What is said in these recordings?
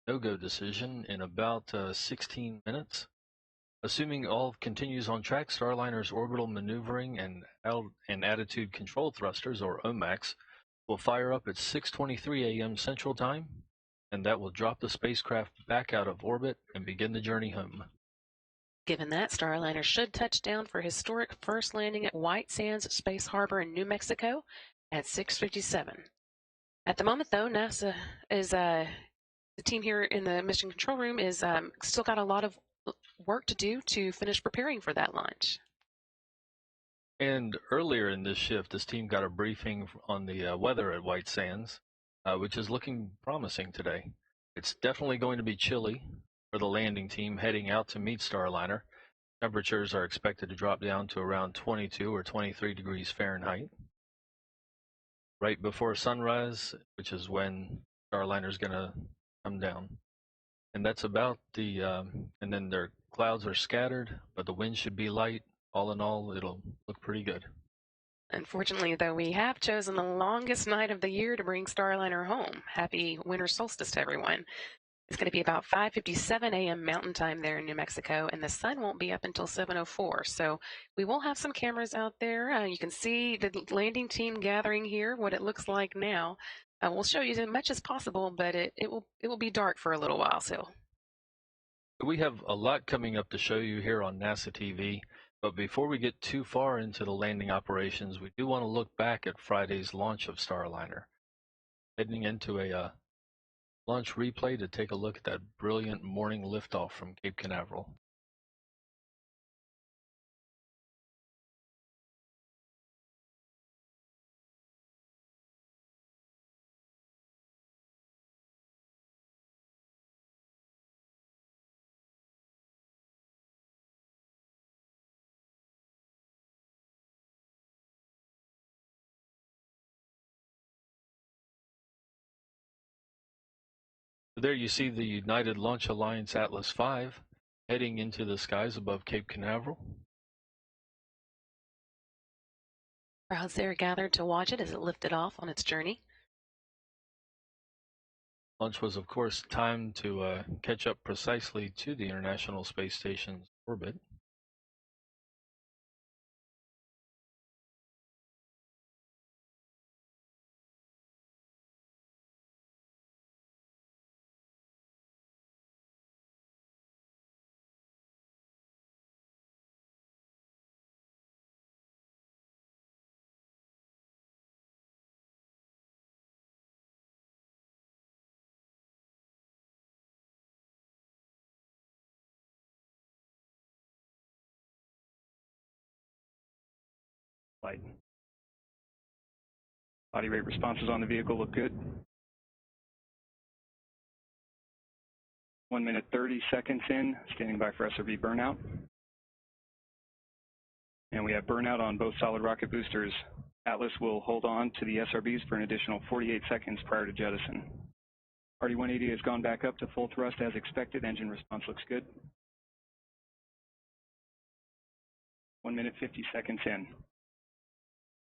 no-go decision in about 16 minutes. Assuming all continues on track, Starliner's orbital maneuvering and attitude control thrusters, or OMACs, will fire up at 6:23 a.m. Central Time, and that will drop the spacecraft back out of orbit and begin the journey home. Given that, Starliner should touch down for historic first landing at White Sands Space Harbor in New Mexico at 6:57. At the moment, though, NASA is the team here in the mission control room is still got a lot of work to do to finish preparing for that launch. And earlier in this shift, this team got a briefing on the weather at White Sands, which is looking promising today. It's definitely going to be chilly for the landing team heading out to meet Starliner. Temperatures are expected to drop down to around 22 or 23 degrees Fahrenheit. Right before sunrise, which is when Starliner's going to come down. And that's about and then their clouds are scattered, but the wind should be light. All in all, it'll look pretty good. Unfortunately, though, we have chosen the longest night of the year to bring Starliner home. Happy winter solstice to everyone. It's going to be about 5:57 a.m. Mountain Time there in New Mexico, and the sun won't be up until 7:04. So we will have some cameras out there. You can see the landing team gathering here, what it looks like now. We'll show you as much as possible, but it will be dark for a little while. So we have a lot coming up to show you here on NASA TV. But before we get too far into the landing operations, we do want to look back at Friday's launch of Starliner. Heading into a launch replay to take a look at that brilliant morning liftoff from Cape Canaveral. There you see the United Launch Alliance Atlas V heading into the skies above Cape Canaveral. Crowds there gathered to watch it as it lifted off on its journey. Launch was, of course, timed to catch up precisely to the International Space Station's orbit. Flight. Body rate responses on the vehicle look good. 1 minute 30 seconds in, standing by for SRB burnout. And we have burnout on both solid rocket boosters. Atlas will hold on to the SRBs for an additional 48 seconds prior to jettison. RD-180 has gone back up to full thrust as expected. Engine response looks good. 1 minute 50 seconds in.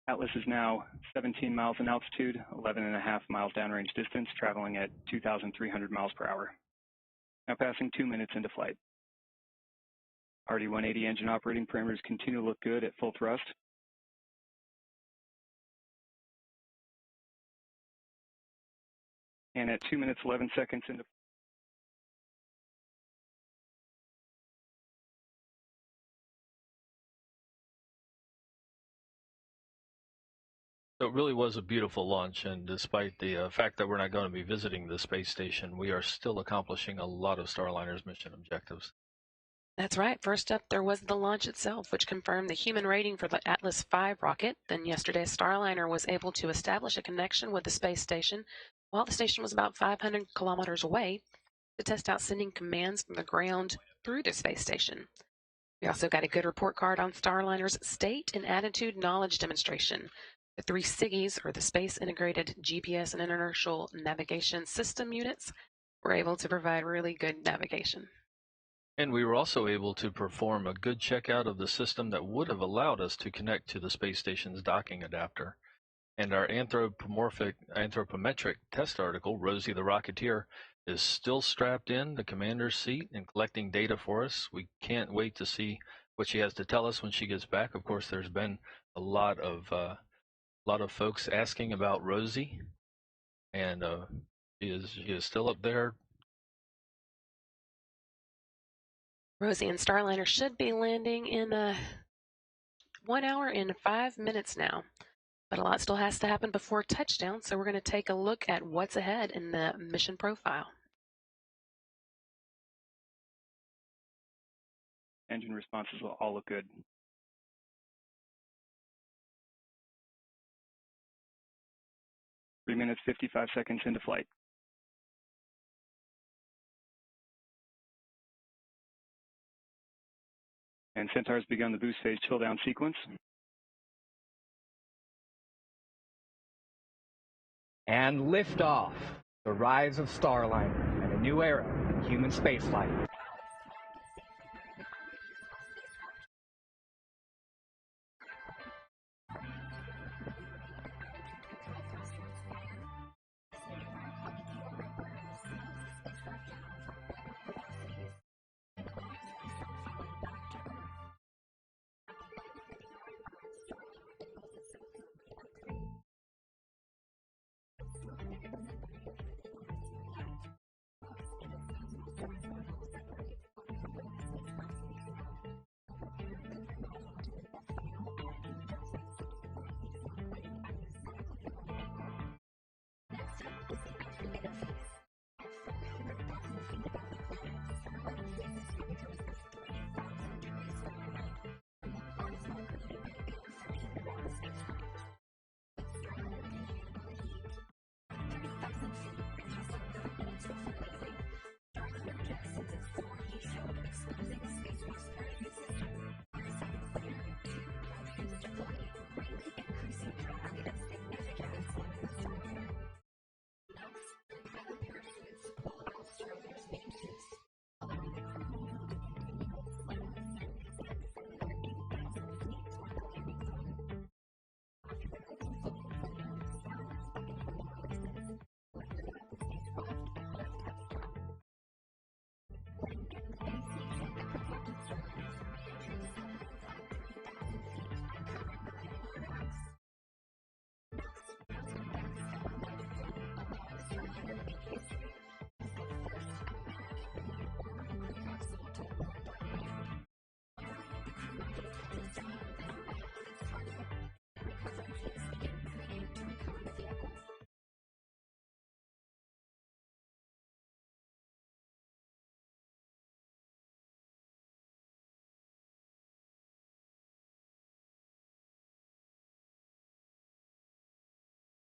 Atlas is now 17 miles in altitude, 11.5 miles downrange distance, traveling at 2,300 miles per hour. Now passing 2 minutes into flight. RD-180 engine operating parameters continue to look good at full thrust. And at 2 minutes 11 seconds into So it really was a beautiful launch, and despite the fact that we're not going to be visiting the space station, we are still accomplishing a lot of Starliner's mission objectives. That's right. First up, there was the launch itself, which confirmed the human rating for the Atlas V rocket. Then yesterday, Starliner was able to establish a connection with the space station while the station was about 500 kilometers away to test out sending commands from the ground through the space station. We also got a good report card on Starliner's state and attitude knowledge demonstration. The 3 SIGIs, or the Space Integrated GPS and Inertial Navigation System units, were able to provide really good navigation. And we were also able to perform a good checkout of the system that would have allowed us to connect to the space station's docking adapter. And our anthropometric test article, Rosie the Rocketeer, is still strapped in the commander's seat and collecting data for us. We can't wait to see what she has to tell us when she gets back. Of course, there's been a lot of folks asking about Rosie, and she is still up there. Rosie and Starliner should be landing in 1 hour and 5 minutes now. But a lot still has to happen before touchdown, so we're going to take a look at what's ahead in the mission profile. Engine responses will all look good. Three minutes, 55 seconds into flight. And Centaur's begun the boost phase chill down sequence. And liftoff, the rise of Starliner and a new era in human spaceflight.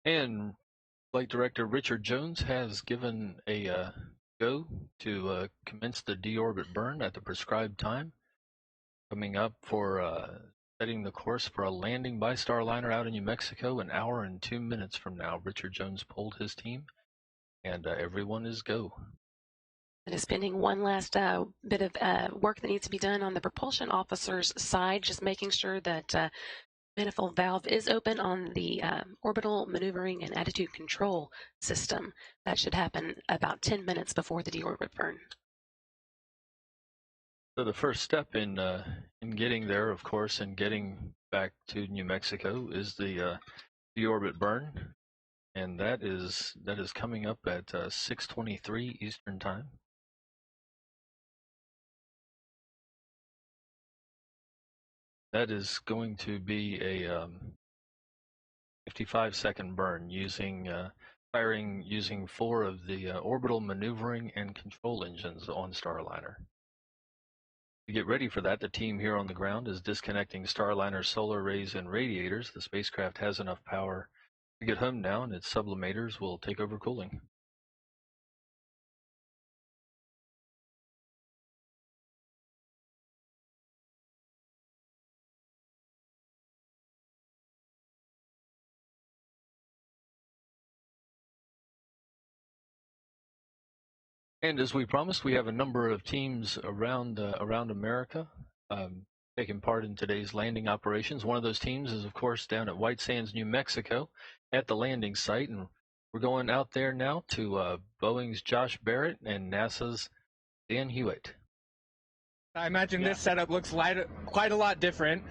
And Flight Director Richard Jones has given a go to commence the deorbit burn at the prescribed time, coming up for setting the course for a landing by Starliner out in New Mexico 1 hour and 2 minutes from now. Richard Jones polled his team, and everyone is go. It is pending one last bit of work that needs to be done on the propulsion officer's side, just making sure that manifold valve is open on the orbital maneuvering and attitude control system. That should happen about 10 minutes before the deorbit burn. So the first step in getting there, of course, and getting back to New Mexico is the deorbit burn, and that is coming up at 6:23 Eastern Time. That is going to be a 55-second burn firing using 4 of the orbital maneuvering and control engines on Starliner. To get ready for that, the team here on the ground is disconnecting Starliner's solar arrays and radiators. The spacecraft has enough power to get home now, and its sublimators will take over cooling. And as we promised, we have a number of teams around America taking part in today's landing operations. One of those teams is, of course, down at White Sands, New Mexico, at the landing site, and We're going out there now to Boeing's Josh Barrett and NASA's Dan Hewitt. I imagine this setup looks quite a lot different.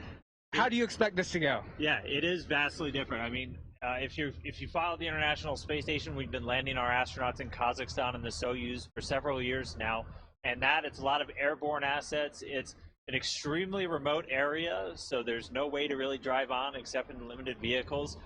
How do you expect this to go? Yeah, it is vastly different. I mean, if you follow the International Space Station, we've been landing our astronauts in Kazakhstan in the Soyuz for several years now, and it's a lot of airborne assets. It's an extremely remote area, so there's no way to really drive on except in limited vehicles.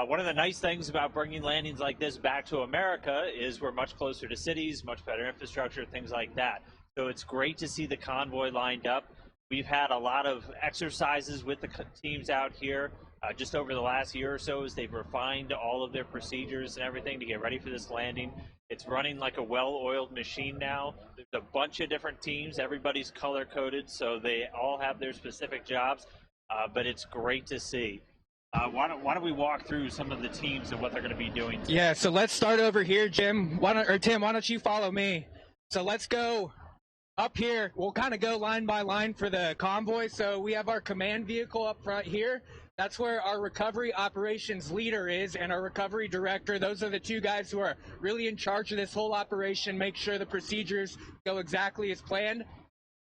One of the nice things about bringing landings like this back to America is we're much closer to cities, much better infrastructure, things like that. So it's great to see the convoy lined up. We've had a lot of exercises with the teams out here just over the last year or so as they've refined all of their procedures and everything to get ready for this landing. It's running like a well-oiled machine now. There's a bunch of different teams. Everybody's color-coded, so they all have their specific jobs, but it's great to see. Why don't we walk through some of the teams and what they're going to be doing today? Yeah, so let's start over here, Tim. Why don't you follow me? So let's go up here. We'll kind of go line by line for the convoy. So we have our command vehicle up front here. That's where our recovery operations leader is and our recovery director. Those are the two guys who are really in charge of this whole operation, make sure the procedures go exactly as planned.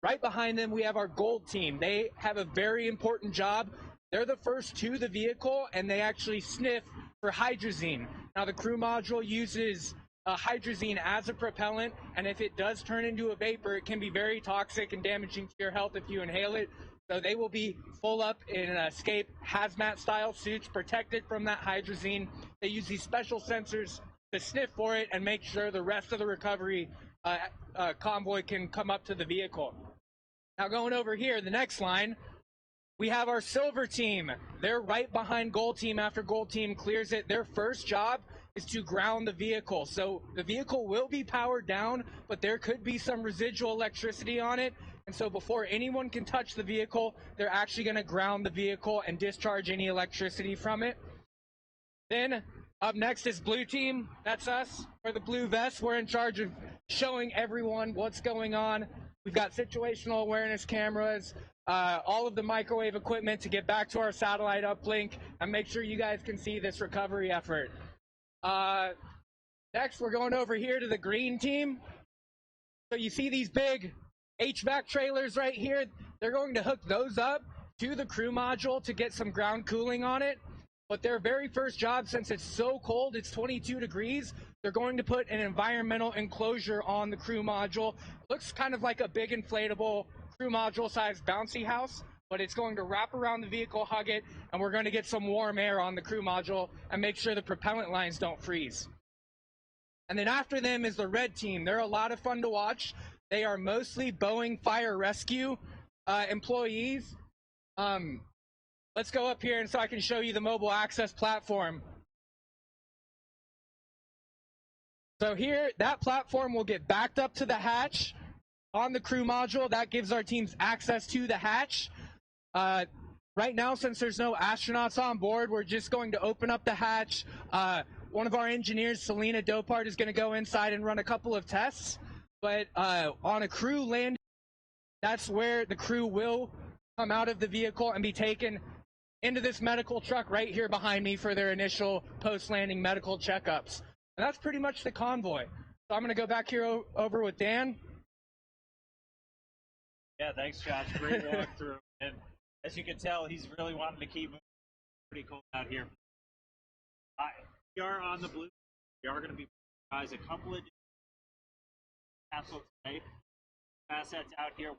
Right behind them, we have our gold team. They have a very important job. They're the first to the vehicle, and they actually sniff for hydrazine. Now, the crew module uses hydrazine as a propellant, and if it does turn into a vapor, it can be very toxic and damaging to your health if you inhale it. So they will be full up in escape hazmat style suits protected from that hydrazine. They use these special sensors to sniff for it and make sure the rest of the recovery convoy can come up to the vehicle. Now going over here, the next line, we have our silver team. They're right behind gold team after gold team clears it. Their first job is to ground the vehicle. So the vehicle will be powered down, but there could be some residual electricity on it. And so before anyone can touch the vehicle, they're actually going to ground the vehicle and discharge any electricity from it. Then up next is blue team. That's us. For the blue vest, we're in charge of showing everyone what's going on. We've got situational awareness cameras, all of the microwave equipment to get back to our satellite uplink and make sure you guys can see this recovery effort. Next, we're going over here to the green team. So you see these big HVAC trailers right here. They're going to hook those up to the crew module to get some ground cooling on it. But their very first job, since it's so cold, it's 22 degrees, they're going to put an environmental enclosure on the crew module. Looks kind of like a big inflatable crew module sized bouncy house, but it's going to wrap around the vehicle, hug it, and we're going to get some warm air on the crew module and make sure the propellant lines don't freeze. And then after them is the red team. They're a lot of fun to watch. They are mostly Boeing fire rescue employees. Let's go up here and so I can show you the mobile access platform. So here, that platform will get backed up to the hatch on the crew module. That gives our teams access to the hatch. Right now, since there's no astronauts on board, we're just going to open up the hatch. One of our engineers, Selena Dopart, is going to go inside and run a couple of tests. But on a crew landing, that's where the crew will come out of the vehicle and be taken into this medical truck right here behind me for their initial post-landing medical checkups. And that's pretty much the convoy. So I'm going to go back here over with Dan. Yeah, thanks, Josh. Great walkthrough. And as you can tell, he's really wanting to keep moving. Pretty cool out here. We are on the blue. We are going to be guys a couple of capsules today. Assets out here.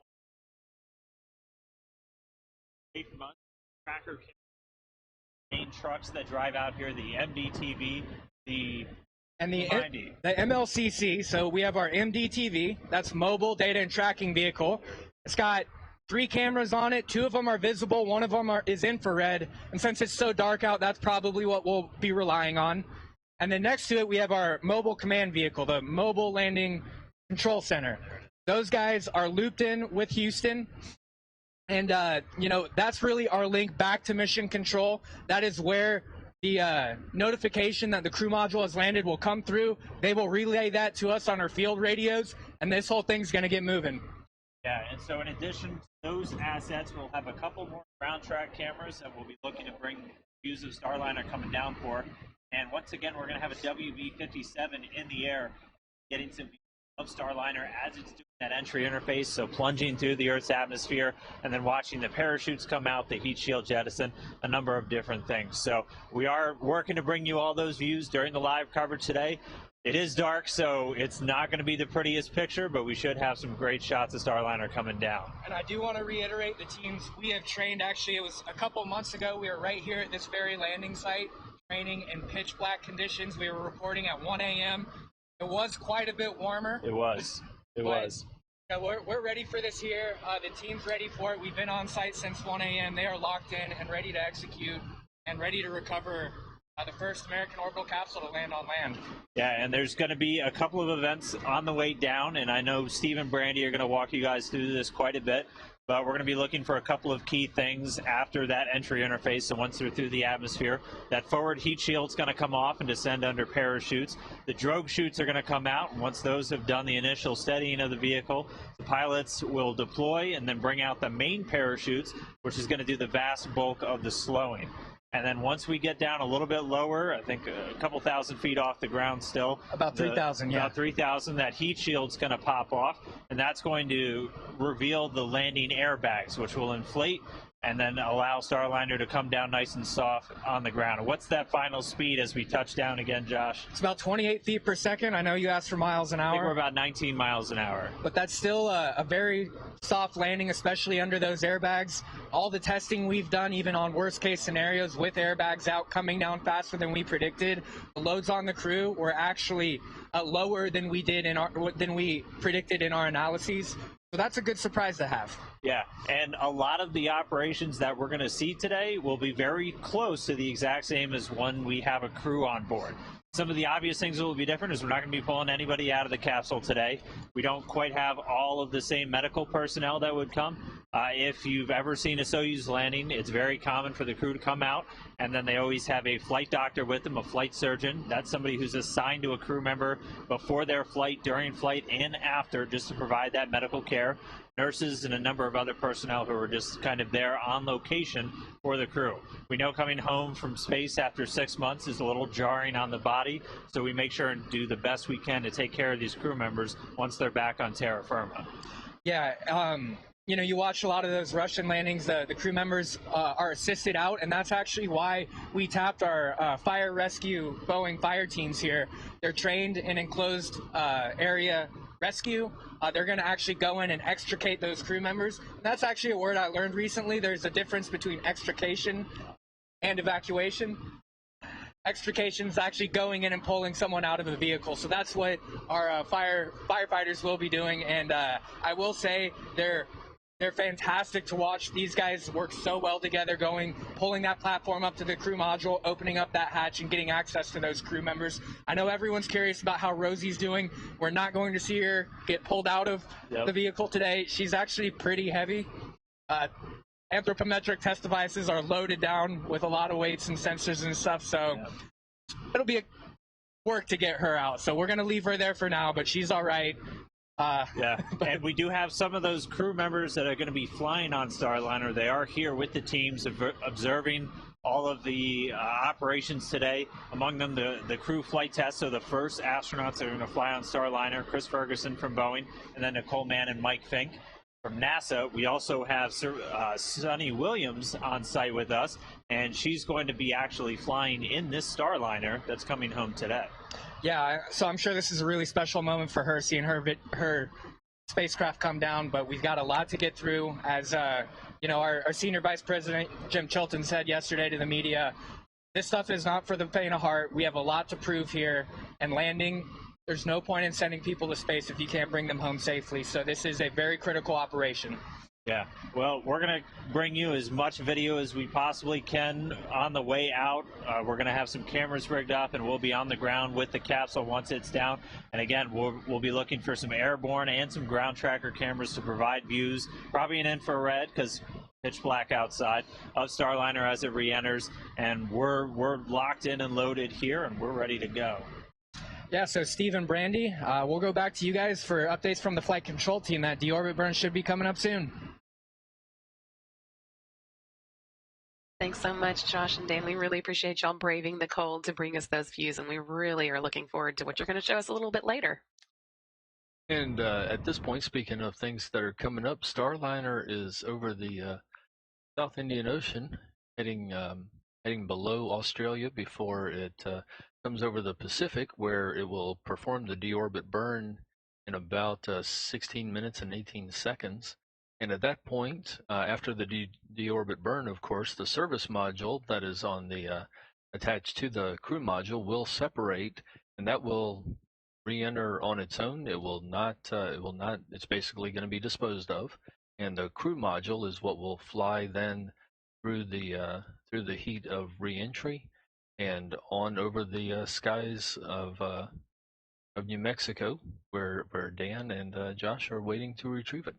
From us. Tracker main trucks that drive out here, the MDTV, the MLCC. So we have our MDTV, that's mobile data and tracking vehicle. It's got 3 cameras on it. 2 of them are visible, 1 of them is infrared, and since it's so dark out, that's probably what we'll be relying on. And then next to it, we have our mobile command vehicle, the Mobile Landing Control Center. Those guys are looped in with Houston. And, that's really our link back to mission control. That is where the notification that the crew module has landed will come through. They will relay that to us on our field radios, and this whole thing's going to get moving. Yeah, and so in addition to those assets, we'll have a couple more ground track cameras that we'll be looking to bring views of Starliner coming down for. And once again, we're going to have a WB-57 in the air, getting some views of Starliner as it's doing that entry interface, so plunging through the Earth's atmosphere, and then watching the parachutes come out, the heat shield jettison, a number of different things. So we are working to bring you all those views during the live coverage today. It is dark, so it's not going to be the prettiest picture, but we should have some great shots of Starliner coming down. And I do want to reiterate the teams we have trained. Actually, it was a couple months ago. We were right here at this very landing site, training in pitch black conditions. We were reporting at 1 a.m. It was quite a bit warmer. It was. Yeah, we're ready for this here. The team's ready for it. We've been on site since 1 a.m. They are locked in and ready to execute and ready to recover the first American orbital capsule to land on land. Yeah, and there's going to be a couple of events on the way down, and I know Steve and Brandy are going to walk you guys through this quite a bit, but we're going to be looking for a couple of key things after that entry interface. So once they're through the atmosphere, that forward heat shield's going to come off and descend under parachutes. The drogue chutes are going to come out, and once those have done the initial steadying of the vehicle, the pilots will deploy and then bring out the main parachutes, which is going to do the vast bulk of the slowing. And then once we get down a little bit lower, I think a couple thousand feet off the ground still. About 3,000, yeah. About 3,000, that heat shield's going to pop off, and that's going to reveal the landing airbags, which will inflate and then allow Starliner to come down nice and soft on the ground. What's that final speed as we touch down again, Josh? It's about 28 feet per second. I know you asked for miles an hour. I think we're about 19 miles an hour. But that's still a very soft landing, especially under those airbags. All the testing we've done, even on worst case scenarios with airbags out, coming down faster than we predicted, the loads on the crew were actually lower than we predicted in our analyses. So that's a good surprise to have. Yeah, and a lot of the operations that we're going to see today will be very close to the exact same as when we have a crew on board. Some of the obvious things that will be different is we're not going to be pulling anybody out of the capsule today. We don't quite have all of the same medical personnel that would come. If you've ever seen a Soyuz landing, it's very common for the crew to come out, and then they always have a flight doctor with them, a flight surgeon. That's somebody who's assigned to a crew member before their flight, during flight, and after, just to provide that medical care. Nurses and a number of other personnel who are just kind of there on location for the crew. We know coming home from space after 6 months is a little jarring on the body, so we make sure and do the best we can to take care of these crew members once they're back on terra firma. Yeah, you know, you watch a lot of those Russian landings, the crew members are assisted out, and that's actually why we tapped our fire rescue Boeing fire teams here. They're trained in enclosed area rescue. They're going to actually go in and extricate those crew members. That's actually a word I learned recently. There's a difference between extrication and evacuation. Extrication is actually going in and pulling someone out of a vehicle. So that's what our firefighters will be doing. And I will say they're fantastic to watch. These guys work so well together, pulling that platform up to the crew module, opening up that hatch, and getting access to those crew members. I know everyone's curious about how Rosie's doing. We're not going to see her get pulled out of the vehicle today. She's actually pretty heavy. Anthropometric test devices are loaded down with a lot of weights and sensors and stuff, so it'll be a work to get her out. So we're going to leave her there for now, but she's all right. And we do have some of those crew members that are going to be flying on Starliner. They are here with the teams observing all of the operations today. Among them, the crew flight test. So the first astronauts that are going to fly on Starliner, Chris Ferguson from Boeing, and then Nicole Mann and Mike Fink from NASA. We also have Sunny Williams on site with us, and she's going to be actually flying in this Starliner that's coming home today. Yeah, so I'm sure this is a really special moment for her, seeing her spacecraft come down, but we've got a lot to get through. As you know, our senior vice president, Jim Chilton, said yesterday to the media, this stuff is not for the faint of heart. We have a lot to prove here, and landing, there's no point in sending people to space if you can't bring them home safely, so this is a very critical operation. Yeah, well, we're going to bring you as much video as we possibly can on the way out. We're going to have some cameras rigged up, and we'll be on the ground with the capsule once it's down. And again, we'll be looking for some airborne and some ground tracker cameras to provide views, probably an infrared because pitch black outside, of Starliner as it re-enters. And we're locked in and loaded here, and we're ready to go. Yeah, so Steve and Brandy, we'll go back to you guys for updates from the flight control team. That deorbit burn should be coming up soon. Thanks so much, Josh and Dan. We really appreciate y'all braving the cold to bring us those views, and we really are looking forward to what you're going to show us a little bit later. And at this point, speaking of things that are coming up, Starliner is over the South Indian Ocean, heading below Australia before it comes over the Pacific, where it will perform the deorbit burn in about 16 minutes and 18 seconds. And at that point, after the deorbit burn, of course, the service module that is on the attached to the crew module will separate, and that will re-enter on its own. It will not. It's basically going to be disposed of, and the crew module is what will fly then through the heat of re-entry and on over the skies of New Mexico, where Dan and Josh are waiting to retrieve it.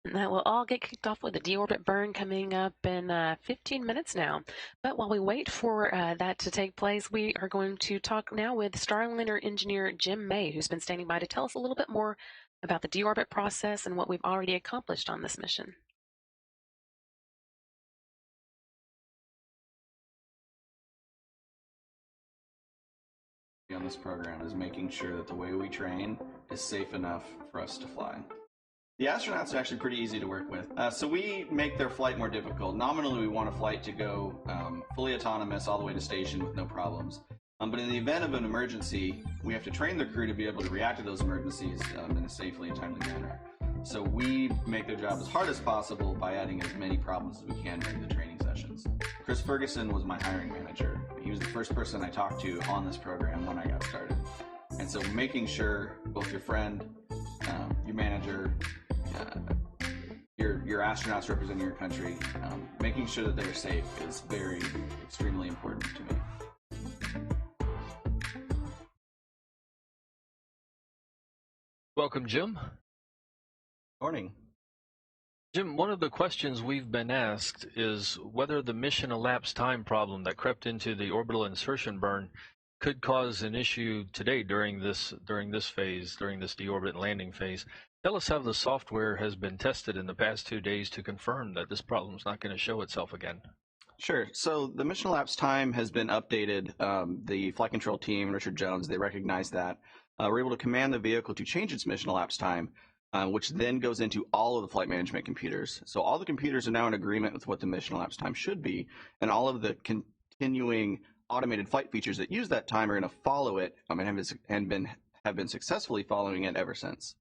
And that will all get kicked off with the deorbit burn coming up in 15 minutes now. But while we wait for that to take place, we are going to talk now with Starliner engineer Jim May, who's been standing by to tell us a little bit more about the deorbit process and what we've already accomplished on this mission. On this program is making sure that the way we train is safe enough for us to fly. The astronauts are actually pretty easy to work with. So we make their flight more difficult. Nominally, we want a flight to go fully autonomous all the way to station with no problems. But in the event of an emergency, we have to train the crew to be able to react to those emergencies in a safely and timely manner. So we make their job as hard as possible by adding as many problems as we can during the training sessions. Chris Ferguson was my hiring manager. He was the first person I talked to on this program when I got started. And so making sure both your friend, your manager, your astronauts representing your country, making sure that they're safe is extremely important to me. Welcome, Jim. Morning. Jim, one of the questions we've been asked is whether the mission elapsed time problem that crept into the orbital insertion burn could cause an issue today during this phase, during this deorbit landing phase. Tell us how the software has been tested in the past 2 days to confirm that this problem is not going to show itself again. Sure. So the mission elapsed time has been updated. The flight control team, Richard Jones, they recognized that. We're able to command the vehicle to change its mission elapsed time, which then goes into all of the flight management computers. So all the computers are now in agreement with what the mission elapsed time should be, and all of the continuing automated flight features that use that time are going to follow it and have been successfully following it ever since.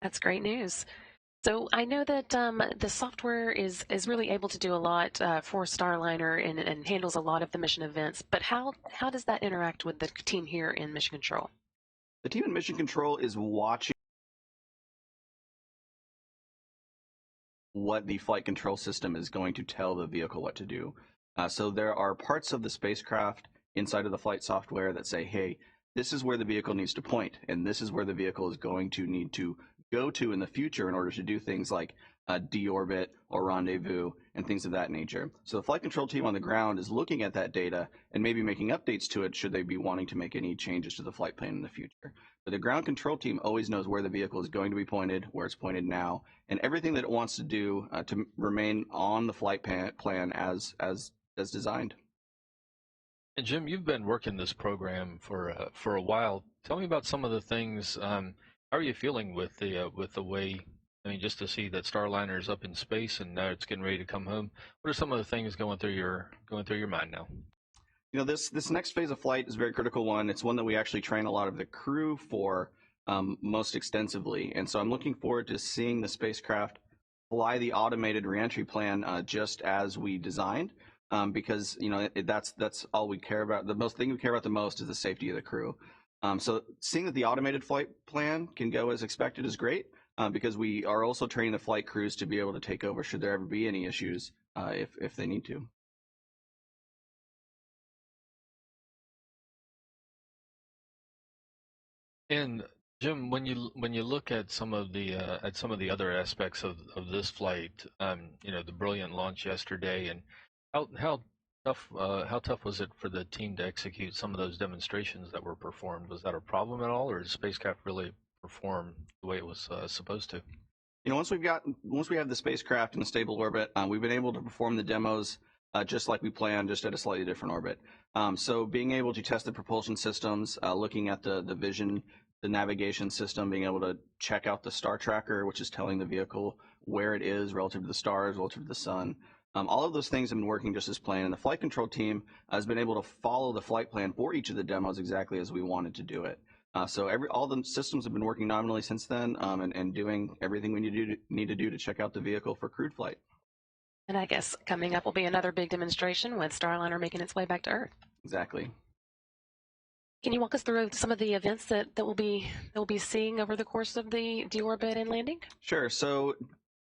That's great news. So I know that the software is really able to do a lot for Starliner and handles a lot of the mission events, but how does that interact with the team here in Mission Control? The team in Mission Control is watching what the flight control system is going to tell the vehicle what to do. So there are parts of the spacecraft inside of the flight software that say, hey, this is where the vehicle needs to point, and this is where the vehicle is going to need to go to in the future in order to do things like deorbit or rendezvous and things of that nature. So the flight control team on the ground is looking at that data and maybe making updates to it should they be wanting to make any changes to the flight plan in the future. But the ground control team always knows where the vehicle is going to be pointed, where it's pointed now, and everything that it wants to do to remain on the flight plan as designed. And Jim, you've been working this program for a while. Tell me about some of the things. How are you feeling with the way? I mean, just to see that Starliner is up in space and now it's getting ready to come home. What are some of the things going through your mind now? You know, this next phase of flight is a very critical one. It's one that we actually train a lot of the crew for most extensively, and so I'm looking forward to seeing the spacecraft fly the automated reentry plan just as we designed. Because you know that's all we care about. The thing we care about the most is the safety of the crew. So seeing that the automated flight plan can go as expected is great, because we are also training the flight crews to be able to take over should there ever be any issues if they need to. And Jim, when you look at some of the other aspects of this flight, you know, the brilliant launch yesterday, and how tough was it for the team to execute some of those demonstrations that were performed? Was that a problem at all, or did the spacecraft really perform the way it was supposed to? once we have the spacecraft in a stable orbit, we've been able to perform the demos just like we planned, just at a slightly different orbit. So being able to test the propulsion systems, looking at the vision, the navigation system, being able to check out the star tracker, which is telling the vehicle where it is relative to the stars, relative to the sun. All of those things have been working just as planned, and the flight control team has been able to follow the flight plan for each of the demos exactly as we wanted to do it. So all the systems have been working nominally since then, and doing everything we need to do to check out the vehicle for crewed flight. And I guess coming up will be another big demonstration with Starliner making its way back to Earth. Exactly. Can you walk us through some of the events that we'll be seeing over the course of the deorbit and landing? Sure. So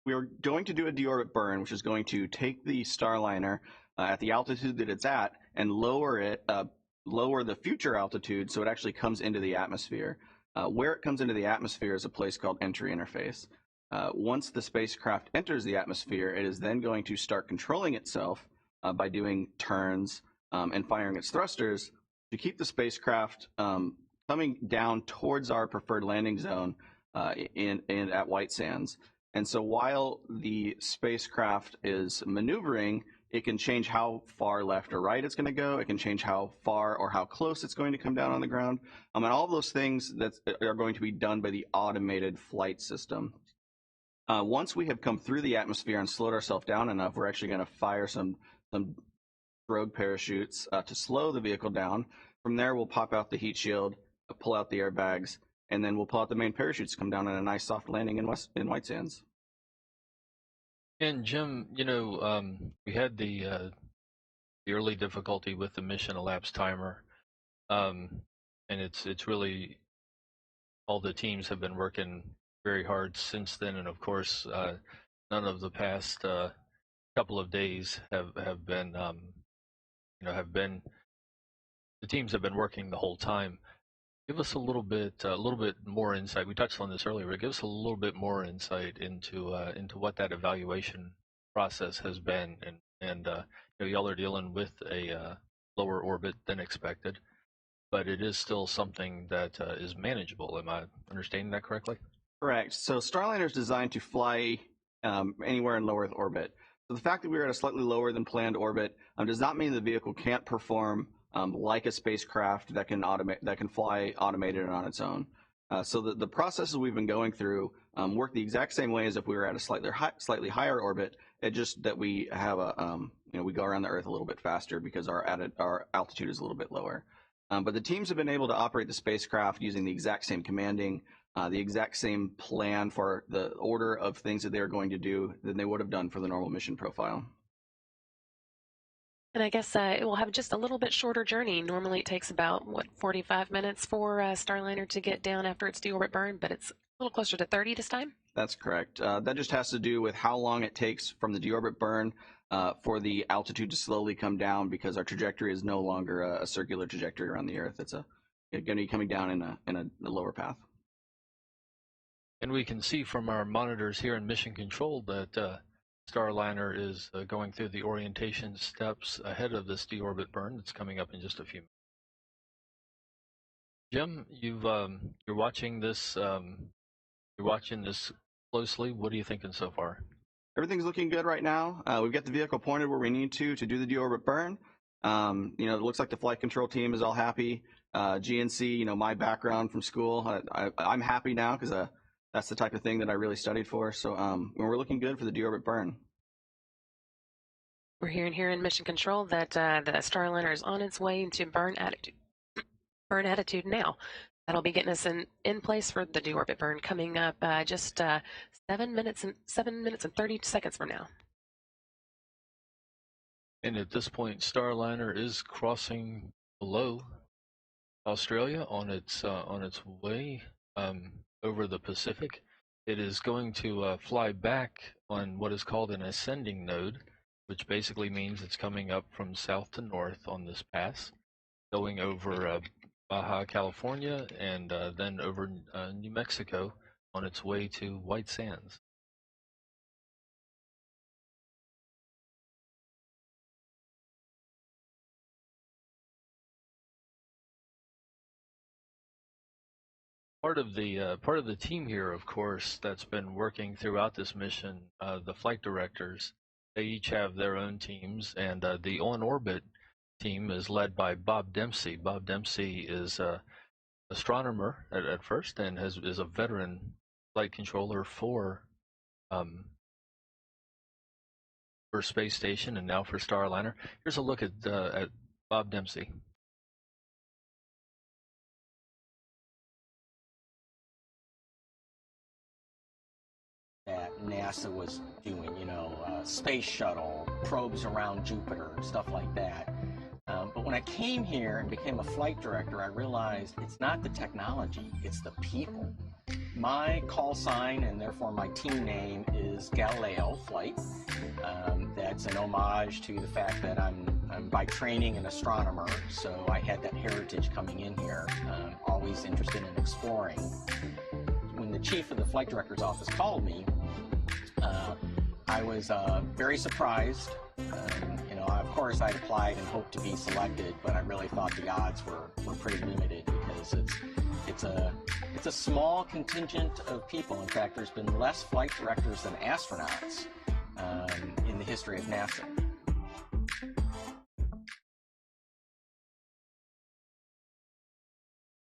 we're going to do a deorbit burn, which is going to take the Starliner at the altitude that it's at and lower the future altitude so it actually comes into the atmosphere. Where it comes into the atmosphere is a place called entry interface. Once the spacecraft enters the atmosphere, it is then going to start controlling itself by doing turns and firing its thrusters to keep the spacecraft coming down towards our preferred landing zone at White Sands. And so while the spacecraft is maneuvering, it can change how far left or right it's going to go. It can change how far or how close it's going to come down on the ground. And all of those things that are going to be done by the automated flight system. Once we have come through the atmosphere and slowed ourselves down enough, we're actually going to fire some drogue parachutes to slow the vehicle down. From there, we'll pop out the heat shield, pull out the airbags, and then we'll pull out the main parachutes to come down on a nice soft landing in White Sands. And Jim, we had the early difficulty with the mission elapsed timer, and it's really all the teams have been working very hard since then, and of course, none of the past couple of days have been the teams have been working the whole time. Give us a little bit more insight. We touched on this earlier, but give us a little bit more insight into what that evaluation process has been, and y'all are dealing with a lower orbit than expected, but it is still something that is manageable. Am I understanding that correctly? Correct. So Starliner is designed to fly anywhere in low Earth orbit. So the fact that we're at a slightly lower than planned orbit does not mean the vehicle can't perform like a spacecraft that can fly automated and on its own. So the processes we've been going through work the exact same way as if we were at a slightly higher orbit. It just that we have we go around the Earth a little bit faster because our altitude is a little bit lower. But the teams have been able to operate the spacecraft using the exact same commanding, the exact same plan for the order of things that they're going to do than they would have done for the normal mission profile. And I guess it will have just a little bit shorter journey. Normally it takes about, 45 minutes for Starliner to get down after its deorbit burn, but it's a little closer to 30 this time? That's correct. That just has to do with how long it takes from the deorbit burn for the altitude to slowly come down, because our trajectory is no longer a circular trajectory around the Earth. It's going to be coming down in a lower path. And we can see from our monitors here in Mission Control that Starliner is going through the orientation steps ahead of this deorbit burn that's coming up in just a few minutes. Jim, you're watching this. You're watching this closely. What are you thinking so far? Everything's looking good right now. We've got the vehicle pointed where we need to do the deorbit burn. It looks like the flight control team is all happy. GNC, my background from school, I'm happy now because that's the type of thing that I really studied for. So we're looking good for the deorbit burn. We're hearing here in Mission Control that the Starliner is on its way into burn attitude now. That'll be getting us in place for the deorbit burn coming up just 7 minutes and 30 seconds from now. And at this point, Starliner is crossing below Australia on its way over the Pacific. It is going to fly back on what is called an ascending node, which basically means it's coming up from south to north on this pass, going over Baja California and then over New Mexico on its way to White Sands. Part of the team here, of course, that's been working throughout this mission, the flight directors, they each have their own teams, and the on-orbit team is led by Bob Dempsey. Bob Dempsey is an astronomer at first, and is a veteran flight controller for Space Station and now for Starliner. Here's a look at Bob Dempsey. That NASA was doing, space shuttle, probes around Jupiter, stuff like that. But when I came here and became a flight director, I realized it's not the technology, it's the people. My call sign, and therefore my team name, is Galileo Flight. That's an homage to the fact that I'm by training an astronomer, so I had that heritage coming in here, always interested in exploring. When the chief of the flight director's office called me, I was very surprised. Of course, I'd applied and hoped to be selected, but I really thought the odds were pretty limited because it's a small contingent of people. In fact, there's been less flight directors than astronauts in the history of NASA.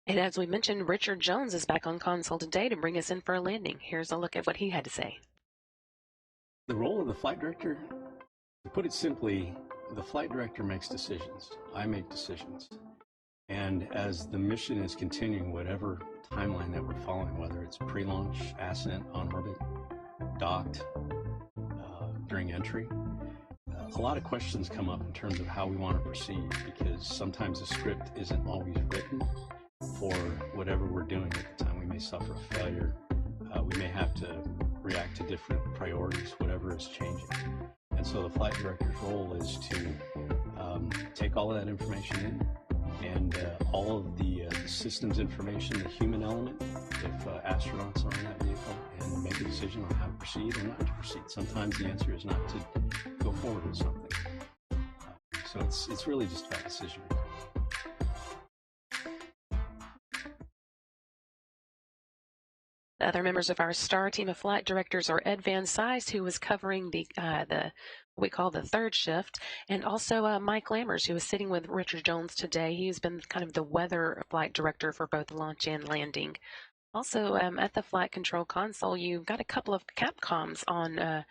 And as we mentioned, Richard Jones is back on console today to bring us in for a landing. Here's a look at what he had to say. The role of the flight director, to put it simply, the flight director makes decisions. I make decisions. And as the mission is continuing, whatever timeline that we're following, whether it's pre-launch, ascent, on orbit, docked, during entry, a lot of questions come up in terms of how we want to proceed, because sometimes the script isn't always written for whatever we're doing at the time. We may suffer a failure. We may have to react to different priorities, whatever is changing. And so the flight director's role is to take all of that information in, and all of the systems information, the human element, if astronauts are in that vehicle, and make a decision on how to proceed or not to proceed. Sometimes the answer is not to go forward with something. So it's really just about decision making. Other members of our star team of flight directors are Ed Van Cise, who was covering the what we call the third shift, and also Mike Lammers, who is sitting with Richard Jones today. He's been kind of the weather flight director for both launch and landing. Also, at the flight control console, you've got a couple of Capcoms on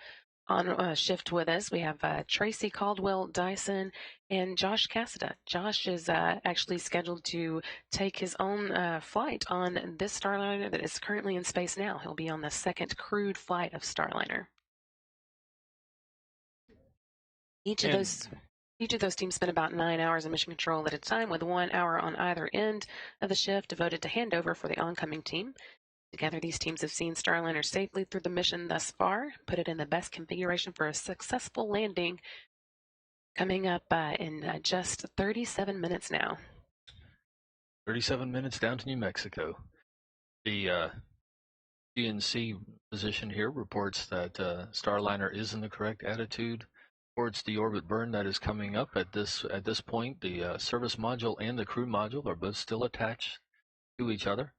shift with us. We have Tracy Caldwell Dyson and Josh Cassida. Josh is actually scheduled to take his own flight on this Starliner that is currently in space now. He'll be on the second crewed flight of Starliner. Each of those teams spent about 9 hours in mission control at a time, with 1 hour on either end of the shift devoted to handover for the oncoming team. Together, these teams have seen Starliner safely through the mission thus far, put it in the best configuration for a successful landing, coming up in just 37 minutes now. 37 minutes down to New Mexico. The GNC position here reports that Starliner is in the correct attitude towards the orbit burn that is coming up. At this point, the service module and the crew module are both still attached to each other.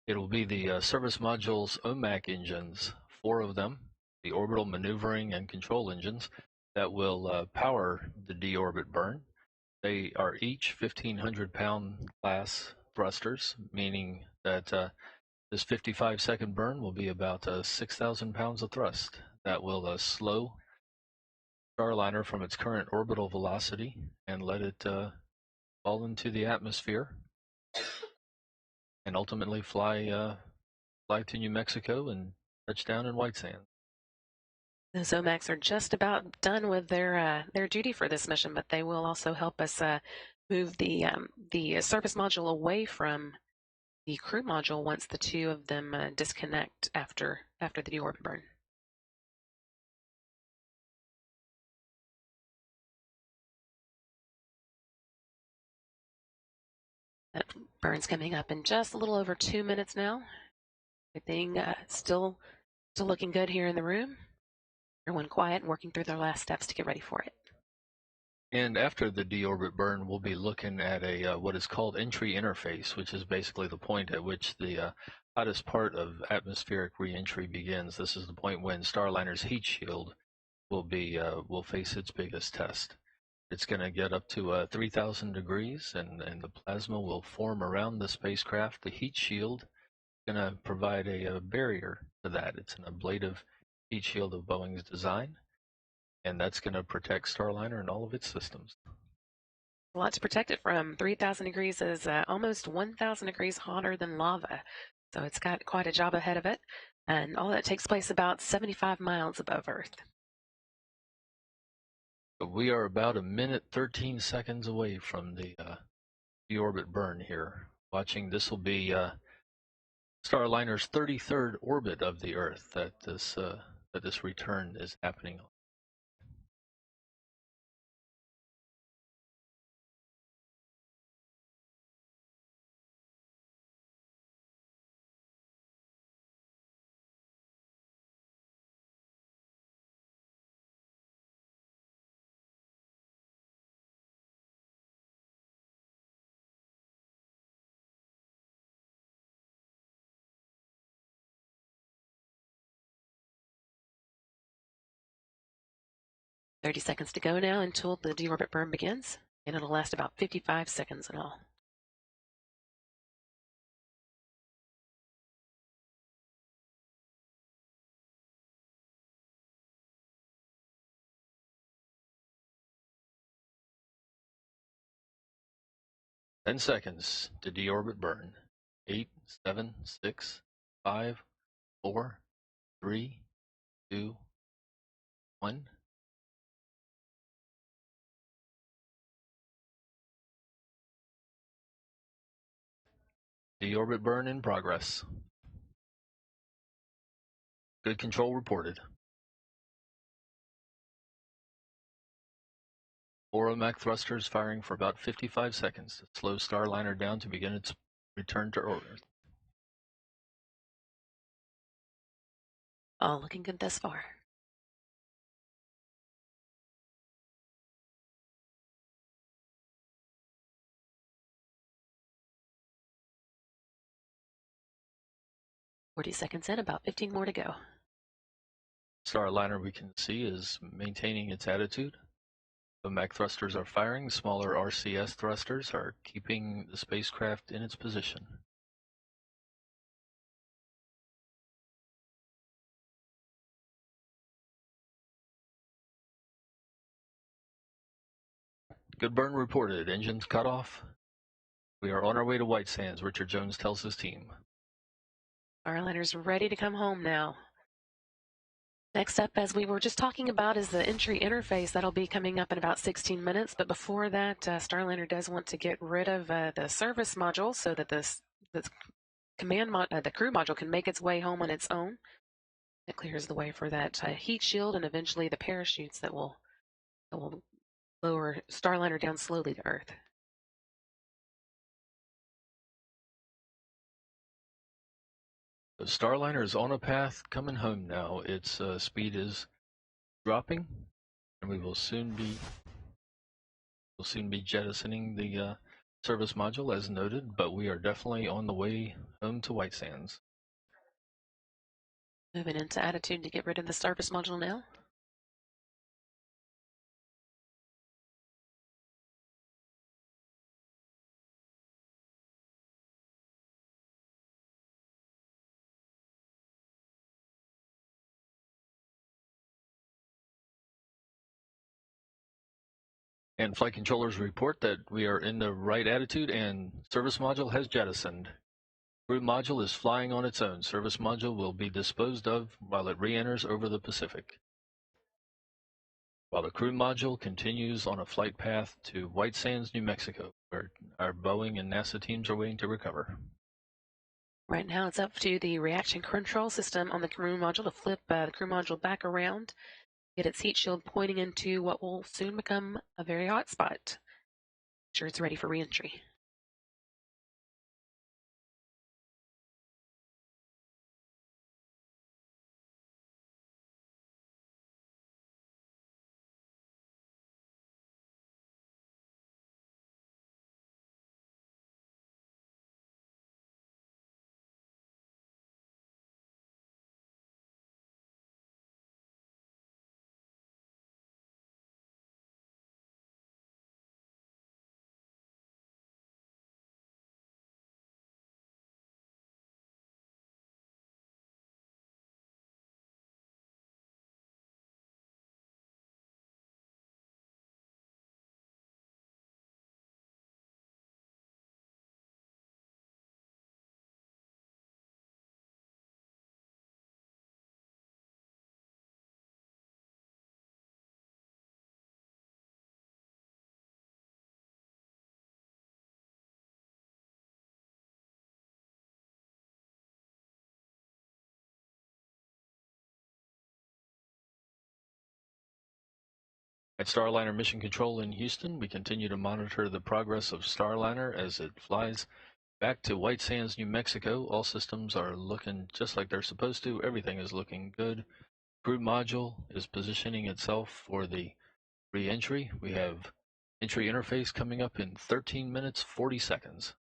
It will be the service module's OMAC engines, 4 of them, the orbital maneuvering and control engines, that will power the deorbit burn. They are each 1,500-pound class thrusters, meaning that this 55-second burn will be about 6,000 pounds of thrust. That will slow Starliner from its current orbital velocity and let it fall into the atmosphere, and ultimately fly to New Mexico and touch down in White Sands. The OMACs are just about done with their duty for this mission, but they will also help us move the service module away from the crew module once the 2 of them disconnect after the deorbit burn. That burn's coming up in just a little over 2 minutes now. Everything still looking good here in the room. Everyone quiet and working through their last steps to get ready for it. And after the deorbit burn, we'll be looking at a what is called entry interface, which is basically the point at which the hottest part of atmospheric reentry begins. This is the point when Starliner's heat shield will face its biggest test. It's going to get up to 3,000 degrees, and the plasma will form around the spacecraft. The heat shield is going to provide a barrier to that. It's an ablative heat shield of Boeing's design, and that's going to protect Starliner and all of its systems. A lot to protect it from. 3,000 degrees is almost 1,000 degrees hotter than lava. So it's got quite a job ahead of it. And all that takes place about 75 miles above Earth. We are about a minute 13 seconds away from the deorbit burn here. Watching, this will be Starliner's 33rd orbit of the Earth that this return is happening on. "30 seconds to go now until the deorbit burn begins, and it'll last about 55 seconds in all. Ten seconds to deorbit burn. 8, 7, 6, 5, 4, 3, 2, 1. Deorbit burn in progress. Good control reported. 4 Mach thrusters firing for about 55 seconds to slow Starliner down to begin its return to Earth. All looking good thus far. "40 seconds in, about 15 more to go. Starliner, we can see, is maintaining its attitude. The Mach thrusters are firing. Smaller RCS thrusters are keeping the spacecraft in its position. Good burn reported. Engines cut off. We are on our way to White Sands, Richard Jones tells his team. Starliner's ready to come home now. Next up, as we were just talking about, is the entry interface. That'll be coming up in about 16 minutes. But before that, Starliner does want to get rid of the service module so that the crew module can make its way home on its own. It clears the way for that heat shield and eventually the parachutes that will lower Starliner down slowly to Earth. The Starliner is on a path coming home now. Its speed is dropping, and we will soon be jettisoning the service module as noted, but we are definitely on the way home to White Sands. Moving into attitude to get rid of the service module now. And flight controllers report that we are in the right attitude and service module has jettisoned. Crew module is flying on its own. Service module will be disposed of while it re-enters over the Pacific. While the crew module continues on a flight path to White Sands, New Mexico, where our Boeing and NASA teams are waiting to recover. Right now it's up to the reaction control system on the crew module to flip the crew module back around, get its heat shield pointing into what will soon become a very hot spot. Make sure it's ready for re-entry. At Starliner Mission Control in Houston, we continue to monitor the progress of Starliner as it flies back to White Sands, New Mexico. All systems are looking just like they're supposed to. Everything is looking good. Crew module is positioning itself for the re-entry. We have entry interface coming up in 13 minutes, 40 seconds.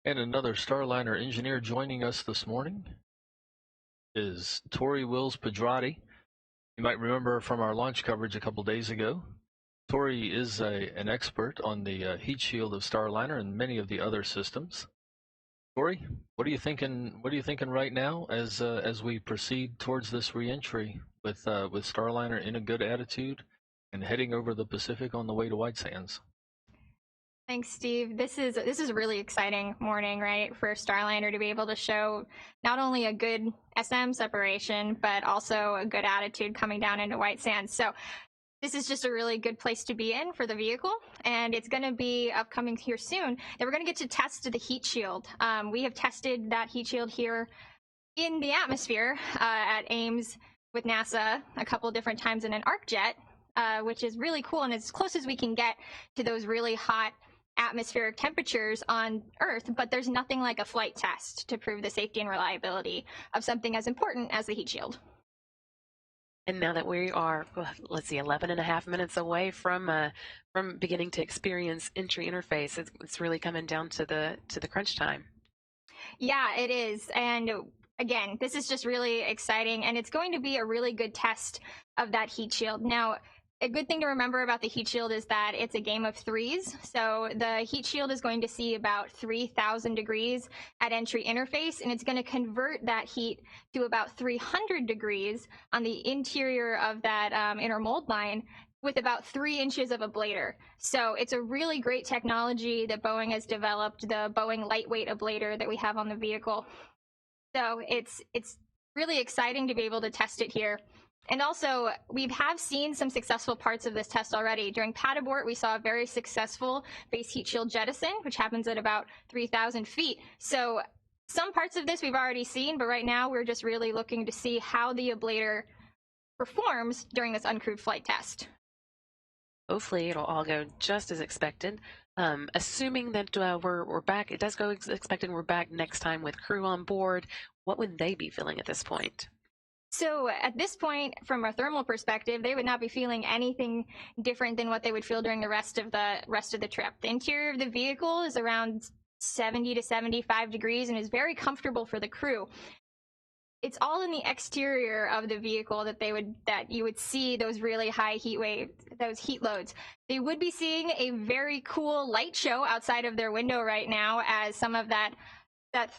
And another Starliner engineer joining us this morning is Tori Wills Pedrati. You might remember from our launch coverage a couple days ago. Tori is an expert on the heat shield of Starliner and many of the other systems. Tori, what are you thinking? What are you thinking right now as we proceed towards this reentry with Starliner in a good attitude and heading over the Pacific on the way to White Sands? Thanks, Steve. This is a really exciting morning, right, for Starliner to be able to show not only a good SM separation, but also a good attitude coming down into White Sands. So this is just a really good place to be in for the vehicle, and it's going to be upcoming here soon that we're going to get to test the heat shield. We have tested that heat shield here in the atmosphere at Ames with NASA a couple of different times in an arc jet, which is really cool and as close as we can get to those really hot atmospheric temperatures on Earth, but there's nothing like a flight test to prove the safety and reliability of something as important as the heat shield. And now that we are, let's see, 11 and a half minutes away from beginning to experience entry interface, it's really coming down to the crunch time. Yeah, it is. And again, this is just really exciting, and it's going to be a really good test of that heat shield. Now, a good thing to remember about the heat shield is that it's a game of threes. So the heat shield is going to see about 3,000 degrees at entry interface, and it's going to convert that heat to about 300 degrees on the interior of that inner mold line with about 3 inches of ablator. So it's a really great technology that Boeing has developed, the Boeing lightweight ablator that we have on the vehicle. So it's really exciting to be able to test it here. And also, we have seen some successful parts of this test already. During pad abort, we saw a very successful base heat shield jettison, which happens at about 3,000 feet. So some parts of this we've already seen, but right now we're just really looking to see how the ablator performs during this uncrewed flight test. Hopefully it'll all go just as expected. Assuming that we're back, it does go expecting we're back next time with crew on board, what would they be feeling at this point? So at this point, from a thermal perspective, they would not be feeling anything different than what they would feel during the rest of the trip. The interior of the vehicle is around 70 to 75 degrees and is very comfortable for the crew. It's all in the exterior of the vehicle that you would see those really high heat waves, those heat loads. They would be seeing a very cool light show outside of their window right now as some of that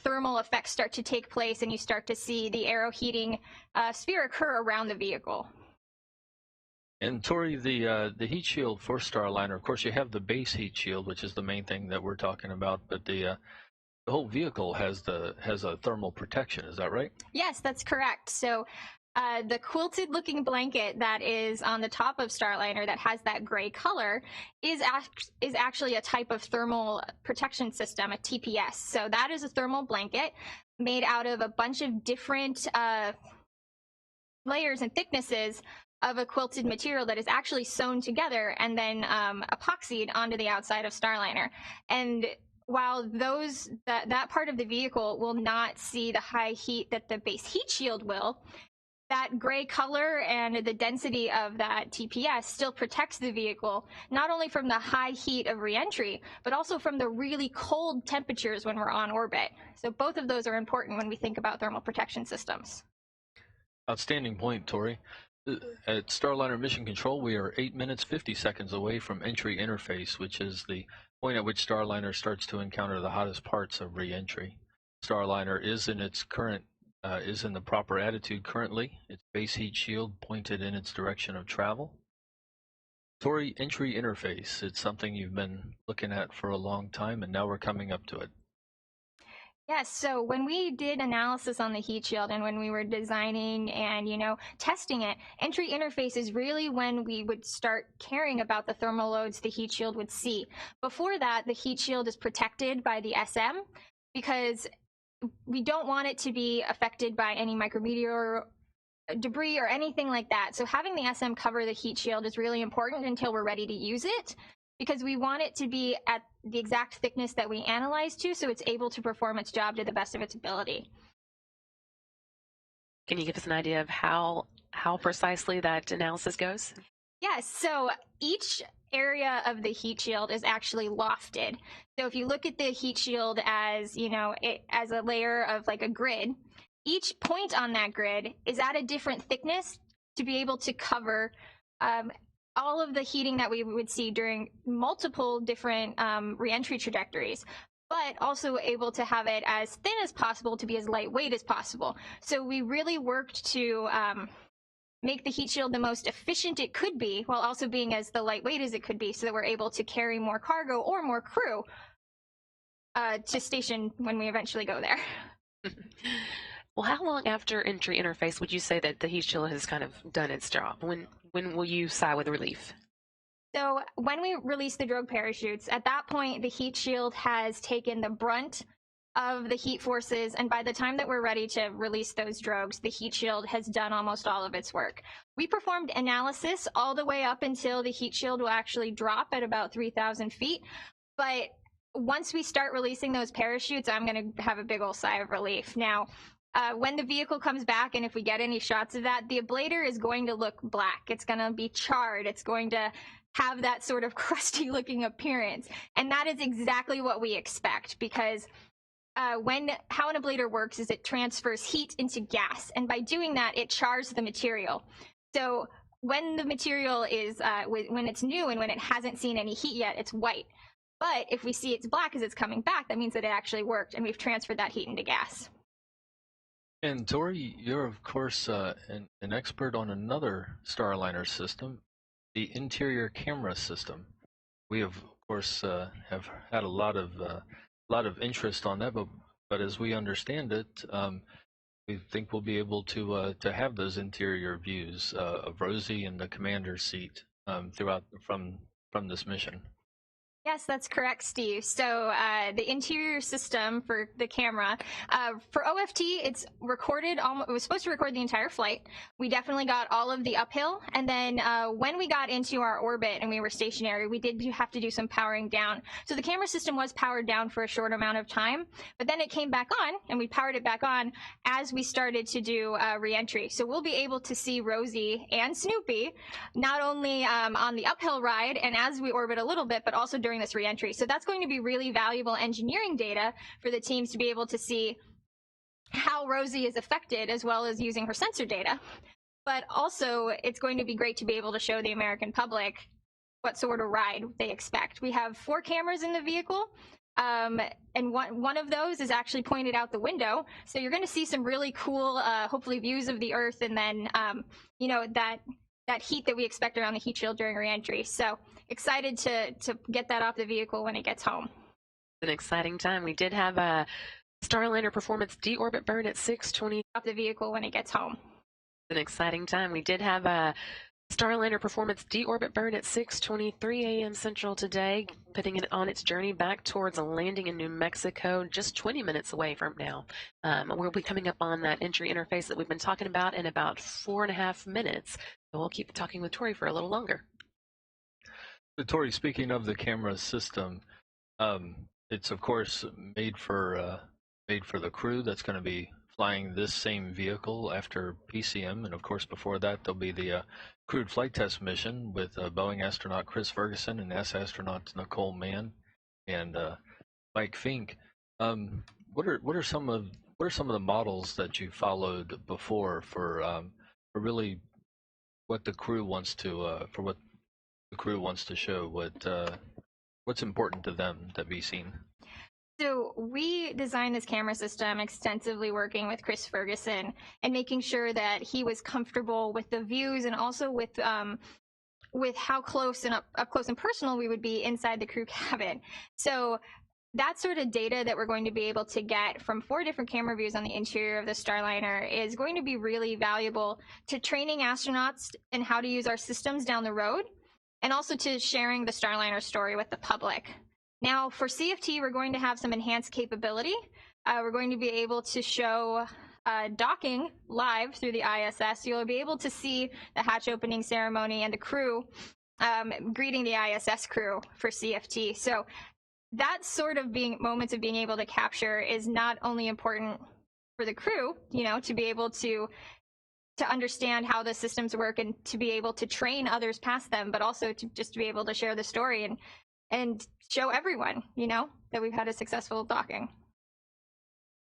thermal effects start to take place and you start to see the aero heating sphere occur around the vehicle. And Tori, the heat shield for Starliner, of course, you have the base heat shield, which is the main thing that we're talking about, but the whole vehicle has a thermal protection. Is that right? Yes, that's correct. So the quilted looking blanket that is on the top of Starliner that has that gray color is actually a type of thermal protection system, a TPS. So that is a thermal blanket made out of a bunch of different layers and thicknesses of a quilted material that is actually sewn together and then epoxied onto the outside of Starliner. And while that part of the vehicle will not see the high heat that the base heat shield will, that gray color and the density of that TPS still protects the vehicle, not only from the high heat of reentry, but also from the really cold temperatures when we're on orbit. So both of those are important when we think about thermal protection systems. Outstanding point, Tori. At Starliner Mission Control, we are 8 minutes 50 seconds away from entry interface, which is the point at which Starliner starts to encounter the hottest parts of re-entry. Starliner is in its current is in the proper attitude currently. Its base heat shield pointed in its direction of travel. Tori, entry interface. It's something you've been looking at for a long time, and now we're coming up to it. Yes, so when we did analysis on the heat shield and when we were designing and, testing it, entry interface is really when we would start caring about the thermal loads the heat shield would see. Before that, the heat shield is protected by the SM because we don't want it to be affected by any micrometeor debris or anything like that. So having the SM cover the heat shield is really important until we're ready to use it, because we want it to be at the exact thickness that we analyze to, so it's able to perform its job to the best of its ability. Can you give us an idea of how precisely that analysis goes? Yes, so each area of the heat shield is actually lofted. So if you look at the heat shield as, as a layer of like a grid, each point on that grid is at a different thickness to be able to cover all of the heating that we would see during multiple different reentry trajectories, but also able to have it as thin as possible to be as lightweight as possible. So we really worked to make the heat shield the most efficient it could be, while also being as the lightweight as it could be, so that we're able to carry more cargo or more crew to station when we eventually go there. Well, how long after entry interface would you say that the heat shield has kind of done its job? When will you sigh with relief? So when we release the drogue parachutes, at that point, the heat shield has taken the brunt of the heat forces, and by the time that we're ready to release those drogues, the heat shield has done almost all of its work. We performed analysis all the way up until the heat shield will actually drop at about 3,000 feet, but once we start releasing those parachutes, I'm going to have a big old sigh of relief. Now, when the vehicle comes back, and if we get any shots of that, the ablator is going to look black. It's going to be charred. It's going to have that sort of crusty looking appearance. And that is exactly what we expect, because how an ablator works is it transfers heat into gas, and by doing that, it chars the material. So when the material is, when it's new and when it hasn't seen any heat yet, it's white. But if we see it's black as it's coming back, that means that it actually worked, and we've transferred that heat into gas. And Tori, you're of course an expert on another Starliner system, the interior camera system. We of course have had a lot of interest on that, but as we understand it, we think we'll be able to have those interior views of Rosie in the commander's seat throughout from this mission. Yes, that's correct, Steve. So the interior system for the camera, for OFT, it's recorded, it was supposed to record the entire flight. We definitely got all of the uphill. And then when we got into our orbit and we were stationary, we did have to do some powering down. So the camera system was powered down for a short amount of time, but then it came back on, and we powered it back on as we started to do reentry. So we'll be able to see Rosie and Snoopy, not only on the uphill ride and as we orbit a little bit, but also during this reentry. So that's going to be really valuable engineering data for the teams to be able to see how Rosie is affected, as well as using her sensor data. But also, it's going to be great to be able to show the American public what sort of ride they expect. We have 4 cameras in the vehicle, and one of those is actually pointed out the window. So you're going to see some really cool, hopefully, views of the Earth, and then, that heat that we expect around the heat shield during reentry. So excited to get that off the vehicle when it gets home. It's an exciting time. We did have a Starliner performance deorbit burn at 6:20 off the vehicle when it gets home. It's an exciting time. We did have a Starliner performance deorbit burn at 6:23 a.m. Central today, putting it on its journey back towards a landing in New Mexico, just 20 minutes away from now. We'll be coming up on that entry interface that we've been talking about in about 4.5 minutes. So we'll keep talking with Tori for a little longer. So Tori, speaking of the camera system, it's of course made for the crew that's going to be flying this same vehicle after PCM, and of course before that there'll be the crewed flight test mission with Boeing astronaut Chris Ferguson and NASA astronaut Nicole Mann and Mike Fink. What are some of the models that you followed before for really what the crew wants to show, what's important to them to be seen? So we designed this camera system extensively working with Chris Ferguson and making sure that he was comfortable with the views and also with how close and up close and personal we would be inside the crew cabin. So that sort of data that we're going to be able to get from 4 different camera views on the interior of the Starliner is going to be really valuable to training astronauts in how to use our systems down the road, and also to sharing the Starliner story with the public. Now, for CFT, we're going to have some enhanced capability. We're going to be able to show docking live through the ISS. You'll be able to see the hatch opening ceremony and the crew greeting the ISS crew for CFT. So that sort of moments of being able to capture is not only important for the crew, to be able to understand how the systems work and to be able to train others past them, but also to just be able to share the story and show everyone, that we've had a successful docking.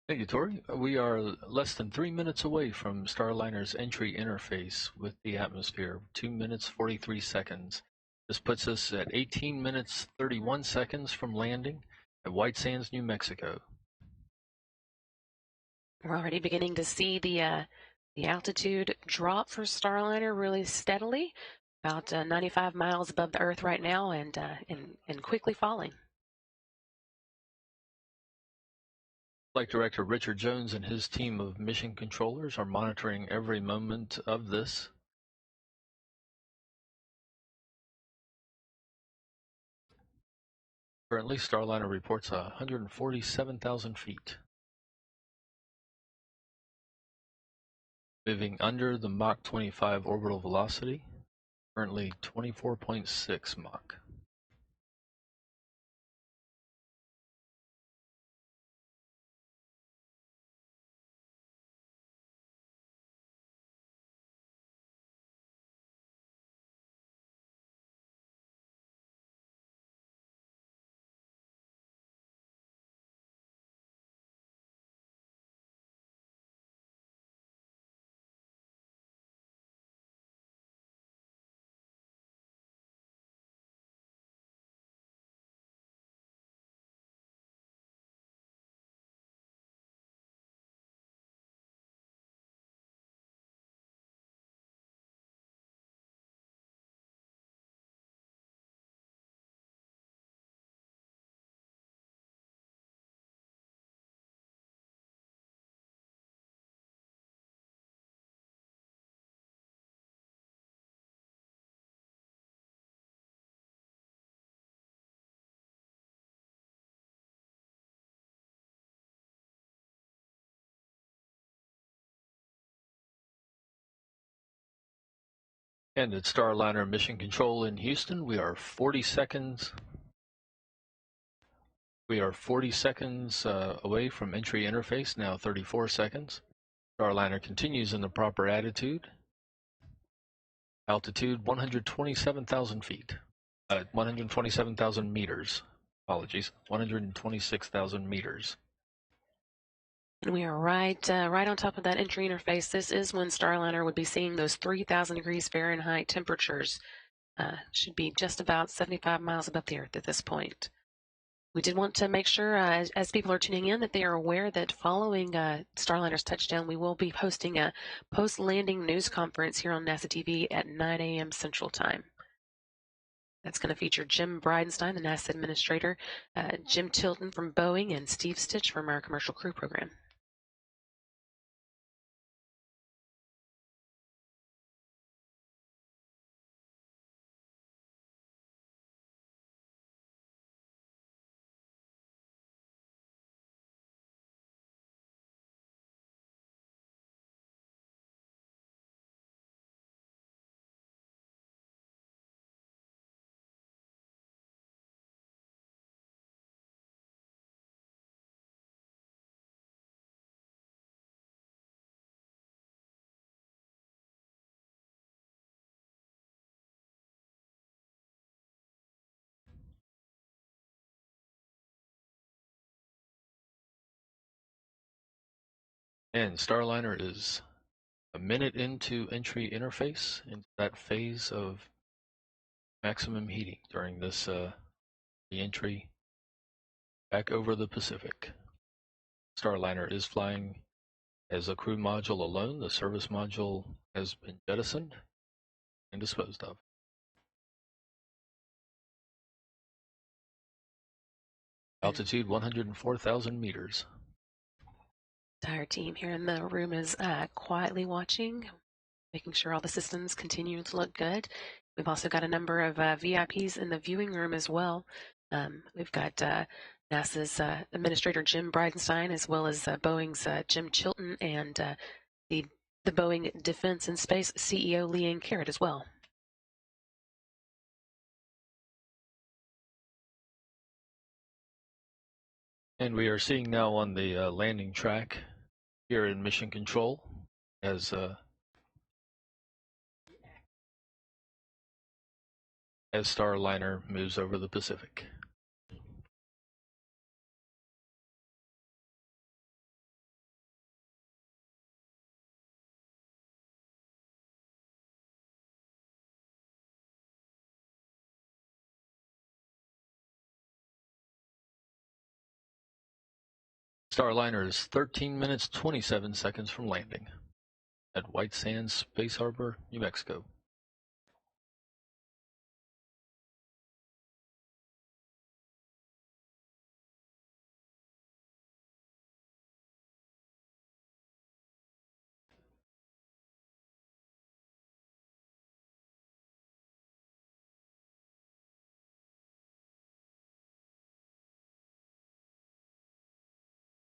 Thank you, Tori. We are less than 3 minutes away from Starliner's entry interface with the atmosphere, 2 minutes 43 seconds. This puts us at 18 minutes 31 seconds from landing at White Sands, New Mexico. We're already beginning to see the altitude drop for Starliner really steadily, about 95 miles above the Earth right now, and quickly falling. Flight Director Richard Jones and his team of mission controllers are monitoring every moment of this. Currently, Starliner reports 147,000 feet. Moving under the Mach 25 orbital velocity, currently 24.6 Mach. And at Starliner Mission Control in Houston, we are 40 seconds. We are 40 seconds away from entry interface, now 34 seconds. Starliner continues in the proper attitude. Altitude 127,000 feet. 127,000 meters. Apologies, 126,000 meters. And we are right on top of that entry interface. This is when Starliner would be seeing those 3,000 degrees Fahrenheit temperatures. Should be just about 75 miles above the Earth at this point. We did want to make sure, as people are tuning in, that they are aware that following Starliner's touchdown, we will be hosting a post-landing news conference here on NASA TV at 9 a.m. Central Time. That's going to feature Jim Bridenstine, the NASA administrator, Jim Tilton from Boeing, and Steve Stitch from our commercial crew program. And Starliner is a minute into entry interface into that phase of maximum heating during this re-entry back over the Pacific. Starliner is flying as a crew module alone. The service module has been jettisoned and disposed of. Altitude 104,000 meters. Entire team here in the room is quietly watching, making sure all the systems continue to look good. We've also got a number of VIPs in the viewing room as well. We've got NASA's Administrator Jim Bridenstine, as well as Boeing's Jim Chilton, and the Boeing Defense and Space CEO Leanne Carrot as well. And we are seeing now on the landing track here in Mission Control as Starliner moves over the Pacific. Starliner is 13 minutes 27 seconds from landing at White Sands Space Harbor, New Mexico.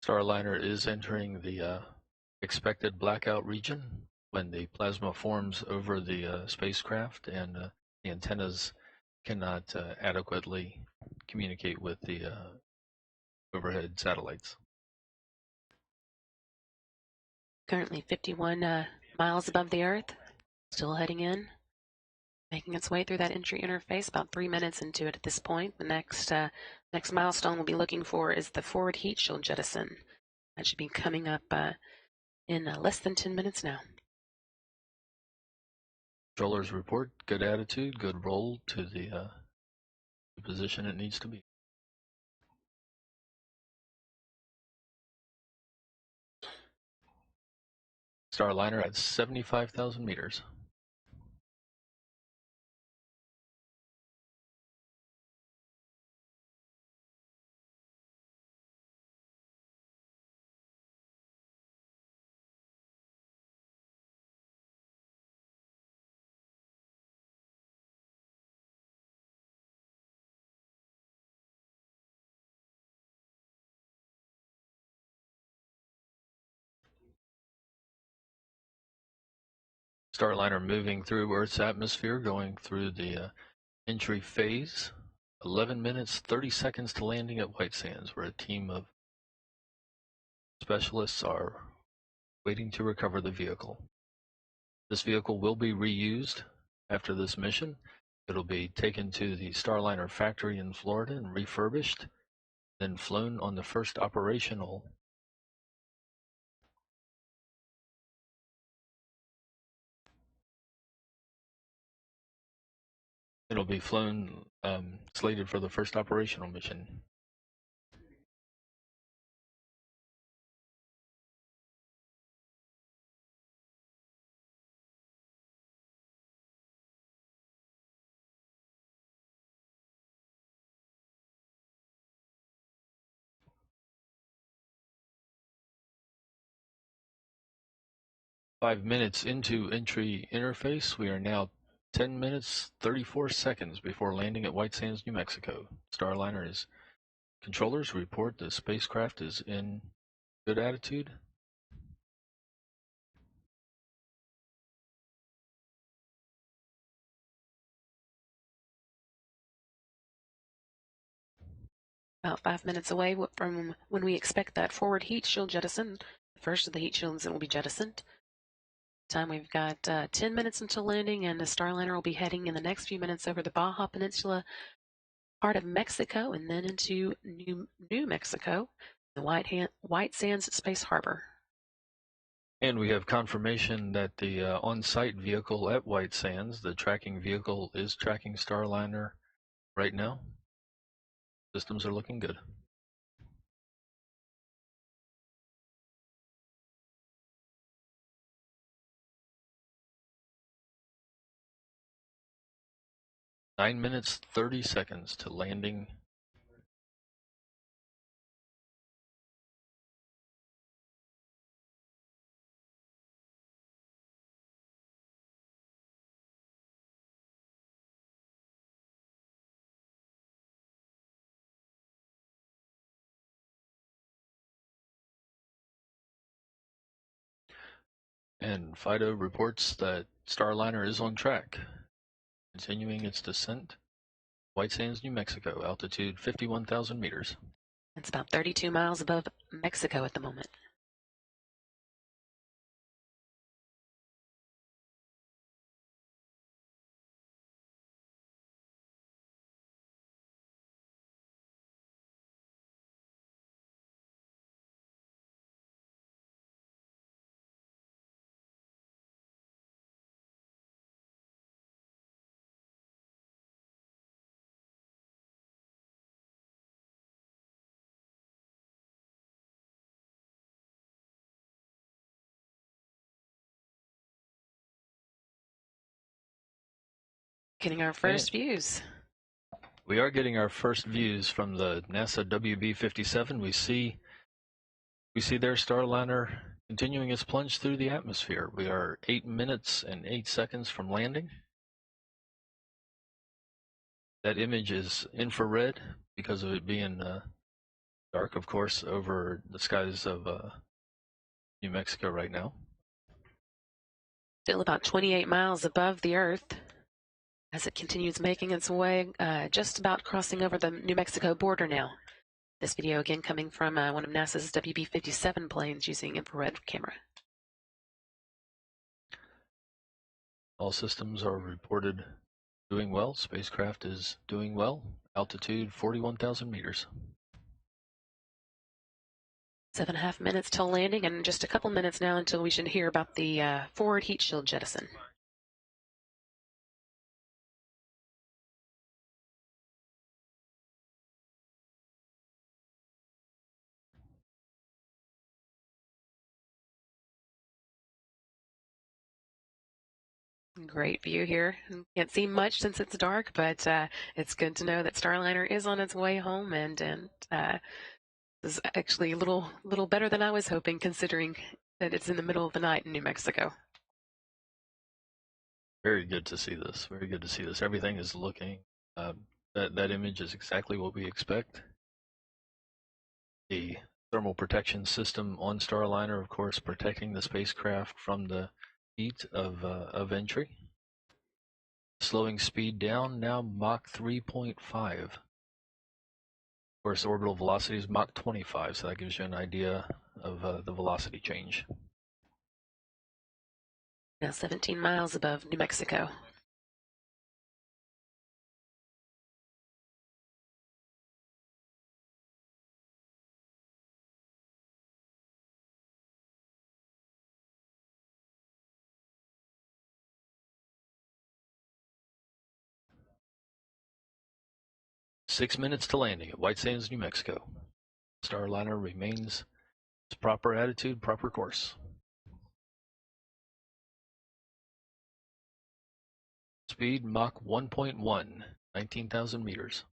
Starliner is entering the expected blackout region when the plasma forms over the spacecraft and the antennas cannot adequately communicate with the overhead satellites. Currently 51 miles above the Earth, still heading in, making its way through that entry interface, about 3 minutes into it at this point. The next milestone we'll be looking for is the forward heat shield jettison. That should be coming up in less than 10 minutes now. Controllers report good attitude, good roll to the position it needs to be. Starliner at 75,000 meters. Starliner moving through Earth's atmosphere, going through the entry phase. 11 minutes, 30 seconds to landing at White Sands, where a team of specialists are waiting to recover the vehicle. This vehicle will be reused after this mission. It'll be taken to the Starliner factory in Florida and refurbished, then flown on the first operational It'll be flown, slated for the first operational mission. Five minutes into entry interface, we are now 10 minutes, 34 seconds before landing at White Sands, New Mexico. Starliner's controllers report the spacecraft is in good attitude. About 5 minutes away from when we expect that forward heat shield jettison. The first of the heat shields that will be jettisoned. Time we've got 10 minutes until landing, and the Starliner will be heading in the next few minutes over the Baja Peninsula, part of Mexico, and then into New Mexico, the White Sands Space Harbor. And we have confirmation that the on-site vehicle at White Sands, the tracking vehicle, is tracking Starliner right now. Systems are looking good. Nine minutes, 30 seconds to landing. And FIDO reports that Starliner is on track, continuing its descent. White Sands, New Mexico, altitude 51,000 meters. It's about 32 miles above Mexico at the moment. Getting our first views. We are getting our first views from the NASA WB-57. We see their Starliner continuing its plunge through the atmosphere. We are 8 minutes and 8 seconds from landing. That image is infrared because of it being dark, of course, over the skies of New Mexico right now. Still about 28 miles above the Earth as it continues making its way, just about crossing over the New Mexico border now. This video again coming from one of NASA's WB-57 planes using infrared camera. All systems are reported doing well. Spacecraft is doing well. Altitude 41,000 meters. 7.5 minutes till landing, and just a couple minutes now until we should hear about the forward heat shield jettison. Great view here. Can't see much since it's dark, but it's good to know that Starliner is on its way home, and this is actually a little better than I was hoping, considering that it's in the middle of the night in New Mexico. Very good to see this. Very good to see this. Everything is looking. That image is exactly what we expect. The thermal protection system on Starliner, of course, protecting the spacecraft from the heat of entry. Slowing speed down now, Mach 3.5. Of course, orbital velocity is Mach 25, so that gives you an idea of the velocity change. Now 17 miles above New Mexico. Six minutes to landing at White Sands, New Mexico. Starliner remains its proper attitude, proper course. Speed Mach 1.1, 19,000 meters.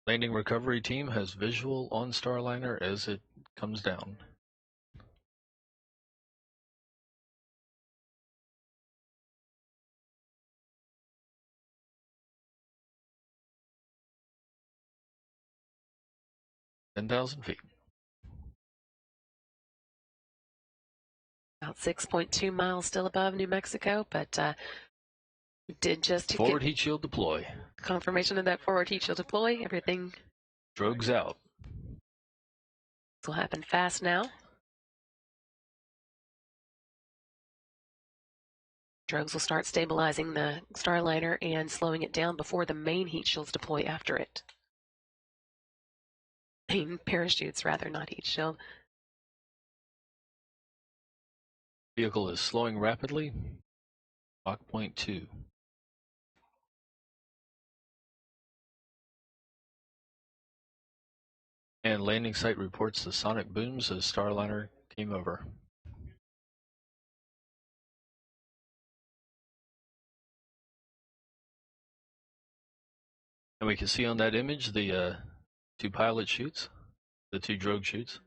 Landing recovery team has visual on Starliner as it comes down. 10,000 feet. About 6.2 miles still above New Mexico, but we did just Forward get heat shield deploy. confirmation of that forward heat shield deploy. Everything Drogues out. will happen fast now. Drogues will start stabilizing the Starliner and slowing it down before the main heat shields deploy after it. Parachutes, rather, not heat shield. Vehicle is slowing rapidly. Mach 0.2. And landing site reports the sonic booms as Starliner came over. And we can see on that image the two pilot chutes, the two drogue chutes.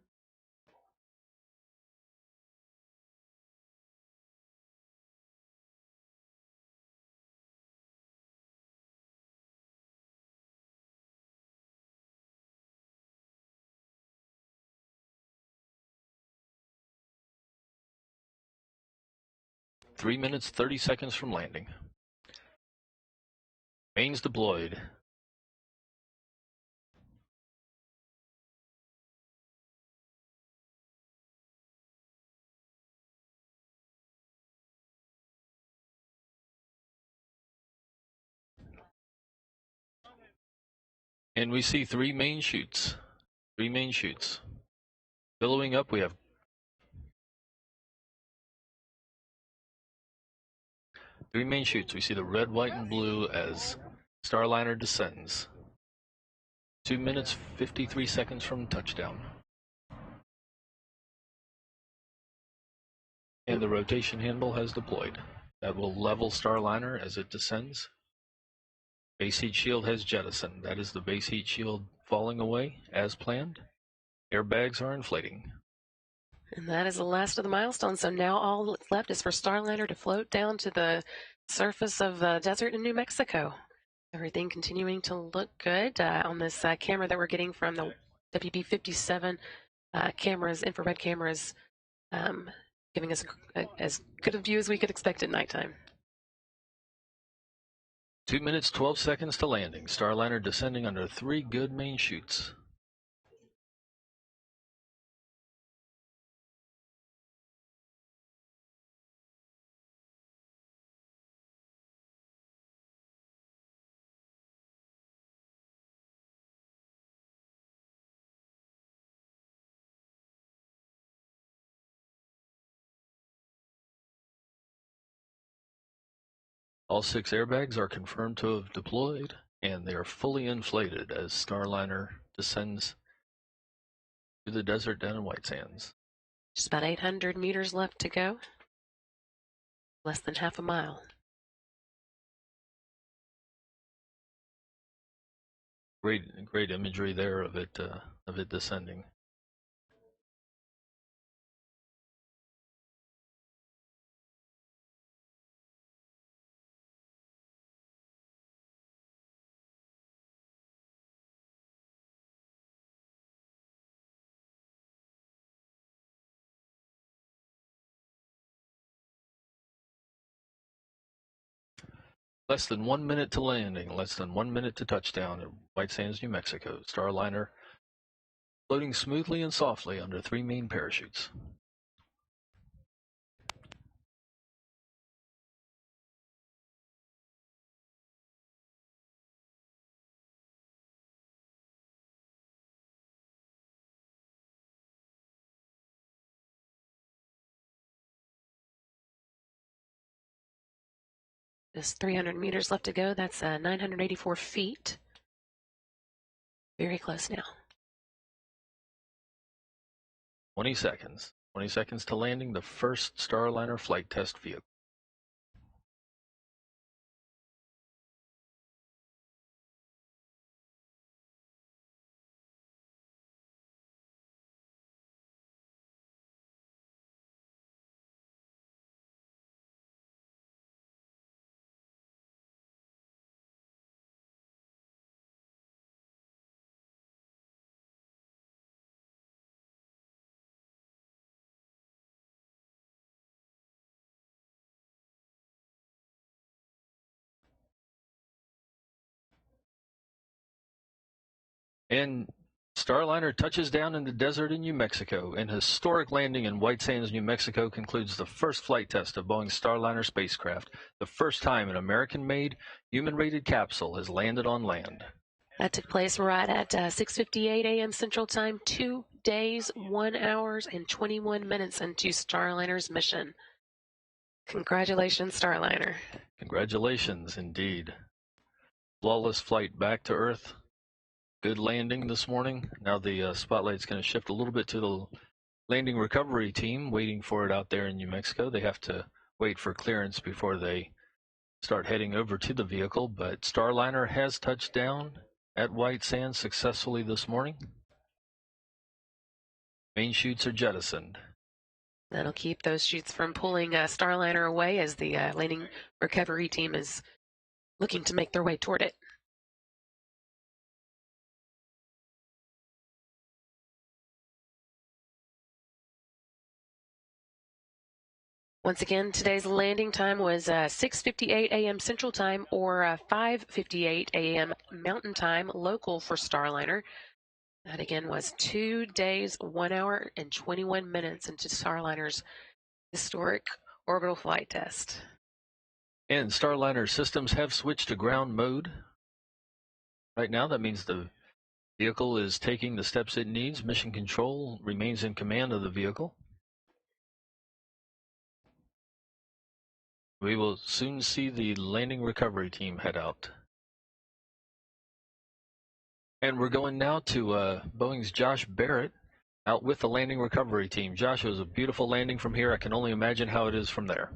Three minutes, 30 seconds from landing. Mains deployed. And we see three main chutes. Three main chutes. Billowing up, we have three main chutes. We see the red, white, and blue as Starliner descends. 2 minutes, 53 seconds from touchdown. And the rotation handle has deployed. That will level Starliner as it descends. Base heat shield has jettisoned. That is the base heat shield falling away as planned. Airbags are inflating. And that is the last of the milestones. So now all that's left is for Starliner to float down to the surface of the desert in New Mexico. Everything continuing to look good on this camera that we're getting from the WB-57 cameras, infrared cameras, giving us as good a view as we could expect at nighttime. 2 minutes, 12 seconds to landing. Starliner descending under three good main chutes. All six airbags are confirmed to have deployed, and they are fully inflated as Starliner descends to the desert down in White Sands. Just about 800 meters left to go. Less than half a mile. Great imagery there of it descending. Less than 1 minute to landing, less than 1 minute to touchdown at White Sands, New Mexico. Starliner floating smoothly and softly under three main parachutes. Just 300 meters left to go. That's 984 feet. Very close now. 20 seconds. 20 seconds to landing the first Starliner flight test vehicle. And Starliner touches down in the desert in New Mexico. An historic landing in White Sands, New Mexico concludes the first flight test of Boeing's Starliner spacecraft, the first time an American-made, human-rated capsule has landed on land. That took place right at 6:58 a.m. Central Time, 2 days, 1 hour, and 21 minutes into Starliner's mission. Congratulations, Starliner. Congratulations, indeed. Flawless flight back to Earth. Good landing this morning. Now the spotlight's going to shift a little bit to the landing recovery team waiting for it out there in New Mexico. They have to wait for clearance before they start heading over to the vehicle, but Starliner has touched down at White Sands successfully this morning. Main chutes are jettisoned. That'll keep those chutes from pulling Starliner away as the landing recovery team is looking to make their way toward it. Once again, today's landing time was 6:58 a.m. Central Time or 5:58 a.m. Mountain Time local for Starliner. That again was 2 days, 1 hour, and 21 minutes into Starliner's historic orbital flight test. And Starliner systems have switched to ground mode. Right now, that means the vehicle is taking the steps it needs. Mission Control remains in command of the vehicle. We will soon see the landing recovery team head out. And we're going now to Boeing's Josh Barrett out with the landing recovery team. Josh, it was a beautiful landing from here. I can only imagine how it is from there.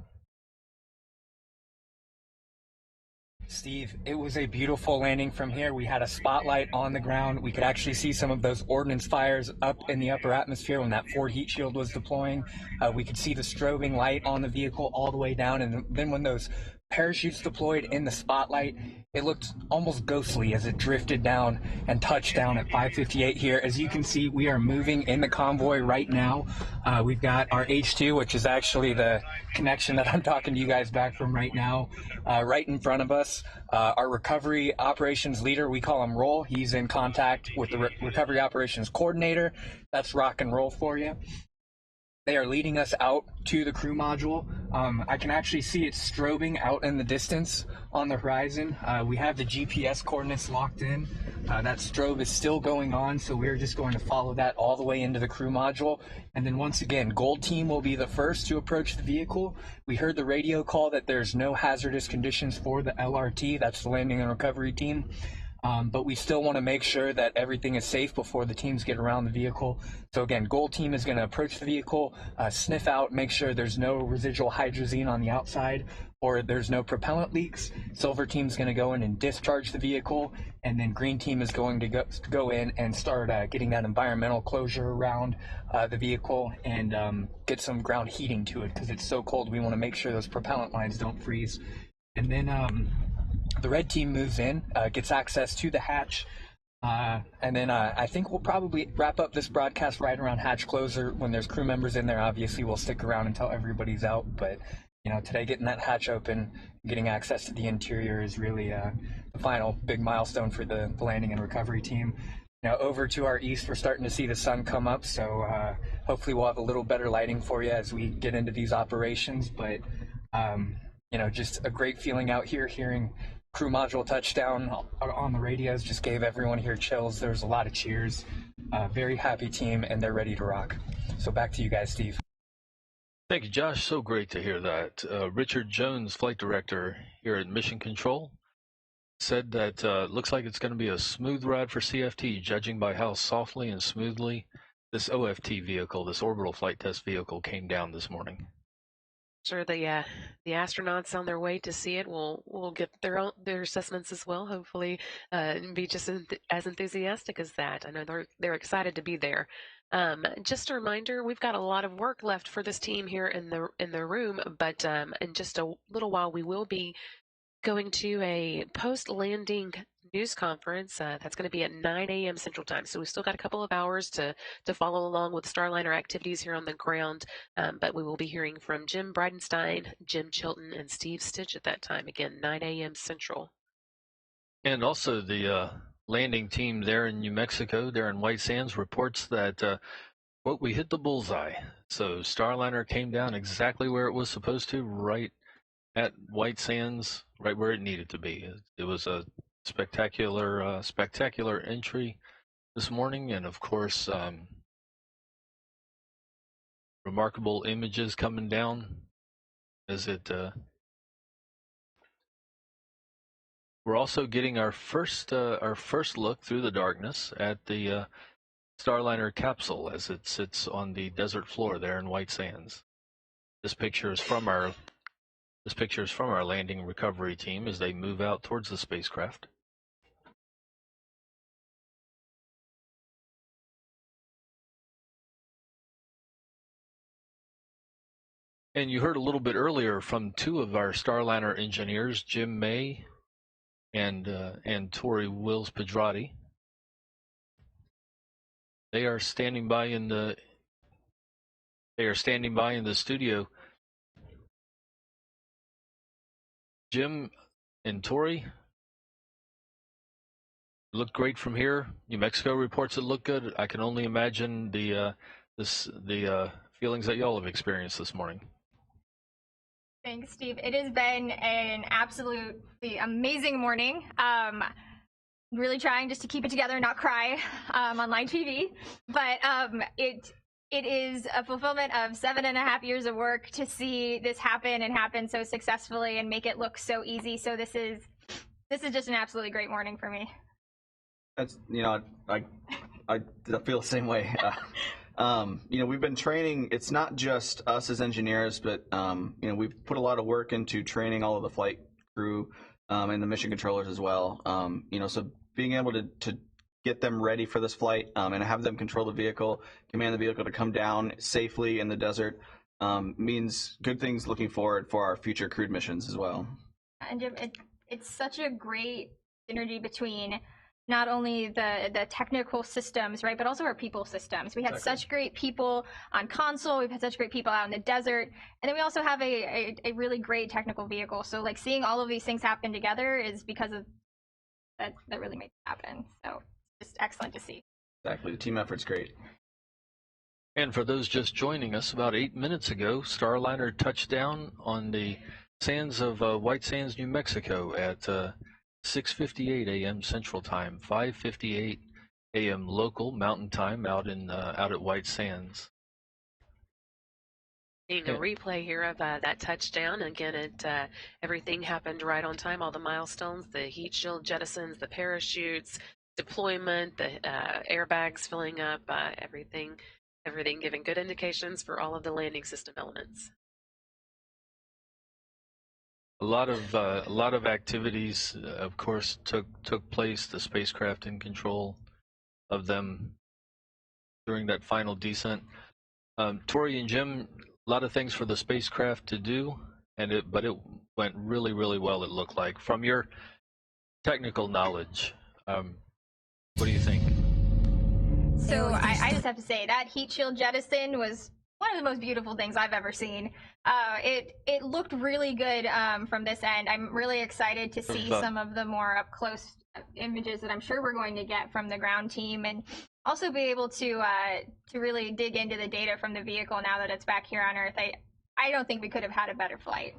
Steve, it was a beautiful landing from here. We had a spotlight on the ground. We could actually see some of those ordnance fires up in the upper atmosphere when that forward heat shield was deploying. We could see the strobing light on the vehicle all the way down. And then when those parachutes deployed in the spotlight, it looked almost ghostly as it drifted down and touched down at 5:58 here. As you can see, we are moving in the convoy right now. We've got our H2, which is actually the connection that I'm talking to you guys back from right now, right in front of us. Our recovery operations leader, we call him Roll. He's in contact with the recovery operations coordinator. That's rock and roll for you. They are leading us out to the crew module. I can actually see it strobing out in the distance on the horizon. We have the GPS coordinates locked in. That strobe is still going on, so we're just going to follow that all the way into the crew module. And then once again, Gold Team will be the first to approach the vehicle. We heard the radio call that there's no hazardous conditions for the LRT. That's the landing and recovery team. But we still want to make sure that everything is safe before the teams get around the vehicle. So again, Gold Team is going to approach the vehicle, sniff out, make sure there's no residual hydrazine on the outside or there's no propellant leaks. Silver Team is going to go in and discharge the vehicle, and then Green Team is going to go in and start getting that environmental closure around the vehicle and get some ground heating to it because it's so cold. We want to make sure those propellant lines don't freeze. And then the red team moves in, gets access to the hatch, and then I think we'll probably wrap up this broadcast right around hatch closer. When there's crew members in there, obviously we'll stick around until everybody's out, but you know, today getting that hatch open, getting access to the interior is really the final big milestone for the landing and recovery team. Now over to our east, we're starting to see the sun come up, so hopefully we'll have a little better lighting for you as we get into these operations, but you know, just a great feeling out here, hearing crew module touchdown on the radios just gave everyone here chills. There's a lot of cheers. Very happy team, and they're ready to rock. So back to you guys, Steve. Thank you, Josh. So great to hear that. Richard Jones, flight director here at Mission Control, said that looks like it's going to be a smooth ride for CFT, judging by how softly and smoothly this OFT vehicle, this orbital flight test vehicle, came down this morning. Sure, the astronauts on their way to see it will get their assessments as well. Hopefully, be just as enthusiastic as that. I know they're excited to be there. Just a reminder, we've got a lot of work left for this team here in the room, but in just a little while we will be going to a post-landing news conference that's going to be at 9 a.m. Central Time. So we've still got a couple of hours to follow along with Starliner activities here on the ground. But we will be hearing from Jim Bridenstine, Jim Chilton, and Steve Stitch at that time. Again, 9 a.m. Central. And also the landing team there in New Mexico, there in White Sands, reports that, quote, we hit the bullseye. So Starliner came down exactly where it was supposed to, right at White Sands, right where it needed to be. It was a spectacular entry this morning, and of course, remarkable images coming down as it. We're also getting our first look through the darkness at the Starliner capsule as it sits on the desert floor there in White Sands. This picture is from our landing recovery team as they move out towards the spacecraft. And you heard a little bit earlier from two of our Starliner engineers, Jim May and Tori Wills-Pedrati. They are standing by in the studio. Jim and Tori look great from here. New Mexico reports it look good. I can only imagine the feelings that y'all have experienced this morning. Thanks, Steve. It has been an absolutely amazing morning. Really trying just to keep it together and not cry on live TV. But it is a fulfillment of 7.5 years of work to see this happen and happen so successfully and make it look so easy. So this is just an absolutely great morning for me. That's, I feel the same way. We've been training. It's not just us as engineers, but we've put a lot of work into training all of the flight crew and the mission controllers as well. So being able to get them ready for this flight and have them control the vehicle, command the vehicle to come down safely in the desert means good things looking forward for our future crewed missions as well. And Jim, it's such a great synergy between not only the technical systems, right, but also our people systems. We had such great people on console. We've had such great people out in the desert. And then we also have a really great technical vehicle. So, like, seeing all of these things happen together is because of that really makes it happen. So, it's just excellent to see. Exactly. The team effort's great. And for those just joining us, about 8 minutes ago, Starliner touched down on the sands of White Sands, New Mexico at 6:58 a.m. Central Time, 5:58 a.m. local Mountain Time out at White Sands. Seeing a replay here of that touchdown. Again, everything happened right on time. All the milestones, the heat shield jettisons, the parachutes, deployment, the airbags filling up, everything giving good indications for all of the landing system elements. A lot of activities, of course, took place. The spacecraft in control of them during that final descent. Tori and Jim, a lot of things for the spacecraft to do, but it went really, really well. It looked like. From your technical knowledge, what do you think? So I just have to say that heat shield jettison was one of the most beautiful things I've ever seen. It looked really good from this end. I'm really excited to see some of the more up close images that I'm sure we're going to get from the ground team, and also be able to really dig into the data from the vehicle now that it's back here on Earth. I don't think we could have had a better flight.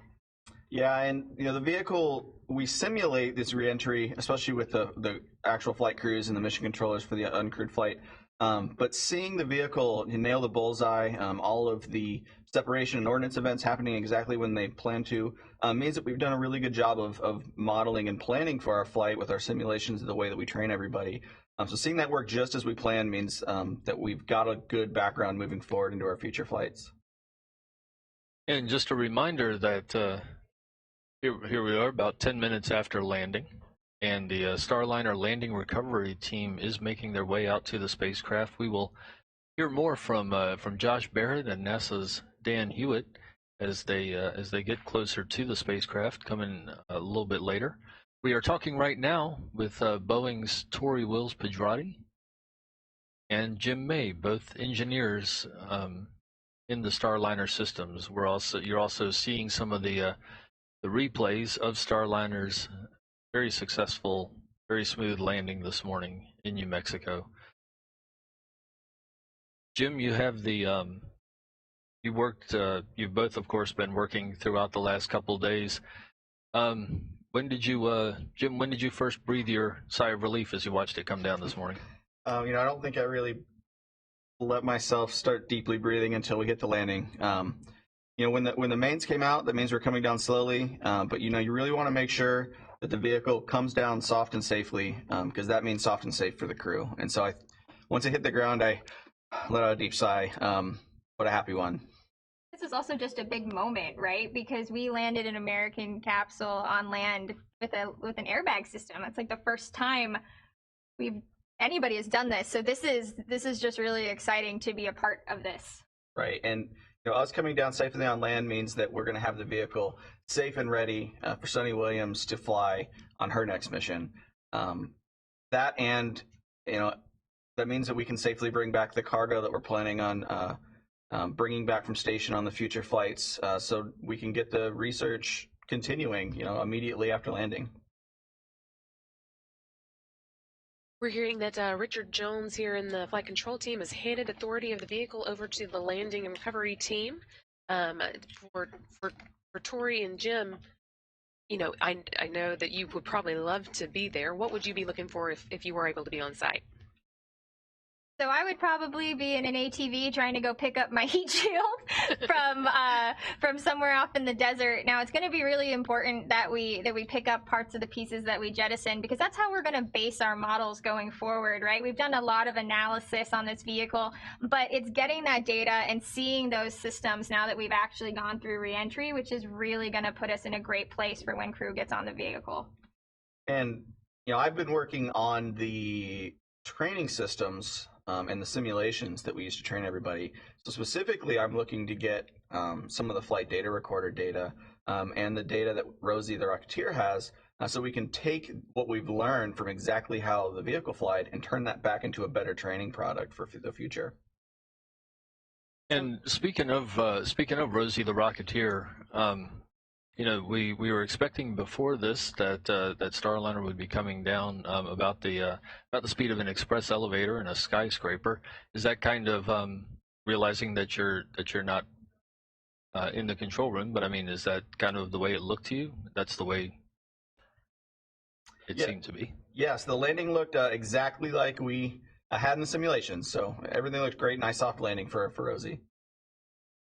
Yeah, and the vehicle, we simulate this reentry, especially with the actual flight crews and the mission controllers for the uncrewed flight. But seeing the vehicle nail the bullseye, all of the separation and ordnance events happening exactly when they plan to, means that we've done a really good job of modeling and planning for our flight with our simulations, the way that we train everybody. So seeing that work just as we plan means that we've got a good background moving forward into our future flights. And just a reminder that here we are about 10 minutes after landing. And the Starliner landing recovery team is making their way out to the spacecraft. We will hear more from Josh Barrett and NASA's Dan Hewitt as they get closer to the spacecraft, coming a little bit later. We are talking right now with Boeing's Tori Wills-Pedrati and Jim May, both engineers in the Starliner systems. You're also seeing some of the replays of Starliner's very successful very smooth landing this morning in New Mexico. Jim, you have the you worked. You've both, of course, been working throughout the last couple of days. When did you, Jim? When did you first breathe your sigh of relief as you watched it come down this morning? I don't think I really let myself start deeply breathing until we hit the landing. When the mains came out, that means we're coming down slowly. But you really want to make sure that the vehicle comes down soft and safely, because that means soft and safe for the crew. And so once it hit the ground, I let out a deep sigh. What a happy one. This is also just a big moment, right? Because we landed an American capsule on land with an airbag system. It's like the first time anybody has done this. So this is just really exciting to be a part of this. Right, and us coming down safely on land means that we're going to have the vehicle safe and ready for Sunny Williams to fly on her next mission. That means that we can safely bring back the cargo that we're planning on bringing back from station on the future flights, so we can get the research continuing, immediately after landing. We're hearing that Richard Jones here in the flight control team has handed authority of the vehicle over to the landing and recovery team. For Tori and Jim, I know that you would probably love to be there. What would you be looking for if you were able to be on site? So I would probably be in an ATV trying to go pick up my heat shield from somewhere off in the desert. Now it's going to be really important that we pick up parts of the pieces that we jettison, because that's how we're going to base our models going forward, right? We've done a lot of analysis on this vehicle, but it's getting that data and seeing those systems now that we've actually gone through reentry, which is really going to put us in a great place for when crew gets on the vehicle. And I've been working on the training systems and the simulations that we use to train everybody. So specifically, I'm looking to get some of the flight data recorder data and the data that Rosie, the Rocketeer, has, so we can take what we've learned from exactly how the vehicle flied and turn that back into a better training product for the future. And speaking of Rosie, the Rocketeer, we were expecting before this that Starliner would be coming down about the speed of an express elevator and a skyscraper. Is that kind of realizing that you're not in the control room? But I mean, is that kind of the way it looked to you? That's the way it seemed to be. Yes, the landing looked exactly like we had in the simulation. So everything looked great. Nice soft landing for Rosie.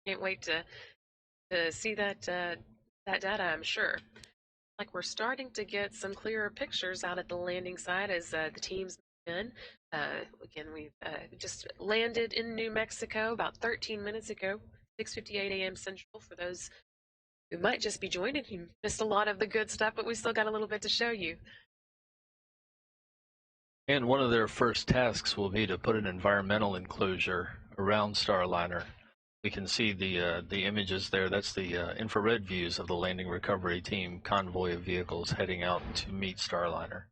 Can't wait to see that data, I'm sure. Like, we're starting to get some clearer pictures out at the landing site as the teams move in. Again, we've just landed in New Mexico about 13 minutes ago, 6:58 a.m. Central. For those who might just be joining, you missed a lot of the good stuff, but we still got a little bit to show you. And one of their first tasks will be to put an environmental enclosure around Starliner. We can see the images there. That's the infrared views of the landing recovery team convoy of vehicles heading out to meet Starliner.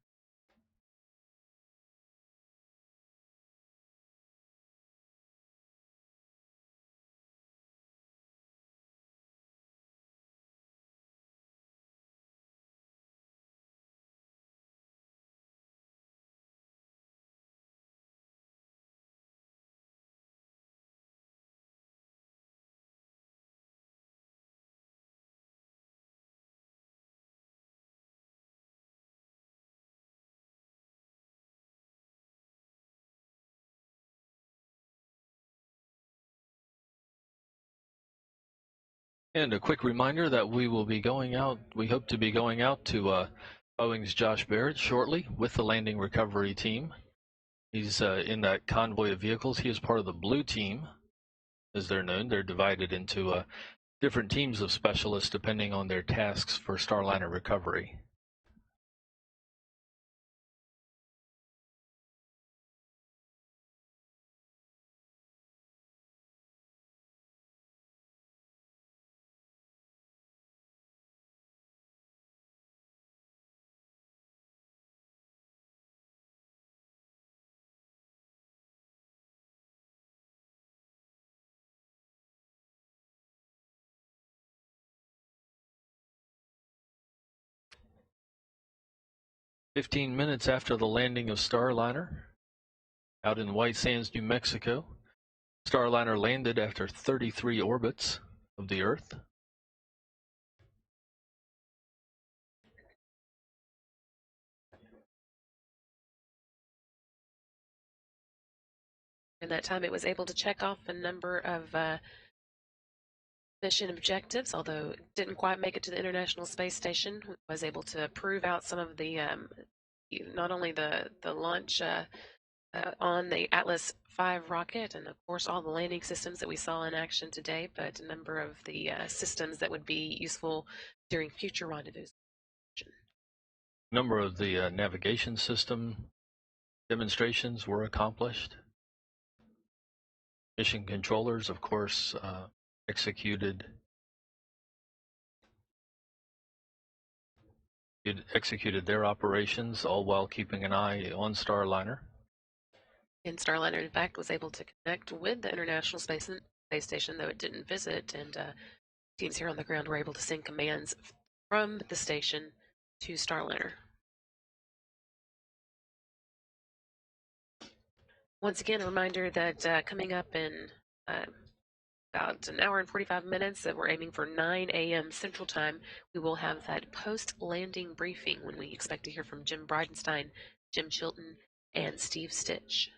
And a quick reminder that we will be going out, we hope to be going out to Boeing's Josh Barrett shortly with the landing recovery team. He's in that convoy of vehicles. He is part of the blue team, as they're known. They're divided into different teams of specialists depending on their tasks for Starliner recovery. 15 minutes after the landing of Starliner out in White Sands, New Mexico. Starliner landed after 33 orbits of the Earth. In that time, it was able to check off a number of mission objectives, although it didn't quite make it to the International Space Station. It was able to prove out some of the, not only the launch on the Atlas V rocket, and of course all the landing systems that we saw in action today, but a number of the systems that would be useful during future rendezvous. A number of the navigation system demonstrations were accomplished. Mission controllers, of course, executed their operations, all while keeping an eye on Starliner. And Starliner, in fact, was able to connect with the International Space Station, though it didn't visit, and teams here on the ground were able to send commands from the station to Starliner. Once again, a reminder that coming up in about an hour and 45 minutes, that we're aiming for 9 a.m. Central Time, we will have that post-landing briefing when we expect to hear from Jim Bridenstine, Jim Chilton, and Steve Stitch.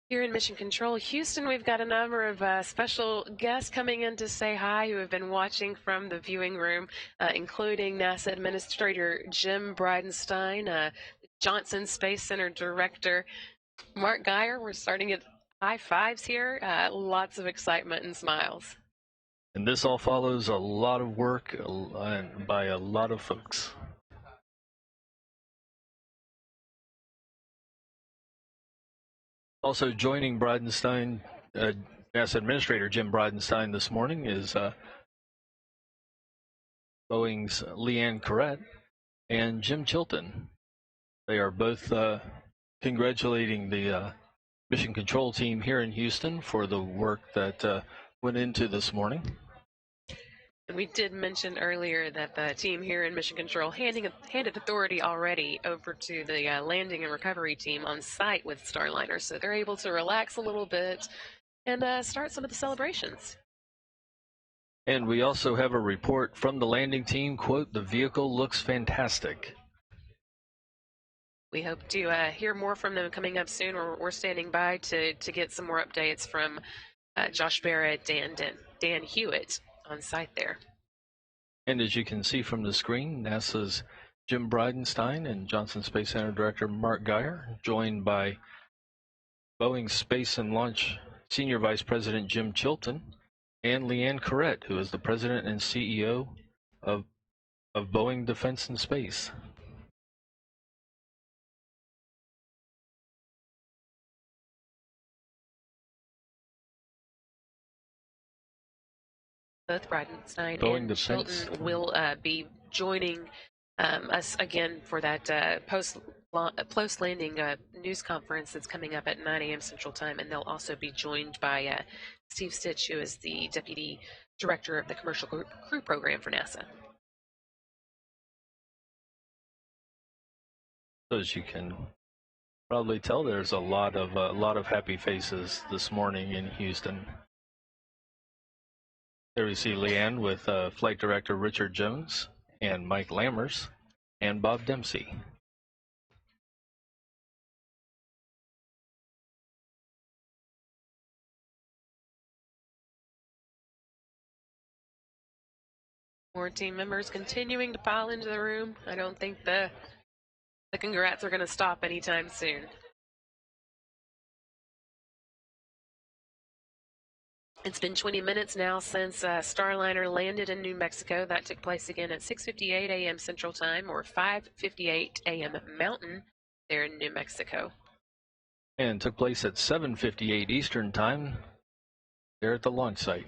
Here in Mission Control Houston, we've got a number of special guests coming in to say hi who have been watching from the viewing room, including NASA Administrator Jim Bridenstine, Johnson Space Center Director Mark Geyer. We're starting at high fives here, lots of excitement and smiles. And this all follows a lot of work by a lot of folks. Also joining Bridenstine, NASA Administrator Jim Bridenstine this morning is Boeing's Leanne Corrett and Jim Chilton. They are both congratulating the Mission Control team here in Houston for the work that went into this morning. And we did mention earlier that the team here in Mission Control handed authority already over to the landing and recovery team on site with Starliner, so they're able to relax a little bit and start some of the celebrations. And we also have a report from the landing team, quote, "The vehicle looks fantastic." We hope to hear more from them coming up soon. We're standing by to get some more updates from Josh Barrett and Dan Hewitt on site there. And as you can see from the screen, NASA's Jim Bridenstine and Johnson Space Center Director Mark Geyer, joined by Boeing Space and Launch Senior Vice President Jim Chilton and Leanne Corrett, who is the President and CEO of Boeing Defense and Space. Both Bridenstine Boeing and Defense. Chilton will be joining us again for that post-landing news conference that's coming up at 9 a.m. Central Time, and they'll also be joined by Steve Stitch, who is the Deputy Director of the Commercial Crew Program for NASA. So as you can probably tell, there's a lot of happy faces this morning in Houston. There we see Leanne with Flight Director Richard Jones and Mike Lammers and Bob Dempsey. More team members continuing to pile into the room. I don't think the The congrats are going to stop anytime soon. It's been 20 minutes now since Starliner landed in New Mexico. That took place again at 6:58 a.m. Central Time, or 5:58 a.m. Mountain there in New Mexico. And took place at 7:58 Eastern Time there at the launch site.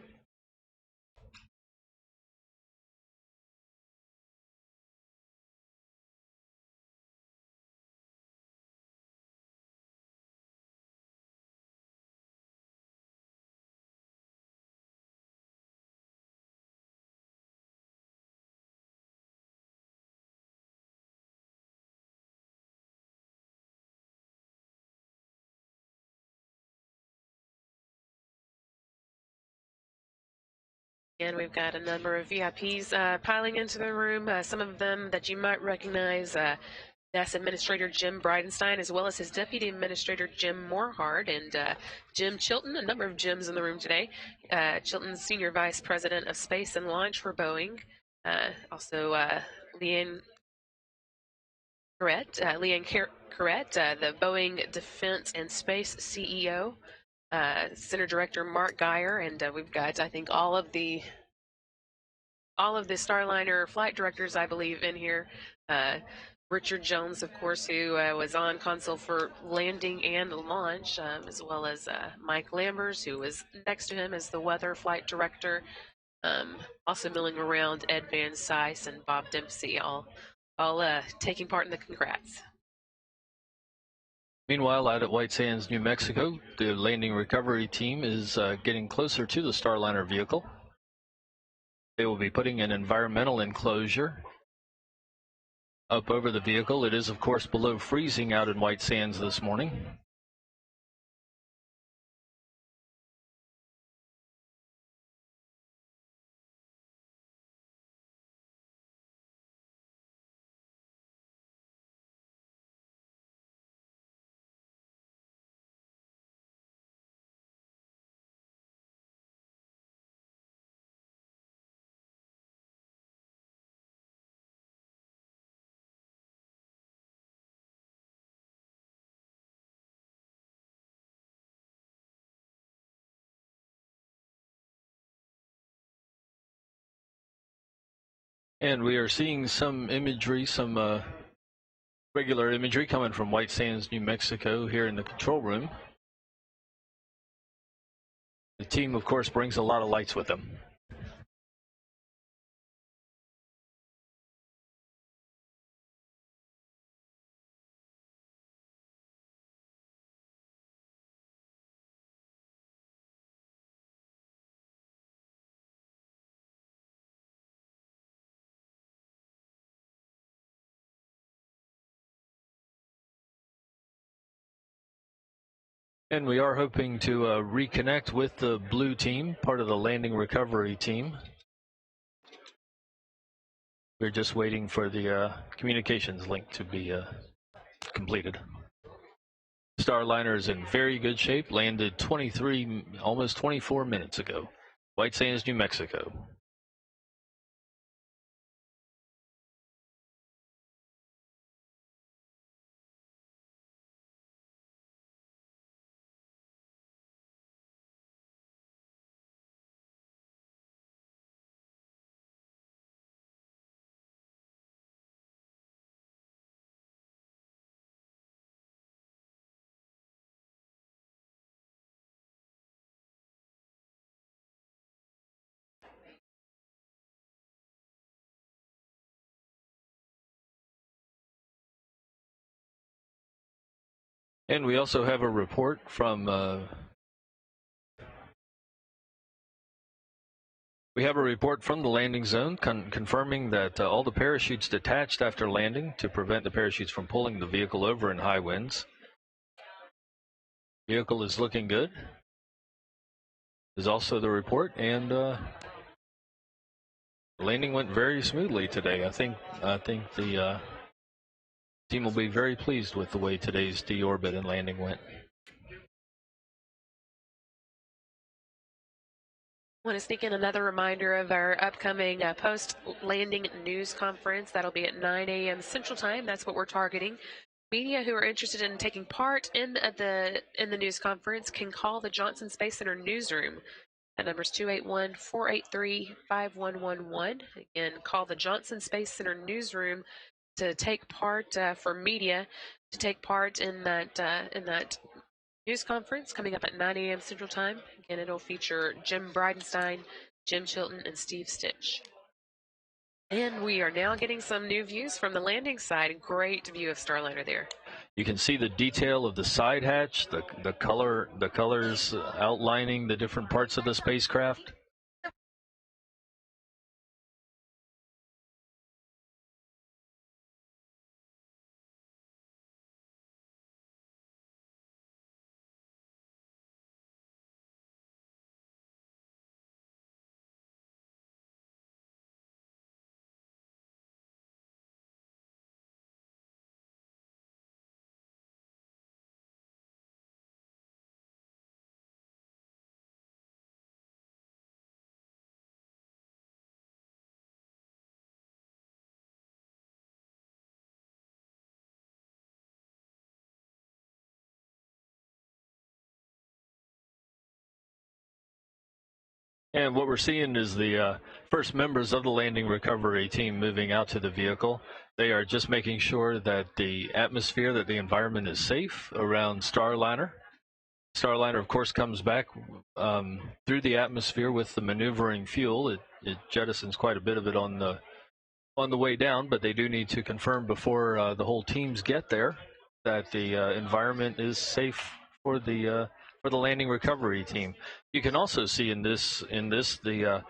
And we've got a number of VIPs piling into the room, some of them that you might recognize, NASA Administrator Jim Bridenstine, as well as his Deputy Administrator Jim Morehard, and Jim Chilton, a number of Jims in the room today. Chilton's Senior Vice President of Space and Launch for Boeing. Also, Leanne Carrette, the Boeing Defense and Space CEO. Center Director Mark Geyer, and we've got, I think, all of the Starliner flight directors, I believe, in here. Richard Jones, of course, who was on console for landing and launch, as well as Mike Lambers, who was next to him as the weather flight director. Also milling around Ed Van Cise and Bob Dempsey, all taking part in the congrats. Meanwhile, out at White Sands, New Mexico, the landing recovery team is getting closer to the Starliner vehicle. They will be putting an environmental enclosure up over the vehicle. It is, of course, below freezing out in White Sands this morning. And we are seeing some imagery, some regular imagery coming from White Sands, New Mexico here in the control room. The team, of course, brings a lot of lights with them. And we are hoping to reconnect with the blue team, part of the landing recovery team. We're just waiting for the communications link to be completed. Starliner is in very good shape, landed 23, almost 24 minutes ago. White Sands, New Mexico. And we also have a report from the landing zone confirming that all the parachutes detached after landing to prevent the parachutes from pulling the vehicle over in high winds. Vehicle is looking good. Is also the report, and the landing went very smoothly today. I think the team will be very pleased with the way today's deorbit and landing went. Want to sneak in another reminder of our upcoming post-landing news conference. That'll be at 9 a.m. Central Time. That's what we're targeting. Media who are interested in taking part in the news conference can call the Johnson Space Center newsroom. That number is 281-483-5111. Again, call the Johnson Space Center newsroom to take part for media to take part in that news conference coming up at 9 a.m. Central Time. Again, it'll feature Jim Bridenstine, Jim Chilton, and Steve Stitch. And we are now getting some new views from the landing side. Great view of Starliner there. You can see the detail of the side hatch, the colors outlining the different parts of the spacecraft. And what we're seeing is the first members of the landing recovery team moving out to the vehicle. They are just making sure that the atmosphere, that the environment is safe around Starliner. Starliner, of course, comes back through the atmosphere with the maneuvering fuel. It jettisons quite a bit of it on the way down, but they do need to confirm before the whole teams get there that the environment is safe for the landing recovery team. You can also see in this the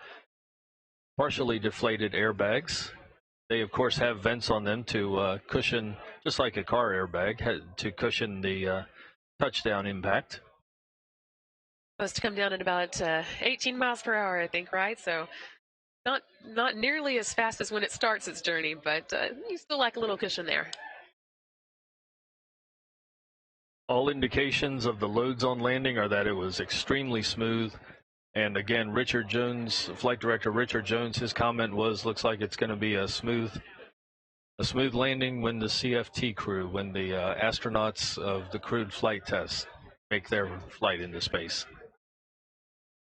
partially deflated airbags. They of course have vents on them to cushion, just like a car airbag, to cushion the touchdown impact. Supposed to come down at about 18 miles per hour, I think, right? So not nearly as fast as when it starts its journey, but you still like a little cushion there. All indications of the loads on landing are that it was extremely smooth. And again, Richard Jones, Flight Director Richard Jones, his comment was, looks like it's going to be a smooth landing when the CFT crew, when the astronauts of the crewed flight test make their flight into space.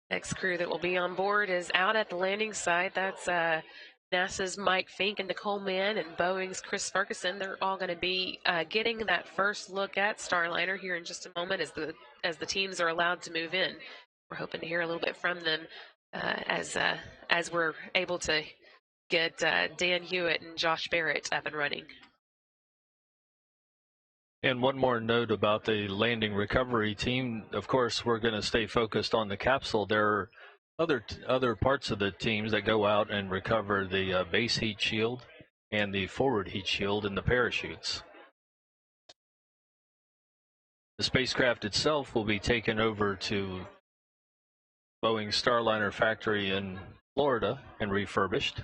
Next crew that will be on board is out at the landing site. That's NASA's Mike Fink and Nicole Mann and Boeing's Chris Ferguson. They're all going to be getting that first look at Starliner here in just a moment as the teams are allowed to move in. We're hoping to hear a little bit from them as we're able to get Dan Hewitt and Josh Barrett up and running. And one more note about the landing recovery team. Of course, we're going to stay focused on the capsule. There are other parts of the teams that go out and recover the base heat shield and the forward heat shield and the parachutes. The spacecraft itself will be taken over to Boeing Starliner factory in Florida and refurbished.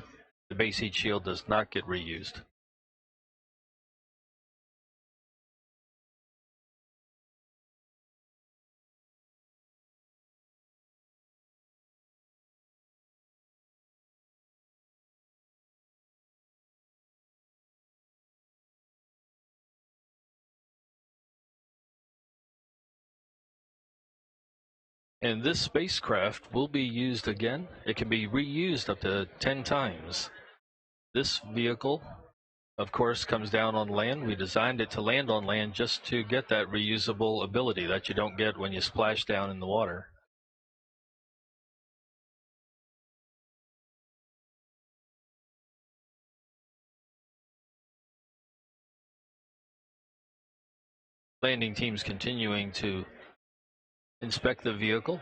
The base heat shield does not get reused. And this spacecraft will be used again. It can be reused up to 10 times. This vehicle, of course, comes down on land. We designed it to land on land just to get that reusable ability that you don't get when you splash down in the water. Landing teams continuing to inspect the vehicle.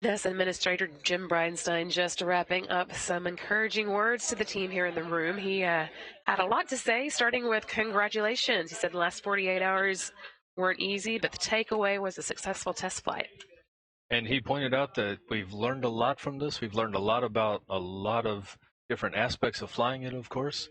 NASA Administrator Jim Bridenstine just wrapping up some encouraging words to the team here in the room. He had a lot to say, starting with congratulations. He said the last 48 hours weren't easy, but the takeaway was a successful test flight. And he pointed out that we've learned a lot from this. We've learned a lot about a lot of different aspects of flying it, of course.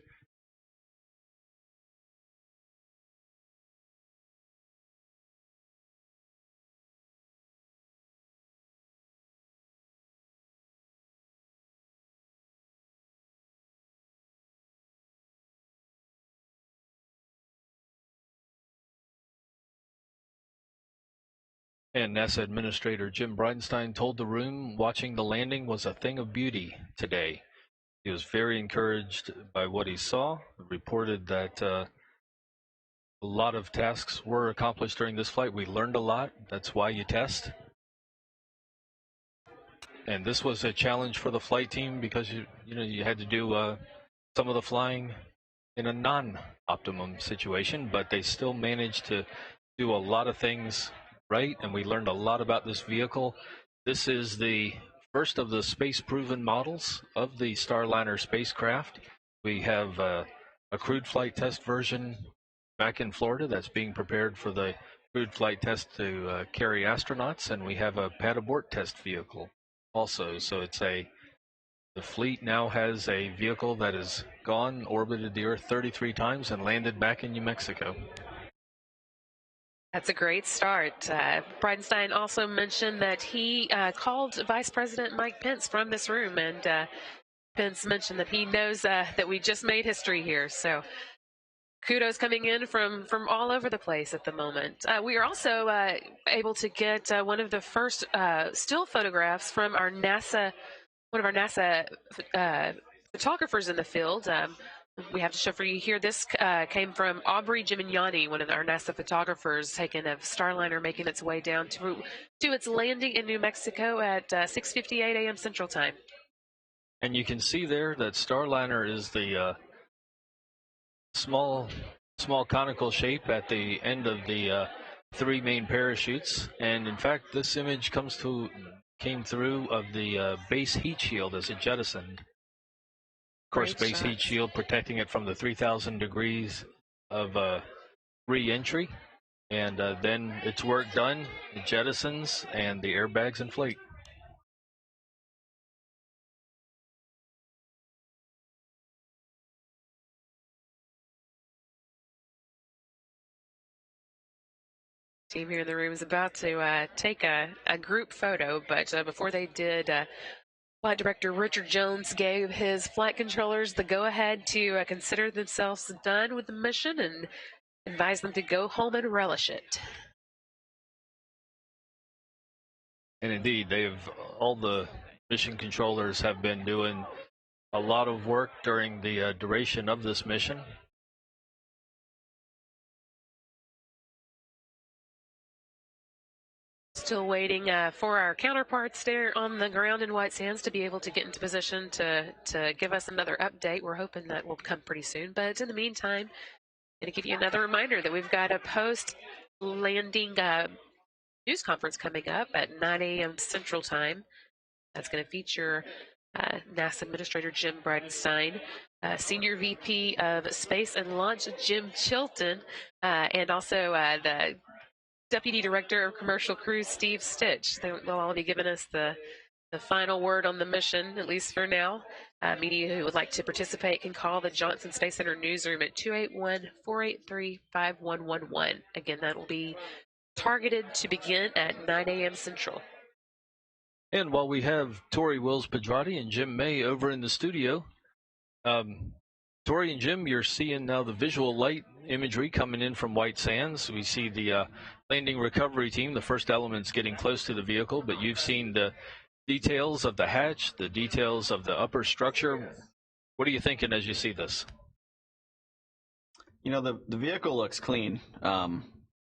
And NASA Administrator Jim Bridenstine told the room watching the landing was a thing of beauty today. He was very encouraged by what he saw, reported that a lot of tasks were accomplished during this flight. We learned a lot. That's why you test. And this was a challenge for the flight team because you had to do some of the flying in a non-optimum situation, but they still managed to do a lot of things right, and we learned a lot about this vehicle. This is the first of the space-proven models of the Starliner spacecraft. We have a crewed flight test version back in Florida that's being prepared for the crewed flight test to carry astronauts, and we have a pad abort test vehicle also. So the fleet now has a vehicle that has orbited the Earth 33 times and landed back in New Mexico. That's a great start. Bridenstine also mentioned that he called Vice President Mike Pence from this room, and Pence mentioned that he knows that we just made history here. So kudos coming in from all over the place at the moment. We are also able to get one of the first still photographs from one of our NASA photographers in the field. We have to show for you here. This came from Aubrey Gimignani, one of our NASA photographers, taken of Starliner making its way down to its landing in New Mexico at 6:58 a.m. Central Time. And you can see there that Starliner is the small conical shape at the end of the three main parachutes. And in fact, this image came through of the base heat shield as it jettisoned. Of course, base heat shield protecting it from the 3,000 degrees of re-entry, and then its work done, it jettisons, and the airbags inflate. Team here in the room is about to take a group photo, but before they did, Flight Director Richard Jones gave his flight controllers the go-ahead to consider themselves done with the mission and advised them to go home and relish it. And indeed, all the mission controllers have been doing a lot of work during the duration of this mission. Still waiting for our counterparts there on the ground in White Sands to be able to get into position to give us another update. We're hoping that will come pretty soon. But in the meantime, I'm going to give you another reminder that we've got a post-landing news conference coming up at 9 a.m. Central Time. That's going to feature NASA Administrator Jim Bridenstine, Senior VP of Space and Launch Jim Chilton, and also the Deputy Director of Commercial Crews, Steve Stitch. They'll all be giving us the final word on the mission, at least for now. Media who would like to participate can call the Johnson Space Center newsroom at 281-483-5111. Again, that will be targeted to begin at 9 a.m. Central. And while we have Tori Wills-Pedrati and Jim May over in the studio, Tori and Jim, you're seeing now the visual light imagery coming in from White Sands. We see the landing recovery team, the first elements getting close to the vehicle, but you've seen the details of the hatch, the details of the upper structure. What are you thinking as you see this? You know, the vehicle looks clean,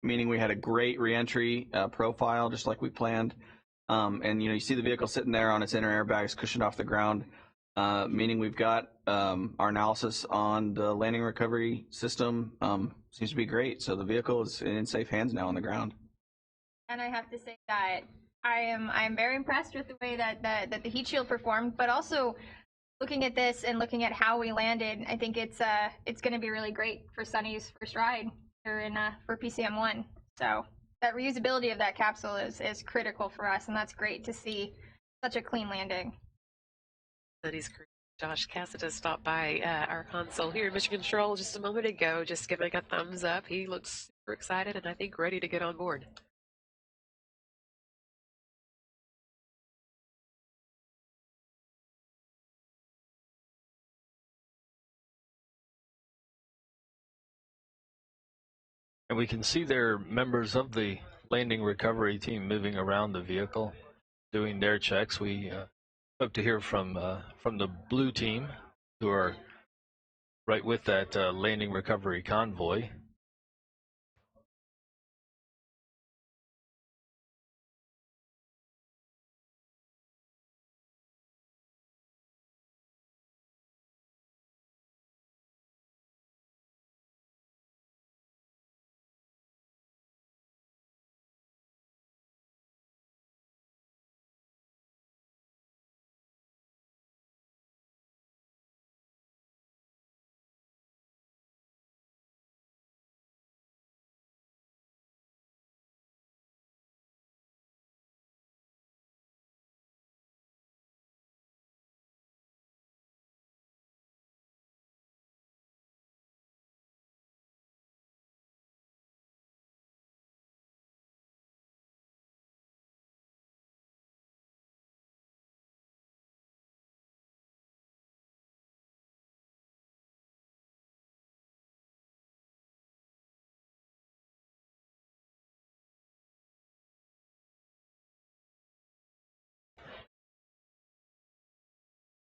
meaning we had a great reentry profile, just like we planned. And, you see the vehicle sitting there on its inner airbags cushioned off the ground, meaning we've got our analysis on the landing recovery system seems to be great. So the vehicle is in safe hands now on the ground. And I have to say that I'm very impressed with the way that the heat shield performed, but also looking at this and looking at how we landed, I think it's going to be really great for Sunny's first ride here for PCM1. So that reusability of that capsule is critical for us, and that's great to see such a clean landing. Sunny's crew. Josh Cassidy stopped by our console here in Mission Control just a moment ago, just giving a thumbs up. He looks super excited and I think ready to get on board. And we can see there members of the landing recovery team moving around the vehicle, doing their checks. We hope to hear from the blue team, who are right with that landing recovery convoy.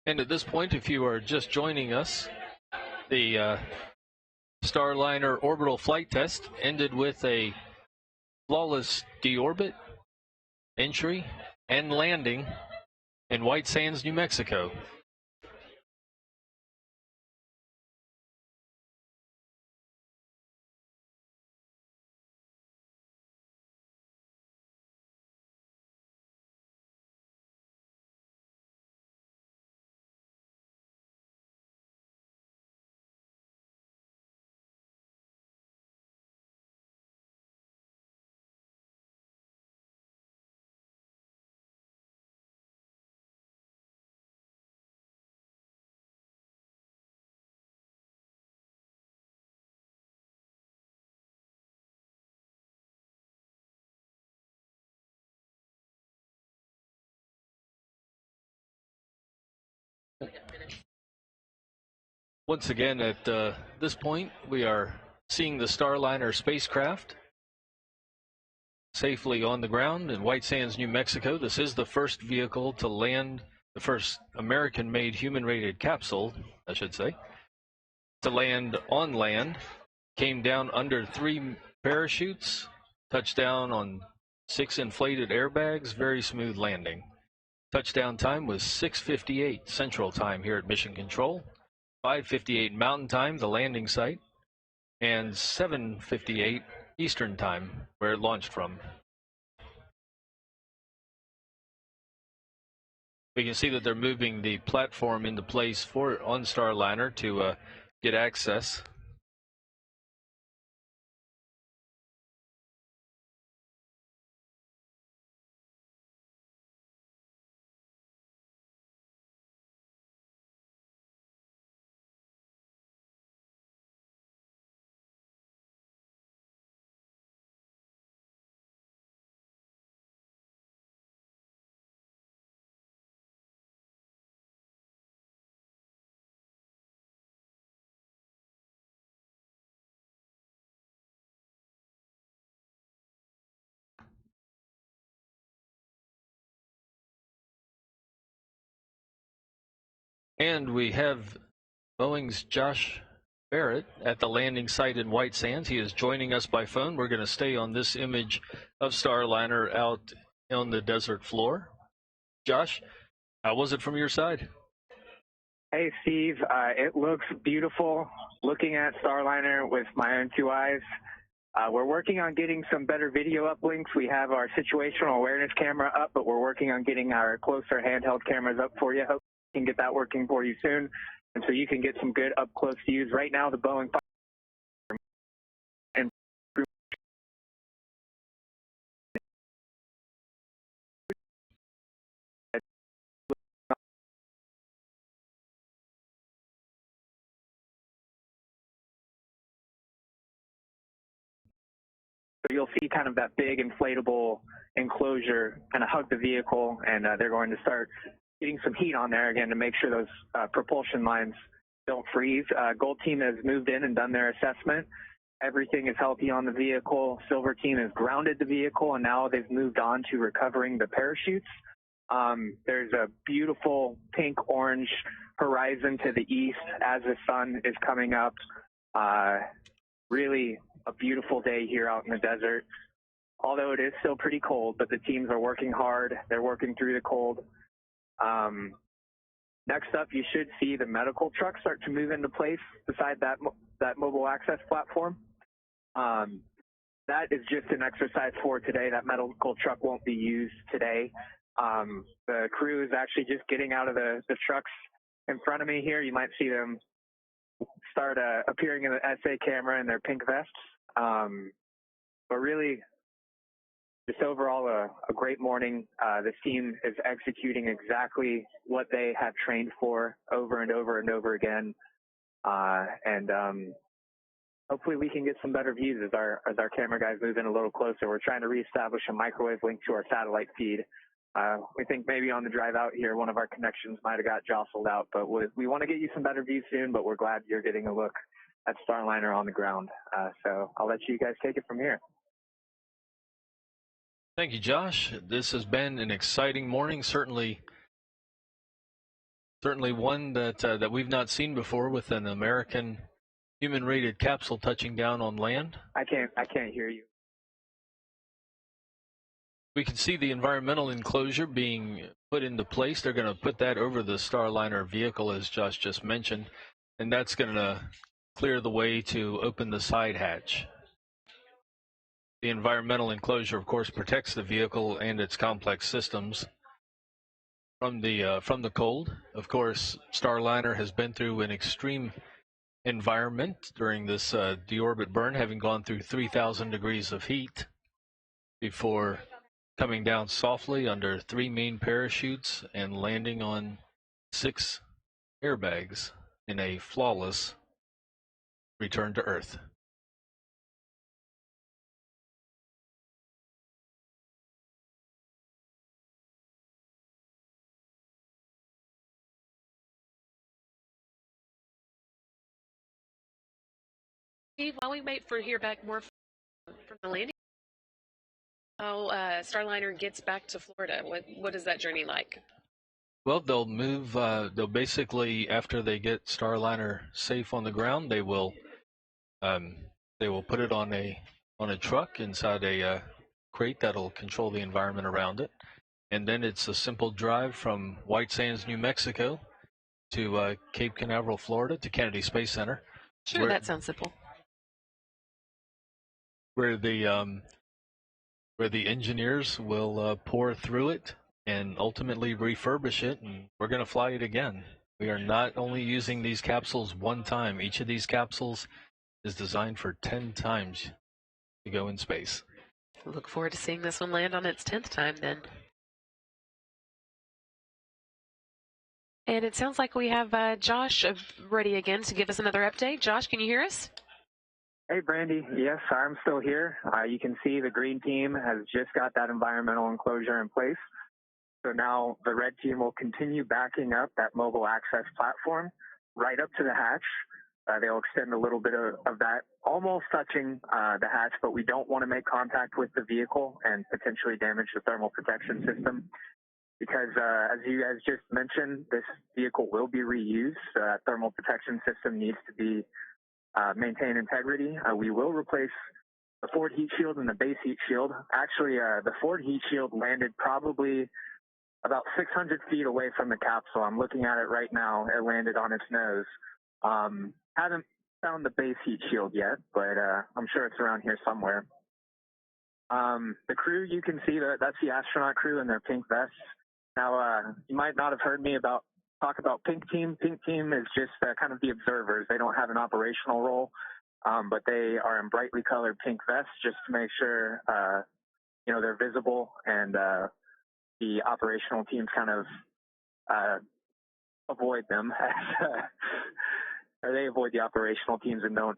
And at this point, if you are just joining us, the Starliner orbital flight test ended with a flawless deorbit, entry, and landing in White Sands, New Mexico. Once again, at this point, we are seeing the Starliner spacecraft safely on the ground in White Sands, New Mexico. This is the first vehicle to land, the first American-made human-rated capsule, I should say, to land on land. Came down under 3 parachutes, touched down on 6 inflated airbags, very smooth landing. Touchdown time was 6:58 Central Time here at Mission Control, 5:58 Mountain Time, the landing site, and 7:58 Eastern Time, where it launched from. We can see that they're moving the platform into place on Starliner to get access. And we have Boeing's Josh Barrett at the landing site in White Sands. He is joining us by phone. We're going to stay on this image of Starliner out on the desert floor. Josh, how was it from your side? Hey, Steve. It looks beautiful. Looking at Starliner with my own 2 eyes, We're working on getting some better video uplinks. We have our situational awareness camera up, but we're working on getting our closer handheld cameras up for you. Hope we can get that working for you soon, and so you can get some good up-close views. Right now, the Boeing and so you'll see kind of that big inflatable enclosure kind of hug the vehicle, and they're going to start getting some heat on there again to make sure those propulsion lines don't freeze. Gold team has moved in and done their assessment. Everything is healthy on the vehicle. Silver team has grounded the vehicle, and now they've moved on to recovering the parachutes. There's a beautiful pink-orange horizon to the east as the sun is coming up. Really a beautiful day here out in the desert. Although it is still pretty cold, but the teams are working hard. They're working through the cold. Next up, you should see the medical truck start to move into place beside that mobile access platform. That is just an exercise for today. That medical truck won't be used today. The crew is actually just getting out of the trucks in front of me here. You might see them start appearing in the SA camera in their pink vests. But really, just overall a great morning. This team is executing exactly what they have trained for over and over and over again. And hopefully we can get some better views as our camera guys move in a little closer. We're trying to reestablish a microwave link to our satellite feed. We think maybe on the drive out here, one of our connections might have got jostled out, but we want to get you some better views soon, but we're glad you're getting a look at Starliner on the ground. So I'll let you guys take it from here. Thank you, Josh. This has been an exciting morning. Certainly one that we've not seen before, with an American human-rated capsule touching down on land. I can't hear you. We can see the environmental enclosure being put into place. They're going to put that over the Starliner vehicle, as Josh just mentioned, and that's going to clear the way to open the side hatch. The environmental enclosure, of course, protects the vehicle and its complex systems from the cold. Of course, Starliner has been through an extreme environment during this deorbit burn, having gone through 3,000 degrees of heat before coming down softly under 3 main parachutes and landing on 6 airbags in a flawless return to Earth. Steve, while we wait for hear back more from the landing, how Starliner gets back to Florida, what is that journey like? Well, they'll move. They'll basically, after they get Starliner safe on the ground, they will put it on a truck inside a crate that'll control the environment around it, and then it's a simple drive from White Sands, New Mexico, to Cape Canaveral, Florida, to Kennedy Space Center. Sure, that sounds simple. Where the engineers will pour through it and ultimately refurbish it, and we're going to fly it again. We are not only using these capsules one time. Each of these capsules is designed for 10 times to go in space. Look forward to seeing this one land on its 10th time then. And it sounds like we have Josh ready again to give us another update. Josh, can you hear us? Hey, Brandy. Yes, I'm still here. You can see the green team has just got that environmental enclosure in place. So now the red team will continue backing up that mobile access platform right up to the hatch. They'll extend a little bit of that, almost touching the hatch, but we don't want to make contact with the vehicle and potentially damage the thermal protection system. Because as you guys just mentioned, this vehicle will be reused. So thermal protection system needs to be maintain integrity. We will replace the forward heat shield and the base heat shield. Actually, the forward heat shield landed probably about 600 feet away from the capsule. I'm looking at it right now. It landed on its nose. found the base heat shield yet, but I'm sure it's around here somewhere. The crew, you can see that's the astronaut crew in their pink vests. Now, you might not have heard me talk about Pink Team. Pink Team is just kind of the observers. They don't have an operational role, but they are in brightly colored pink vests just to make sure, they're visible, and the operational teams kind of avoid them, or they avoid the operational teams and don't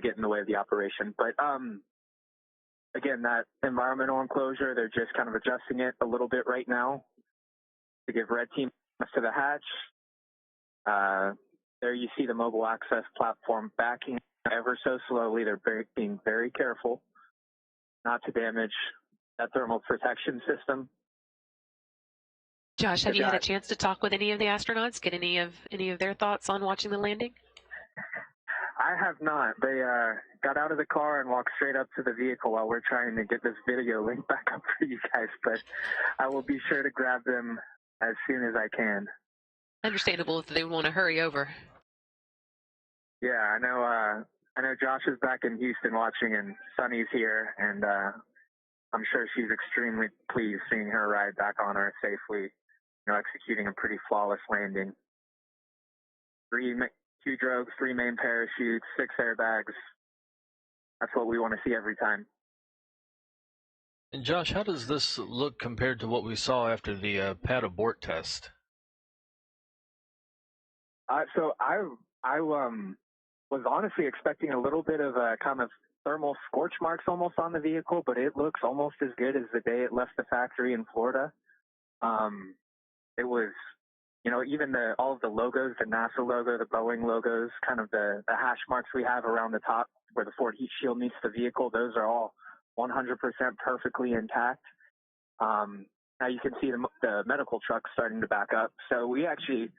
get in the way of the operation. But again, that environmental enclosure, they're just kind of adjusting it a little bit right now to give red team access to the hatch. There you see the mobile access platform backing ever so slowly. They're being very careful not to damage that thermal protection system. Josh, have you had a chance to talk with any of the astronauts, get any of their thoughts on watching the landing? I have not. They got out of the car and walked straight up to the vehicle while we're trying to get this video link back up for you guys, but I will be sure to grab them as soon as I can. Understandable if they want to hurry over. Yeah, I know Josh is back in Houston watching, and Sunny's here, and I'm sure she's extremely pleased seeing her ride back on Earth safely, executing a pretty flawless landing. 2 drogues, 3 main parachutes, 6 airbags. That's what we want to see every time. And Josh, how does this look compared to what we saw after the pad abort test? So I was honestly expecting a little bit of a kind of thermal scorch marks almost on the vehicle, but it looks almost as good as the day it left the factory in Florida. It was, even all of the logos, the NASA logo, the Boeing logos, kind of the hash marks we have around the top where the forward heat shield meets the vehicle, those are all 100% perfectly intact. Now you can see the medical trucks starting to back up. So we actually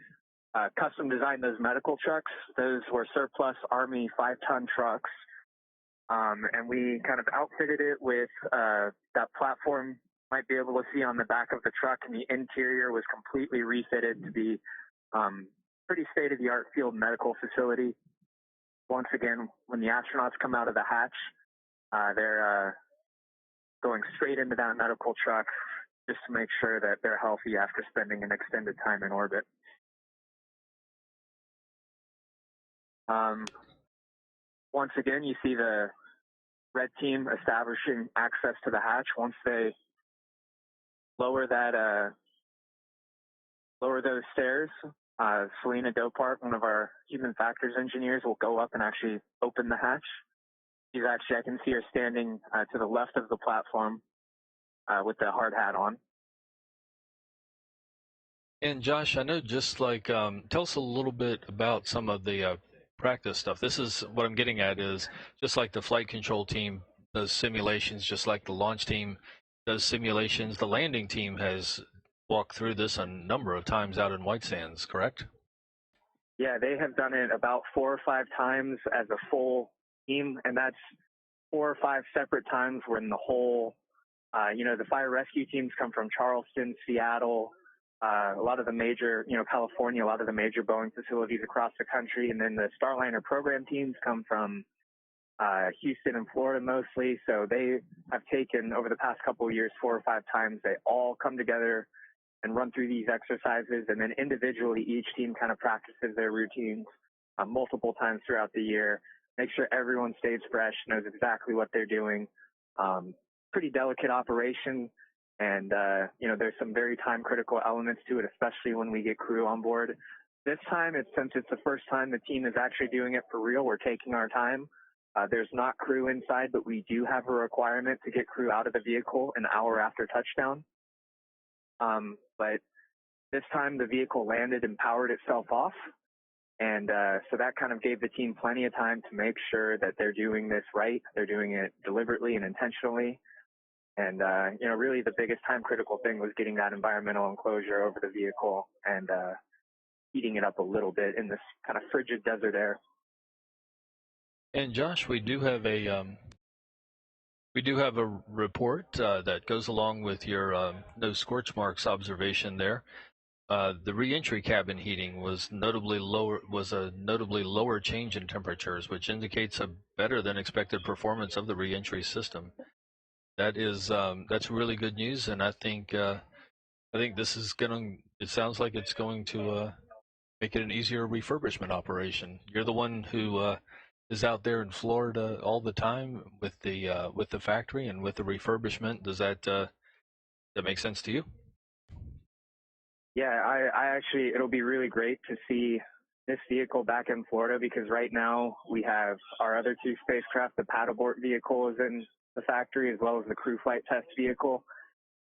custom designed those medical trucks. Those were surplus Army 5-ton trucks. And we kind of outfitted it with that platform you might be able to see on the back of the truck, and the interior was completely refitted to be pretty state-of-the-art field medical facility. Once again, when the astronauts come out of the hatch, they're going straight into that medical truck just to make sure that they're healthy after spending an extended time in orbit. Once again, you see the red team establishing access to the hatch. Once they lower those stairs, Selena Dopart, one of our human factors engineers, will go up and actually open the hatch. She's actually, I can see her standing to the left of the platform with the hard hat on. And Josh, I know just like, tell us a little bit about some of the practice stuff. This is what I'm getting at is just like the flight control team does simulations, just like the launch team does simulations, the landing team has walked through this a number of times out in White Sands, correct? Yeah, they have done it about 4 or 5 times as a full team, and that's 4 or 5 separate times when the whole, the fire rescue teams come from Charleston, Seattle, a lot of the major, California, a lot of the major Boeing facilities across the country, and then the Starliner program teams come from Houston and Florida mostly. So they have taken, over the past couple of years, 4 or 5 times, they all come together and run through these exercises, and then individually each team kind of practices their routines multiple times throughout the year, make sure everyone stays fresh, knows exactly what they're doing. Pretty delicate operation, and there's some very time-critical elements to it, especially when we get crew on board. This time, since it's the first time the team is actually doing it for real, we're taking our time. There's not crew inside, but we do have a requirement to get crew out of the vehicle an hour after touchdown. But this time the vehicle landed and powered itself off. And so that kind of gave the team plenty of time to make sure that they're doing this right. They're doing it deliberately and intentionally. And, really the biggest time critical thing was getting that environmental enclosure over the vehicle and heating it up a little bit in this kind of frigid desert air. And Josh, we do have a report that goes along with your no scorch marks observation there. the re-entry cabin heating was notably lower. Was a notably lower change in temperatures, which indicates a better than expected performance of the re-entry system. That is that's really good news, and I think this is going. It sounds like it's going to make it an easier refurbishment operation. You're the one who is out there in Florida all the time with the factory and with the refurbishment. Does that make sense to you? Yeah, I actually, it'll be really great to see this vehicle back in Florida, because right now we have our other two spacecraft. The paddleboard vehicle is in the factory, as well as the crew flight test vehicle.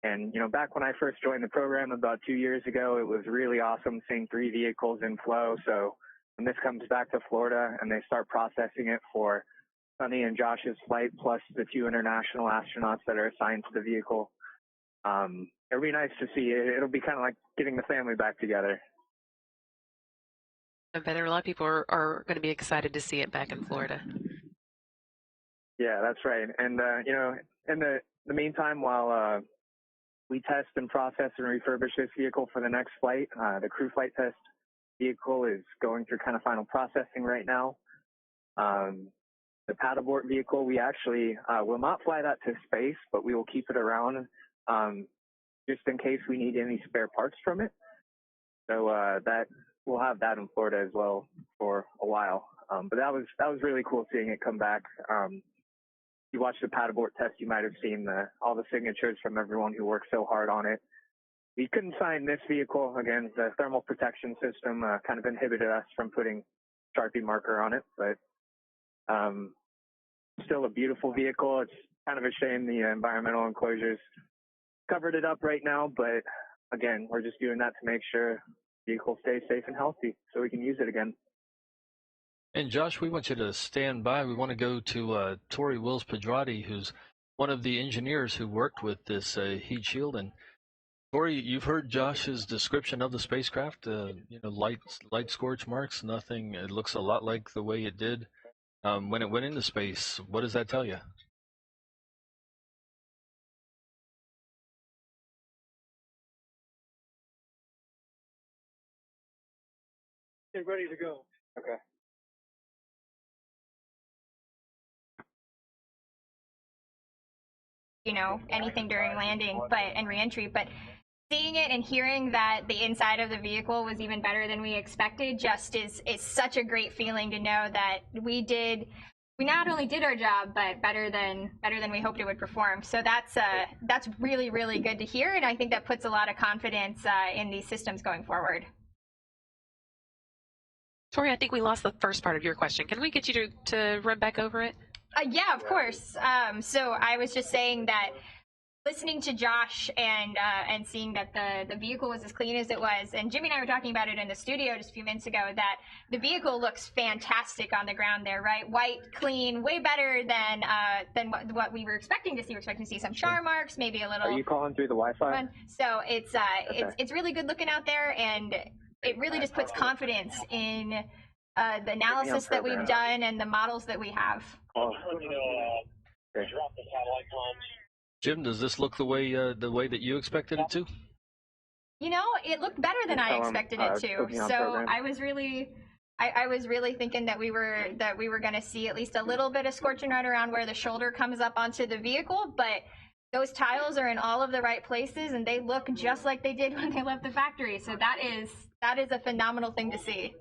And, you know, back when I first joined the program about 2 years ago, it was really awesome seeing 3 vehicles in flow. So when this comes back to Florida and they start processing it for Sunny and Josh's flight, plus the 2 international astronauts that are assigned to the vehicle, it'll be nice to see. It'll be kind of like getting the family back together. I bet a lot of people are going to be excited to see it back in Florida. Yeah, that's right. And, you know, in the meantime, while we test and process and refurbish this vehicle for the next flight, the crew flight test vehicle is going through kind of final processing right now. The paddleboard vehicle, we actually will not fly that to space, but we will keep it around just in case we need any spare parts from it. So that we'll have that in Florida as well for a while. But that was really cool seeing it come back. You watched the paddleboard test, you might have seen all the signatures from everyone who worked so hard on it. We couldn't sign this vehicle. Again, the thermal protection system kind of inhibited us from putting Sharpie marker on it, but still a beautiful vehicle. It's kind of a shame the environmental enclosures covered it up right now, but again, we're just doing that to make sure the vehicle stays safe and healthy so we can use it again. And Josh, we want you to stand by. We want to go to Tori Wills-Pedrati, who's one of the engineers who worked with this heat shield. And Tori, you've heard Josh's description of the spacecraft. You know, light scorch marks, nothing. It looks a lot like the way it did when it went into space. What does that tell you? Get ready to go. Okay. You know, anything during landing and reentry, but seeing it and hearing that the inside of the vehicle was even better than we expected just is such a great feeling to know that we not only did our job, but better than we hoped it would perform. So that's really, really good to hear, and I think that puts a lot of confidence in these systems going forward. Tori, I think we lost the first part of your question. Can we get you to run back over it? Yeah, of course. So I was just saying that listening to Josh and seeing that the vehicle was as clean as it was, and Jimmy and I were talking about it in the studio just a few minutes ago, that the vehicle looks fantastic on the ground there, right? White, clean, way better than what we were expecting to see. We're expecting to see some char marks, maybe a little. Are you calling through the Wi-Fi? So it's really good looking out there, and it really just puts confidence in the analysis that we've done and the models that we have. Oh. Okay. Jim, does this look the way that you expected it to? You know, it looked better than I expected it to. So I was really thinking that we were going to see at least a little bit of scorching right around where the shoulder comes up onto the vehicle, but those tiles are in all of the right places and they look just like they did when they left the factory. So that is a phenomenal thing to see.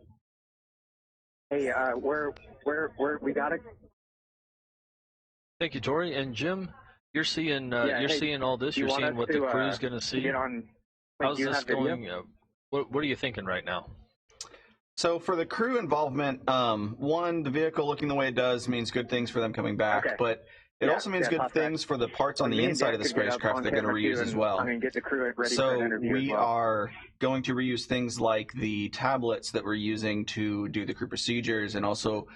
Hey, we got it. Thank you, Tori. And Jim, you're seeing seeing all this. You're seeing what the crew's going to see. How's this going? What are you thinking right now? So for the crew involvement, one, the vehicle looking the way it does means good things for them coming back, but it also means good things for the parts on the inside of the spacecraft they're going to reuse as well. Get the crew ready so for an interview we as well. are going to reuse things like the tablets that we're using to do the crew procedures, and also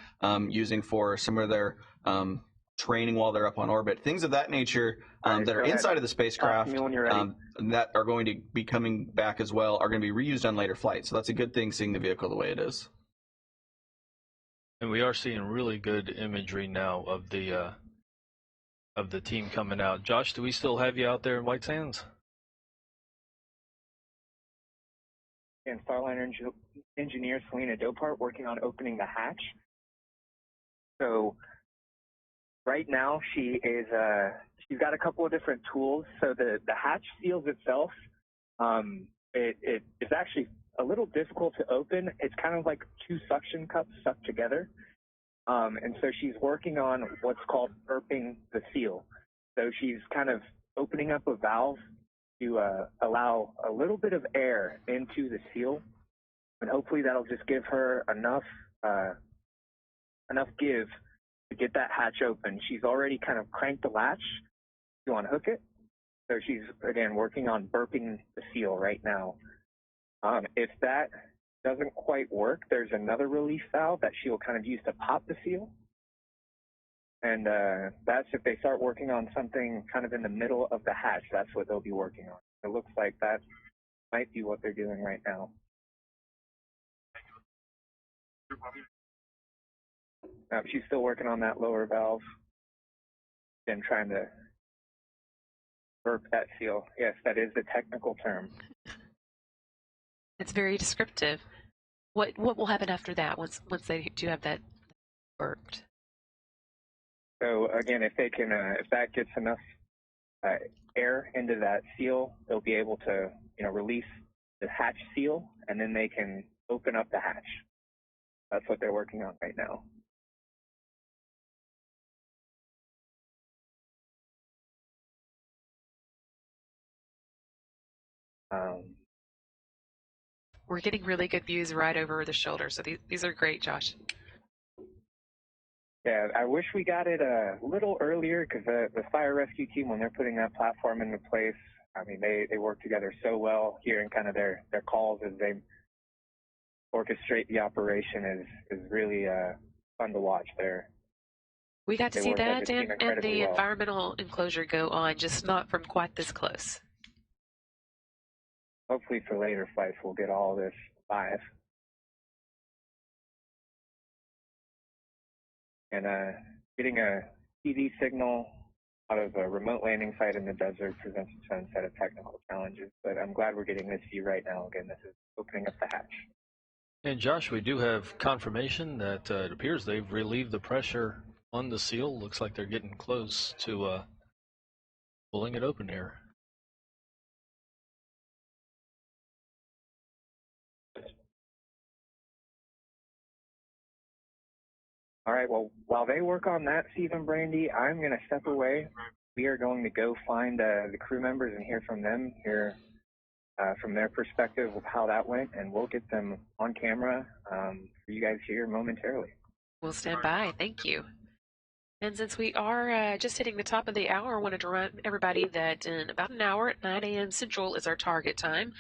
using for some of their training while they're up on orbit, things of that nature that are inside of the spacecraft that are going to be coming back as well are going to be reused on later flights. So that's a good thing, seeing the vehicle the way it is. And we are seeing really good imagery now of the team coming out. Josh, do we still have you out there in White Sands? and Starliner engineer Selena Dopart working on opening the hatch. So right now she's got a couple of different tools. So the hatch seals itself, it is actually a little difficult to open. It's kind of like two suction cups stuck together. And so she's working on what's called burping the seal. So she's kind of opening up a valve to allow a little bit of air into the seal, and hopefully that'll just give her enough give to get that hatch open. She's already kind of cranked the latch to unhook it, so she's again working on burping the seal right now. If that doesn't quite work, there's another release valve that she'll kind of use to pop the seal. And that's if they start working on something kind of in the middle of the hatch, that's what they'll be working on. It looks like that might be what they're doing right now. She's still working on that lower valve and trying to burp that seal. Yes, that is the technical term. It's very descriptive. What will happen after that once they do have that burped? So again, if that gets enough air into that seal, they'll be able to release the hatch seal, and then they can open up the hatch. That's what they're working on right now. We're getting really good views right over the shoulder, so these are great, Josh. Yeah, I wish we got it a little earlier, because the fire rescue team, when they're putting that platform into place, I mean, they work together so well. Hearing kind of their calls as they orchestrate the operation is really fun to watch there. We got to see that and the well. environmental enclosure go on, just not from quite this close. Hopefully for later flights, we'll get all this live. And getting a TV signal out of a remote landing site in the desert presents its own set of technical challenges, but I'm glad we're getting this view right now. Again, this is opening up the hatch. And Josh, we do have confirmation that it appears they've relieved the pressure on the seal. Looks like they're getting close to pulling it open here. All right, well, while they work on that, Steve and Brandy, I'm going to step away. We are going to go find the crew members and hear from them, from their perspective of how that went, and we'll get them on camera for you guys here momentarily. We'll stand by. Thank you. And since we are just hitting the top of the hour, I wanted to remind everybody that in about an hour at 9 a.m. Central is our target time.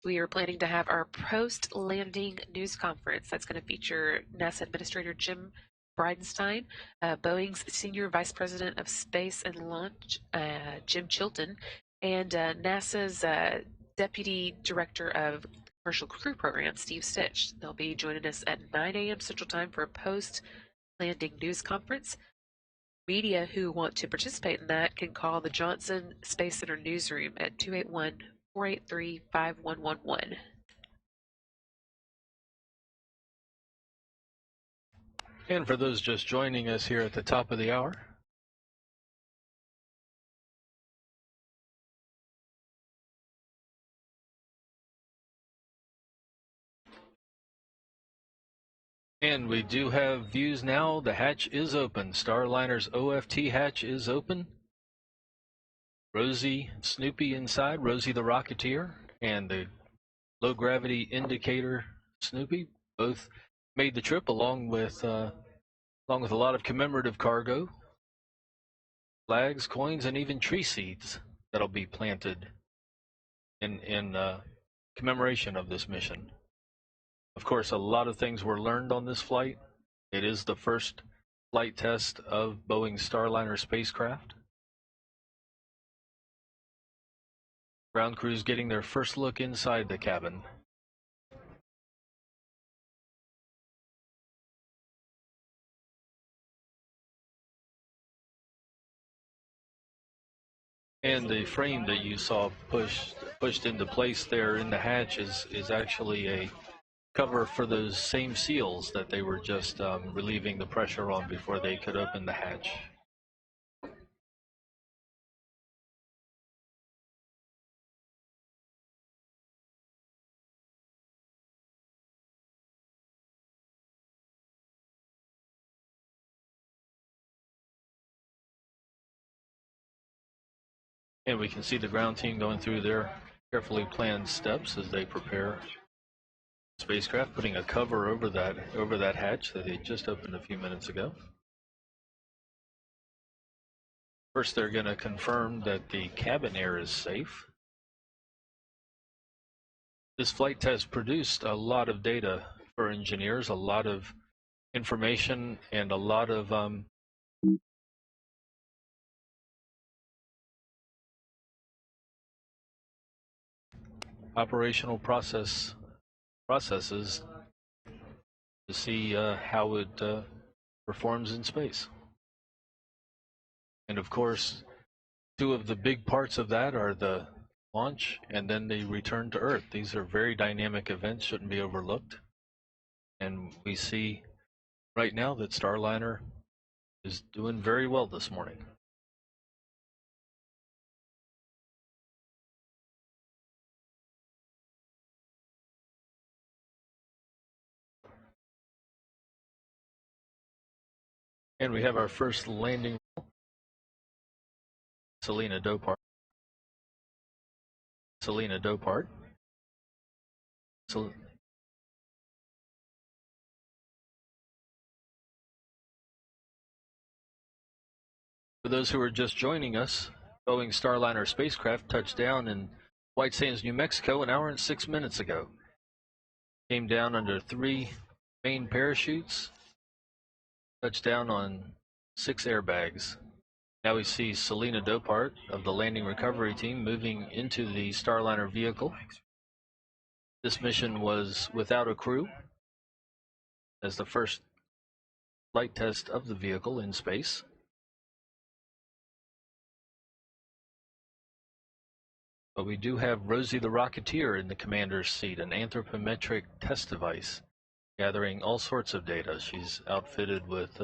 We are planning to have our post-landing news conference. That's going to feature NASA Administrator Jim Bridenstine, Boeing's Senior Vice President of Space and Launch, Jim Chilton, and NASA's Deputy Director of Commercial Crew Program, Steve Stitch. They'll be joining us at 9 a.m. Central Time for a post-landing news conference. Media who want to participate in that can call the Johnson Space Center newsroom at 281-483-5111. And for those just joining us here at the top of the hour, and we do have views now. The hatch is open. Starliner's OFT hatch is open. Rosie, Snoopy inside, Rosie the Rocketeer, and the low gravity indicator Snoopy both made the trip along with a lot of commemorative cargo, flags, coins, and even tree seeds that'll be planted in commemoration of this mission. Of course, a lot of things were learned on this flight. It is the first flight test of Boeing's Starliner spacecraft. Ground crews getting their first look inside the cabin. And the frame that you saw pushed pushed into place there in the hatch is actually a cover for those same seals that they were just relieving the pressure on before they could open the hatch. And we can see the ground team going through their carefully planned steps as they prepare spacecraft, putting a cover over that hatch that they just opened a few minutes ago. First, they're going to confirm that the cabin air is safe. This flight test produced a lot of data for engineers, a lot of information, and a lot of operational processes to see how it performs in space. And of course, two of the big parts of that are the launch and then the return to Earth. These are very dynamic events, shouldn't be overlooked. And we see right now that Starliner is doing very well this morning. And we have our first landing, Selena Dopart. For those who are just joining us, Boeing Starliner spacecraft touched down in White Sands, New Mexico, an hour and 6 minutes ago. Came down under 3 main parachutes, touched down on 6 airbags. Now we see Selena Dopart of the landing recovery team moving into the Starliner vehicle. This mission was without a crew, as the first flight test of the vehicle in space. But we do have Rosie the Rocketeer in the commander's seat, an anthropometric test device, gathering all sorts of data. She's outfitted with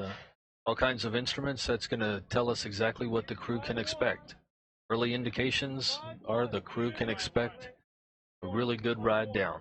all kinds of instruments that's going to tell us exactly what the crew can expect. Early indications are the crew can expect a really good ride down.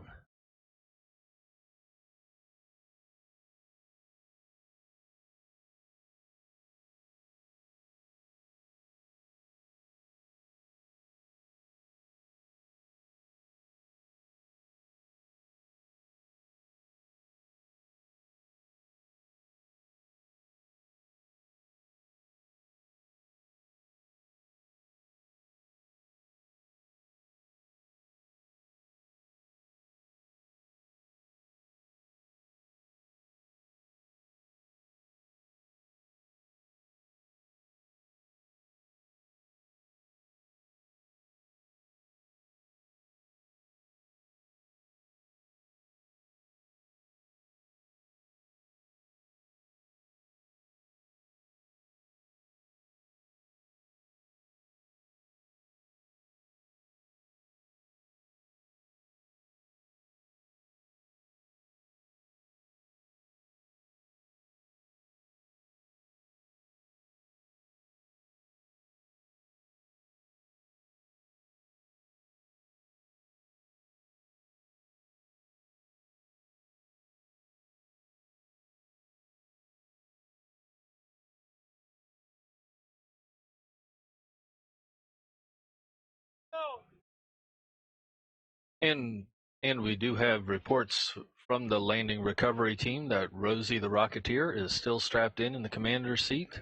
And we do have reports from the landing recovery team that Rosie the Rocketeer is still strapped in the commander's seat.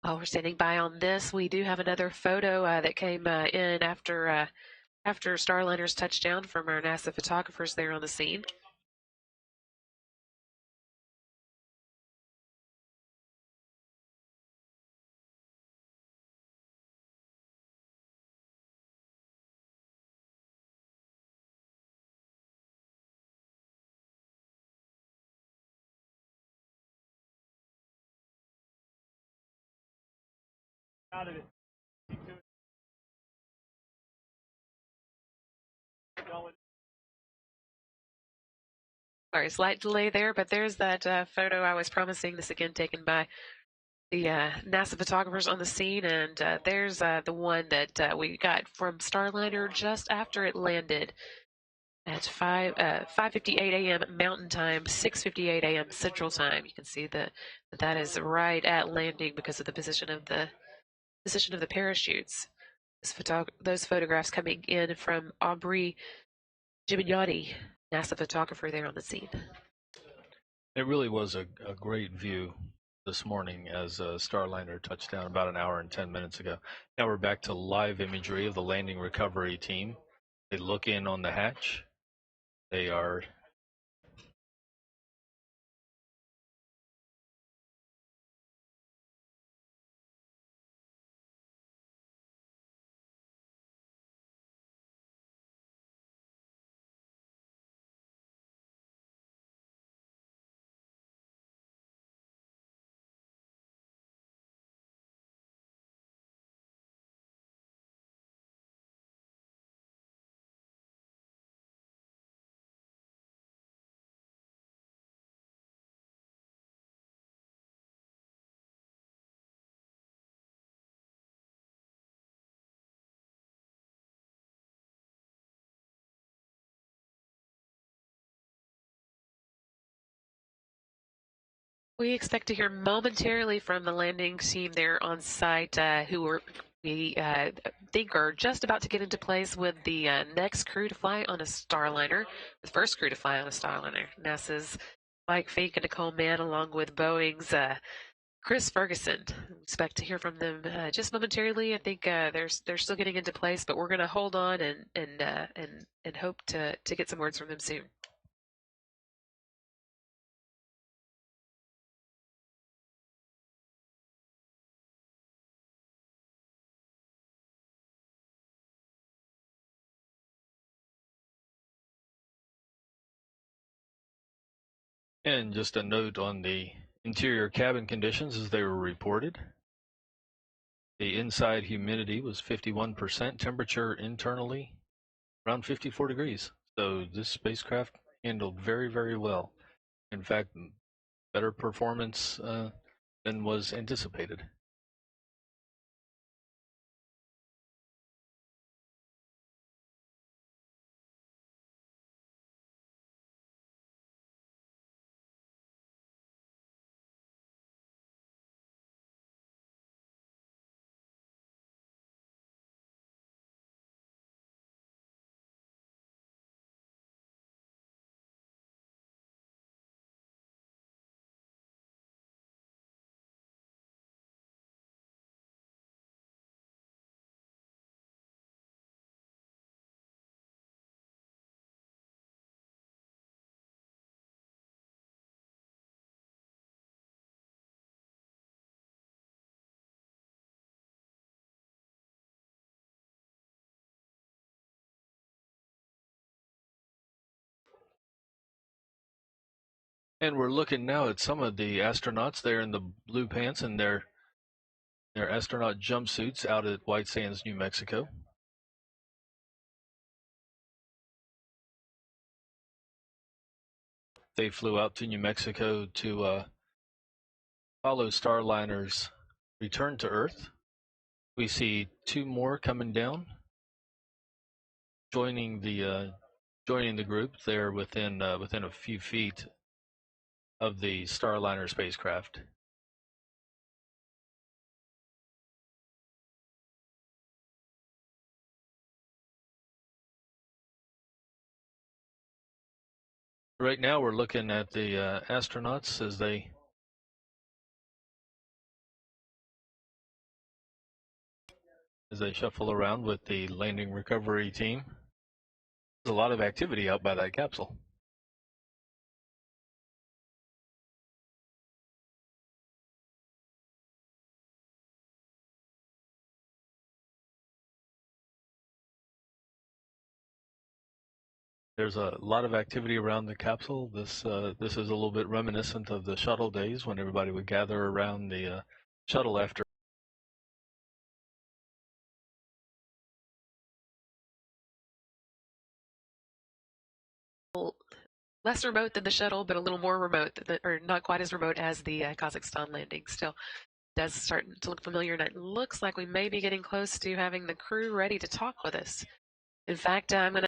While we're standing by on this, we do have another photo that came in after After Starliner's touchdown from our NASA photographers there on the scene. Sorry, slight delay there, but there's that photo I was promising. This again taken by the NASA photographers on the scene, and there's the one that we got from Starliner just after it landed at 5:58 a.m. Mountain Time, 6:58 a.m. Central Time. You can see that is right at landing because of the position of the parachutes. Those photographs coming in from Aubrey Gimignati, NASA photographer there on the scene. It really was a great view this morning as Starliner touched down about an hour and 10 minutes ago. Now we're back to live imagery of the landing recovery team. They look in on the hatch. They are We expect to hear momentarily from the landing team there on site, we think are just about to get into place with the next crew to fly on a Starliner, the first crew to fly on a Starliner. NASA's Mike Fink and Nicole Mann, along with Boeing's Chris Ferguson. We expect to hear from them just momentarily. I think they're still getting into place, but we're going to hold on and hope to get some words from them soon. And just a note on the interior cabin conditions as they were reported. The inside humidity was 51%, temperature internally around 54 degrees. So this spacecraft handled very, very well. In fact, better performance than was anticipated. And we're looking now at some of the astronauts there in the blue pants and their astronaut jumpsuits out at White Sands, New Mexico. They flew out to New Mexico to follow Starliner's return to Earth. We see two more coming down, joining the group there within a few feet of the Starliner spacecraft. Right now we're looking at the astronauts as they as they shuffle around with the landing recovery team. There's a lot of activity out by that capsule. There's a lot of activity around the capsule. This is a little bit reminiscent of the shuttle days when everybody would gather around the shuttle after. Less remote than the shuttle, but a little more remote, or not quite as remote as the Kazakhstan landing. Still does start to look familiar, and it looks like we may be getting close to having the crew ready to talk with us. In fact, I'm going to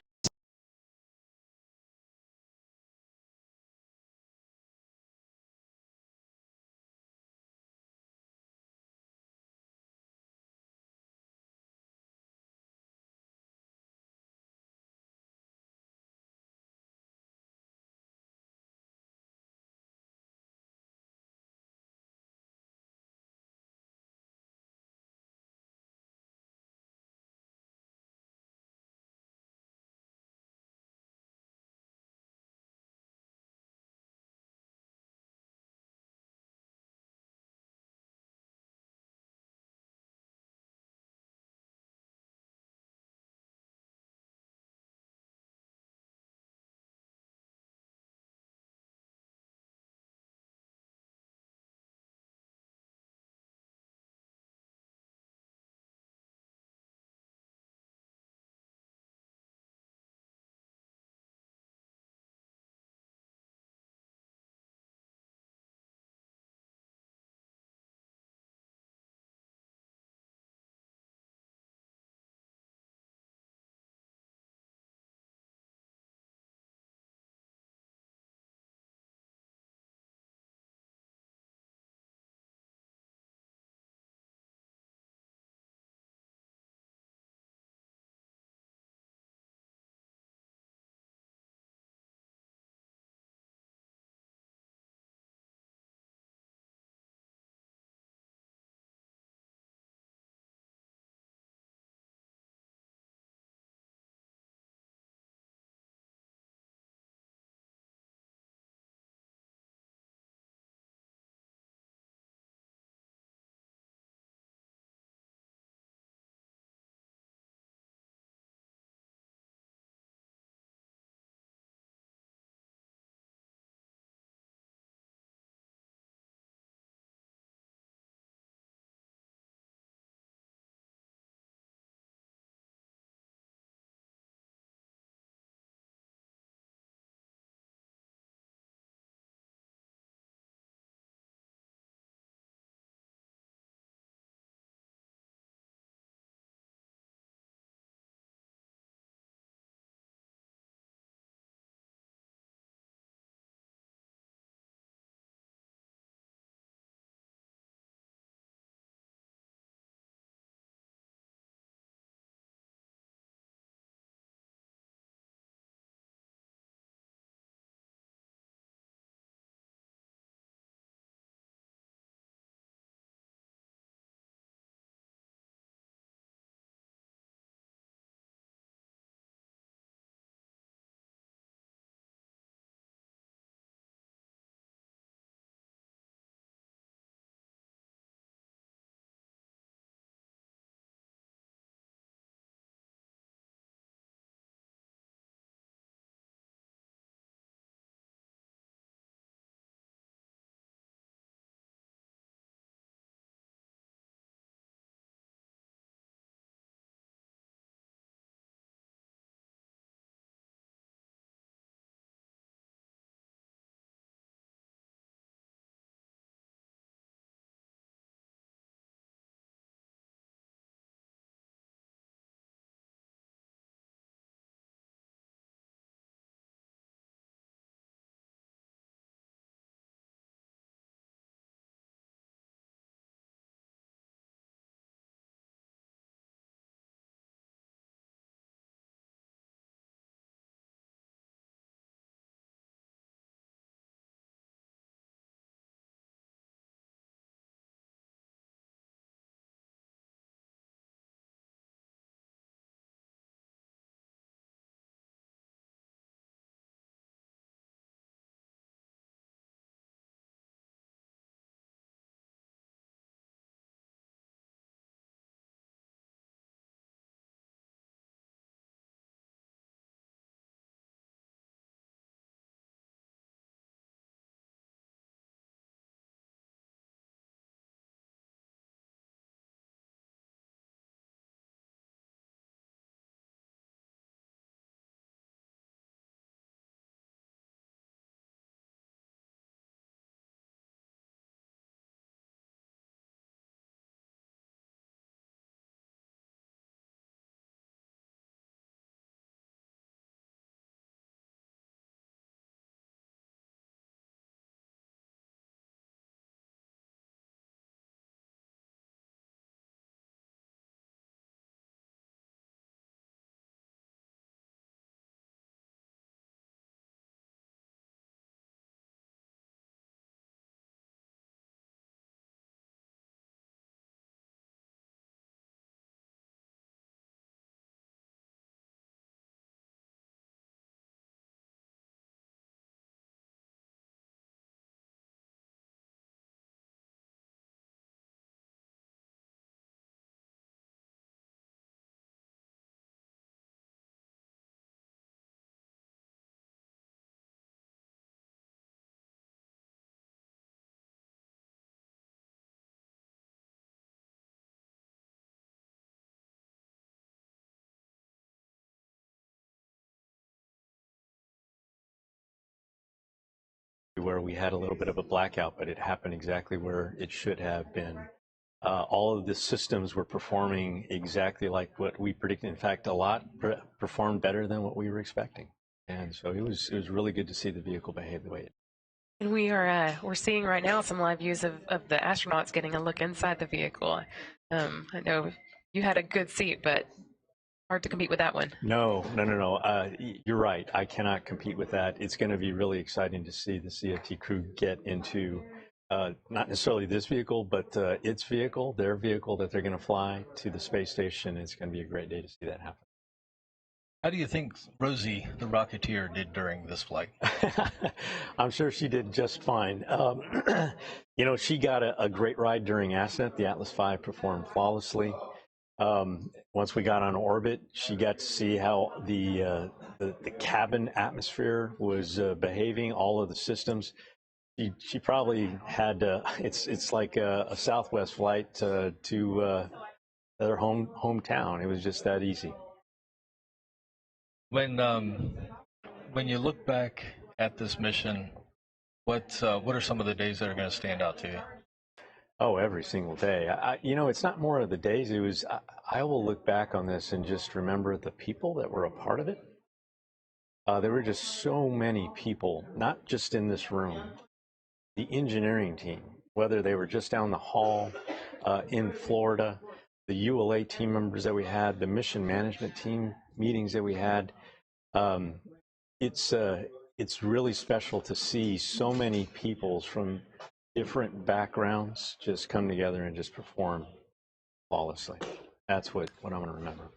where we had a little bit of a blackout, but it happened exactly where it should have been. All of the systems were performing exactly like what we predicted. In fact, a lot performed better than what we were expecting. And so it was really good to see the vehicle behave the way it did. And we're seeing right now some live views of the astronauts getting a look inside the vehicle. I know you had a good seat, but hard to compete with that one. No. You're right. I cannot compete with that. It's going to be really exciting to see the CFT crew get into not necessarily this vehicle, but its vehicle, their vehicle that they're going to fly to the space station. It's going to be a great day to see that happen. How do you think Rosie, the Rocketeer, did during this flight? I'm sure she did just fine. She got a great ride during ascent. The Atlas V performed flawlessly. Once we got on orbit, she got to see how the cabin atmosphere was behaving, all of the systems. She probably had it's like a Southwest flight to their hometown. It was just that easy. When you look back at this mission, what are some of the days that are going to stand out to you? Oh, every single day. It's not more of the days. It was. I will look back on this and just remember the people that were a part of it. There were just so many people, not just in this room. The engineering team, whether they were just down the hall in Florida, the ULA team members that we had, the mission management team meetings that we had. It's really special to see so many people from different backgrounds just come together and just perform flawlessly. That's what I'm going to remember.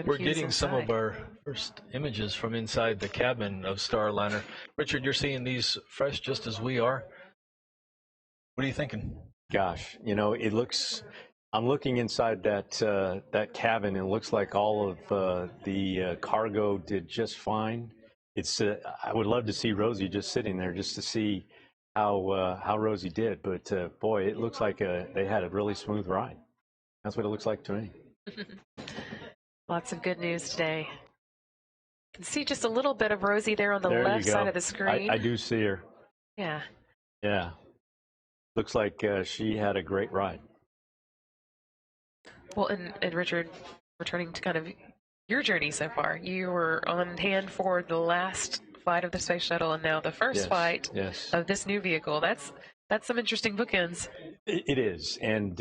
We're getting some of our first images from inside the cabin of Starliner. Richard, you're seeing these fresh just as we are. What are you thinking? Gosh, it looks. I'm looking inside that cabin, and it looks like all of the cargo did just fine. I would love to see Rosie just sitting there just to see how Rosie did. But boy, it looks like they had a really smooth ride. That's what it looks like to me. Lots of good news today. You can see just a little bit of Rosie there on the left side of the screen. I do see her. Yeah. Yeah. Looks like she had a great ride. Well, and Richard, returning to kind of your journey so far, you were on hand for the last flight of the space shuttle, and now the first flight of this new vehicle. That's some interesting bookends. It is, and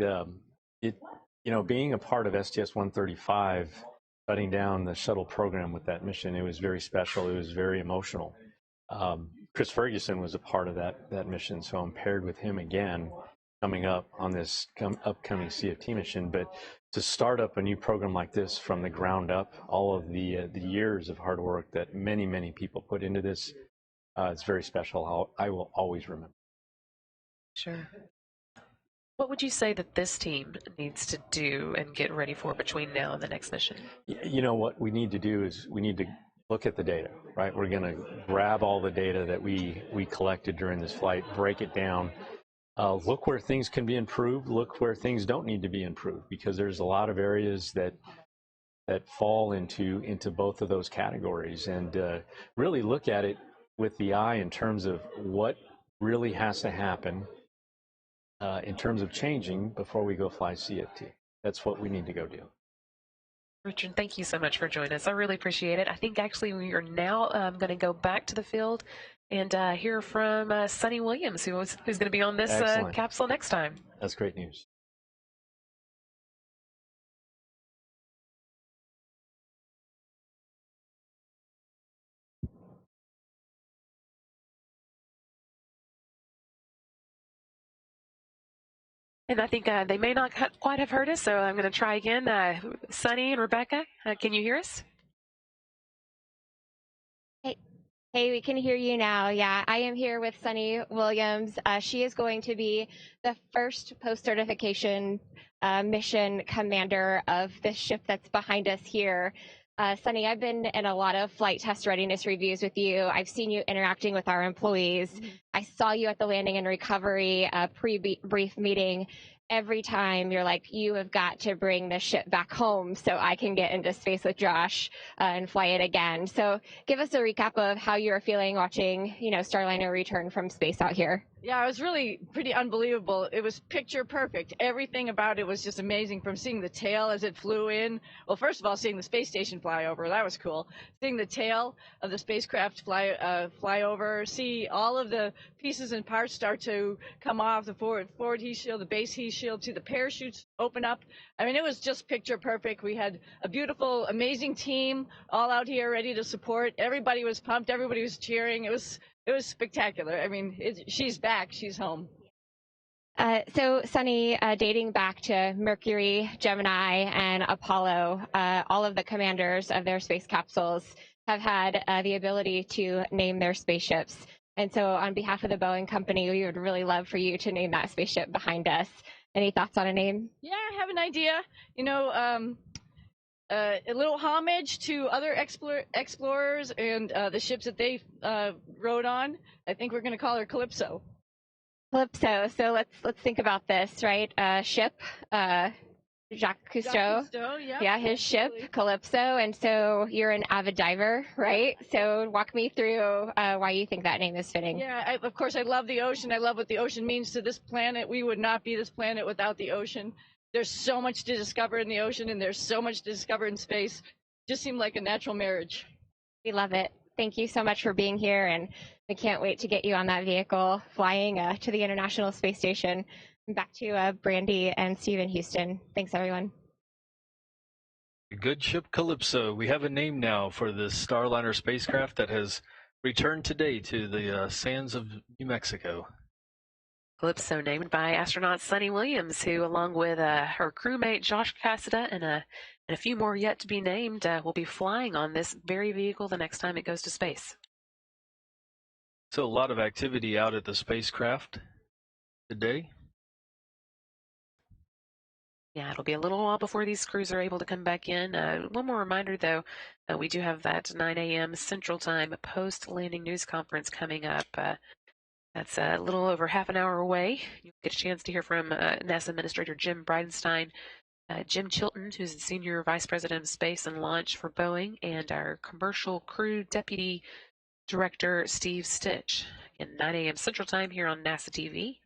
being a part of STS-135, shutting down the shuttle program with that mission, it was very special. It was very emotional. Chris Ferguson was a part of that mission, so I'm paired with him again coming up on this upcoming CFT mission. But to start up a new program like this from the ground up, all of the years of hard work that many people put into this, it's very special. I will always remember. Sure. What would you say that this team needs to do and get ready for between now and the next mission? What we need to do is we need to look at the data, right? We're going to grab all the data that we collected during this flight, break it down, look where things can be improved, look where things don't need to be improved, because there's a lot of areas that fall into both of those categories, and really look at it with the eye in terms of what really has to happen in terms of changing before we go fly CFT. That's what we need to go do. Richard, thank you so much for joining us. I really appreciate it. I think actually we are now going to go back to the field and hear from Sonny Williams, who's going to be on this capsule next time. That's great news. And I think they may not quite have heard us, so I'm going to try again. Sonny and Rebecca, can you hear us? Hey, we can hear you now. Yeah, I am here with Sonny Williams. She is going to be the first post-certification mission commander of this ship that's behind us here. Sonny, I've been in a lot of flight test readiness reviews with you. I've seen you interacting with our employees. I saw you at the landing and recovery pre-brief meeting. every time you're like, you have got to bring the ship back home so I can get into space with Josh and fly it again. So give us a recap of how you were feeling watching, Starliner return from space out here. Yeah, it was really pretty unbelievable. It was picture perfect. Everything about it was just amazing, from seeing the tail as it flew in. Well, first of all, seeing the space station fly over, that was cool. Seeing the tail of the spacecraft fly over, see all of the pieces and parts start to come off, the forward heat shield, the base heat shield, see the parachutes open up. I mean, it was just picture perfect. We had a beautiful, amazing team all out here ready to support. Everybody was pumped. Everybody was cheering. It was spectacular. I mean, she's back. She's home. So, Sunny, dating back to Mercury, Gemini, and Apollo, all of the commanders of their space capsules have had the ability to name their spaceships. And so, on behalf of the Boeing company, we would really love for you to name that spaceship behind us. Any thoughts on a name? Yeah, I have an idea. A little homage to other explorers and the ships that they rode on. I think we're going to call her Calypso. Calypso. So let's think about this, right? Ship, Jacques Cousteau. Yeah, his ship, Calypso. And so you're an avid diver, right? So walk me through why you think that name is fitting. Yeah, of course, I love the ocean. I love what the ocean means to this planet. We would not be this planet without the ocean. There's so much to discover in the ocean, and there's so much to discover in space. Just seemed like a natural marriage. We love it. Thank you so much for being here, and we can't wait to get you on that vehicle flying to the International Space Station. Back to Brandy and Steve in Houston. Thanks, everyone. Good ship Calypso. We have a name now for this Starliner spacecraft that has returned today to the sands of New Mexico. Calypso, named by astronaut Sunny Williams, who, along with her crewmate Josh Cassada and a few more yet to be named, will be flying on this very vehicle the next time it goes to space. So a lot of activity out at the spacecraft today. Yeah, it'll be a little while before these crews are able to come back in. One more reminder, though, we do have that 9 a.m. Central Time post-landing news conference coming up. That's a little over half an hour away. You'll get a chance to hear from NASA Administrator Jim Bridenstine, Jim Chilton, who's the Senior Vice President of Space and Launch for Boeing, and our Commercial Crew Deputy Director, Steve Stitch. Again, 9 a.m. Central Time here on NASA TV.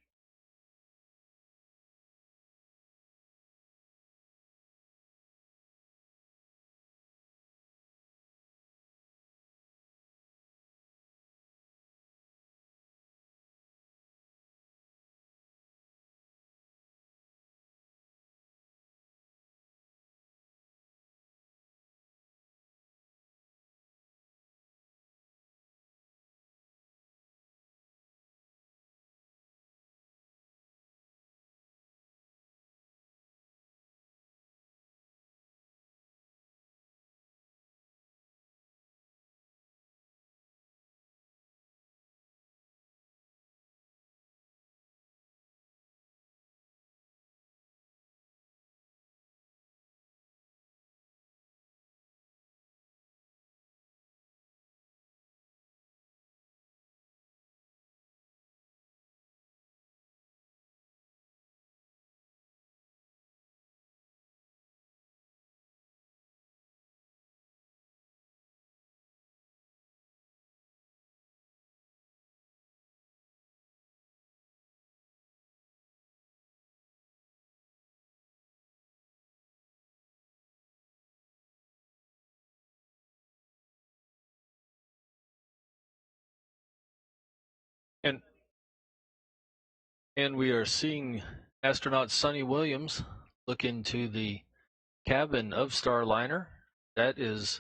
And we are seeing astronaut Sunny Williams look into the cabin of Starliner. That is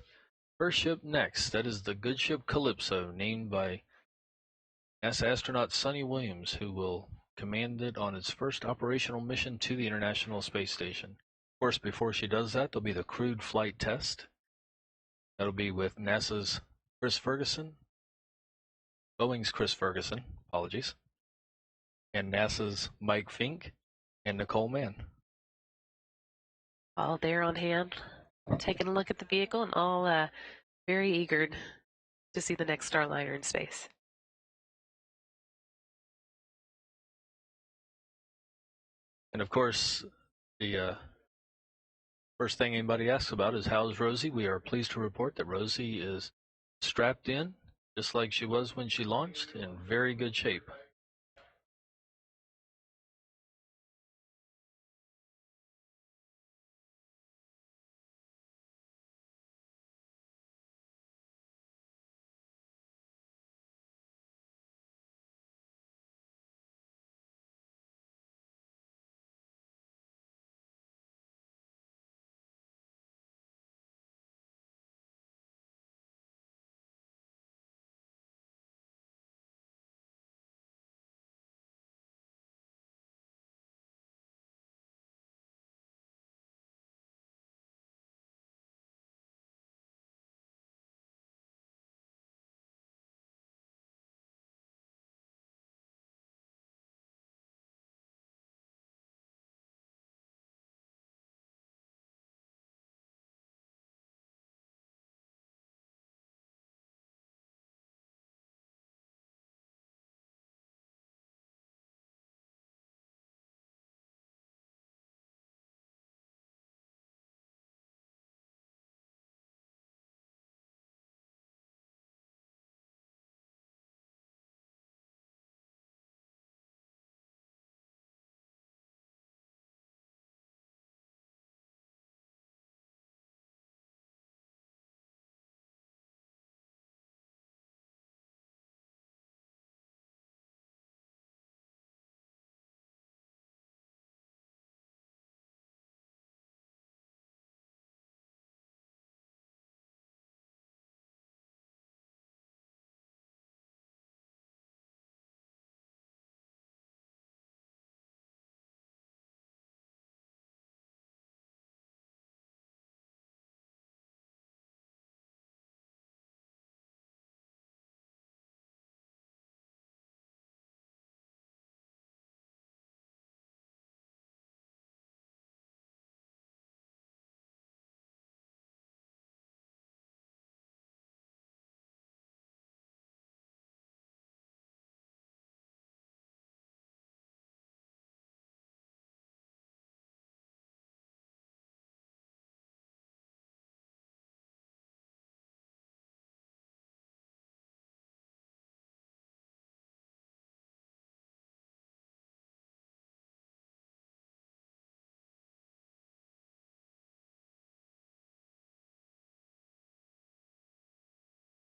her ship next. That is the good ship Calypso, named by NASA astronaut Sunny Williams, who will command it on its first operational mission to the International Space Station. Of course, before she does that, there'll be the crewed flight test. That'll be with NASA's Chris Ferguson, Boeing's Chris Ferguson, apologies, and NASA's Mike Fink and Nicole Mann. All there on hand, taking a look at the vehicle, and all very eager to see the next Starliner in space. And of course, the first thing anybody asks about is how's Rosie? We are pleased to report that Rosie is strapped in, just like she was when she launched, in very good shape.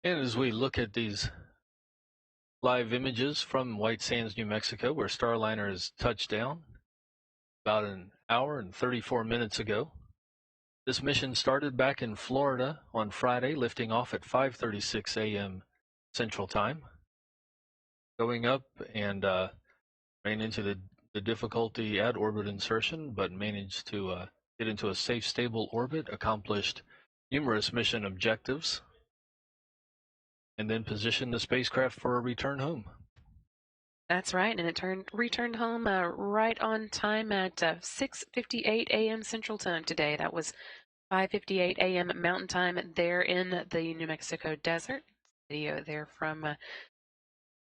And as we look at these live images from White Sands, New Mexico, where Starliner has touched down about an hour and 34 minutes ago. This mission started back in Florida on Friday, lifting off at 5:36 a.m. Central Time. Going up and ran into the difficulty at orbit insertion, but managed to get into a safe, stable orbit, accomplished numerous mission objectives, and then positioned the spacecraft for a return home. That's right, and it returned home right on time at 6:58 a.m. Central Time today. That was 5:58 a.m. Mountain Time there in the New Mexico desert. Video there from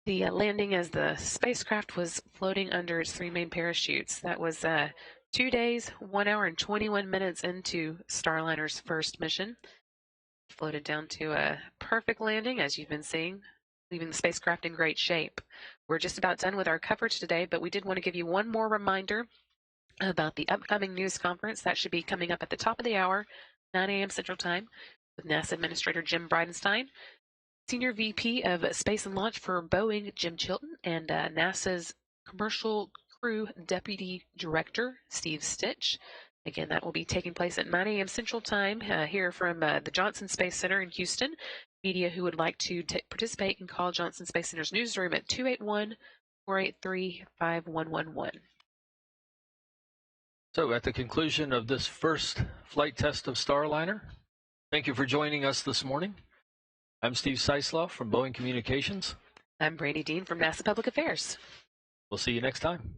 the landing as the spacecraft was floating under its three main parachutes. That was 2 days, 1 hour, and 21 minutes into Starliner's first mission. Floated down to a perfect landing, as you've been seeing, leaving the spacecraft in great shape. We're just about done with our coverage today, but we did want to give you one more reminder about the upcoming news conference. That should be coming up at the top of the hour, 9 a.m. Central Time, with NASA Administrator Jim Bridenstine, Senior VP of Space and Launch for Boeing, Jim Chilton, and NASA's Commercial Crew Deputy Director, Steve Stitch. Again, that will be taking place at 9 a.m. Central Time here from the Johnson Space Center in Houston. Media who would like to participate can call Johnson Space Center's newsroom at 281-483-5111. So at the conclusion of this first flight test of Starliner, thank you for joining us this morning. I'm Steve Seisloff from Boeing Communications. I'm Brady Dean from NASA Public Affairs. We'll see you next time.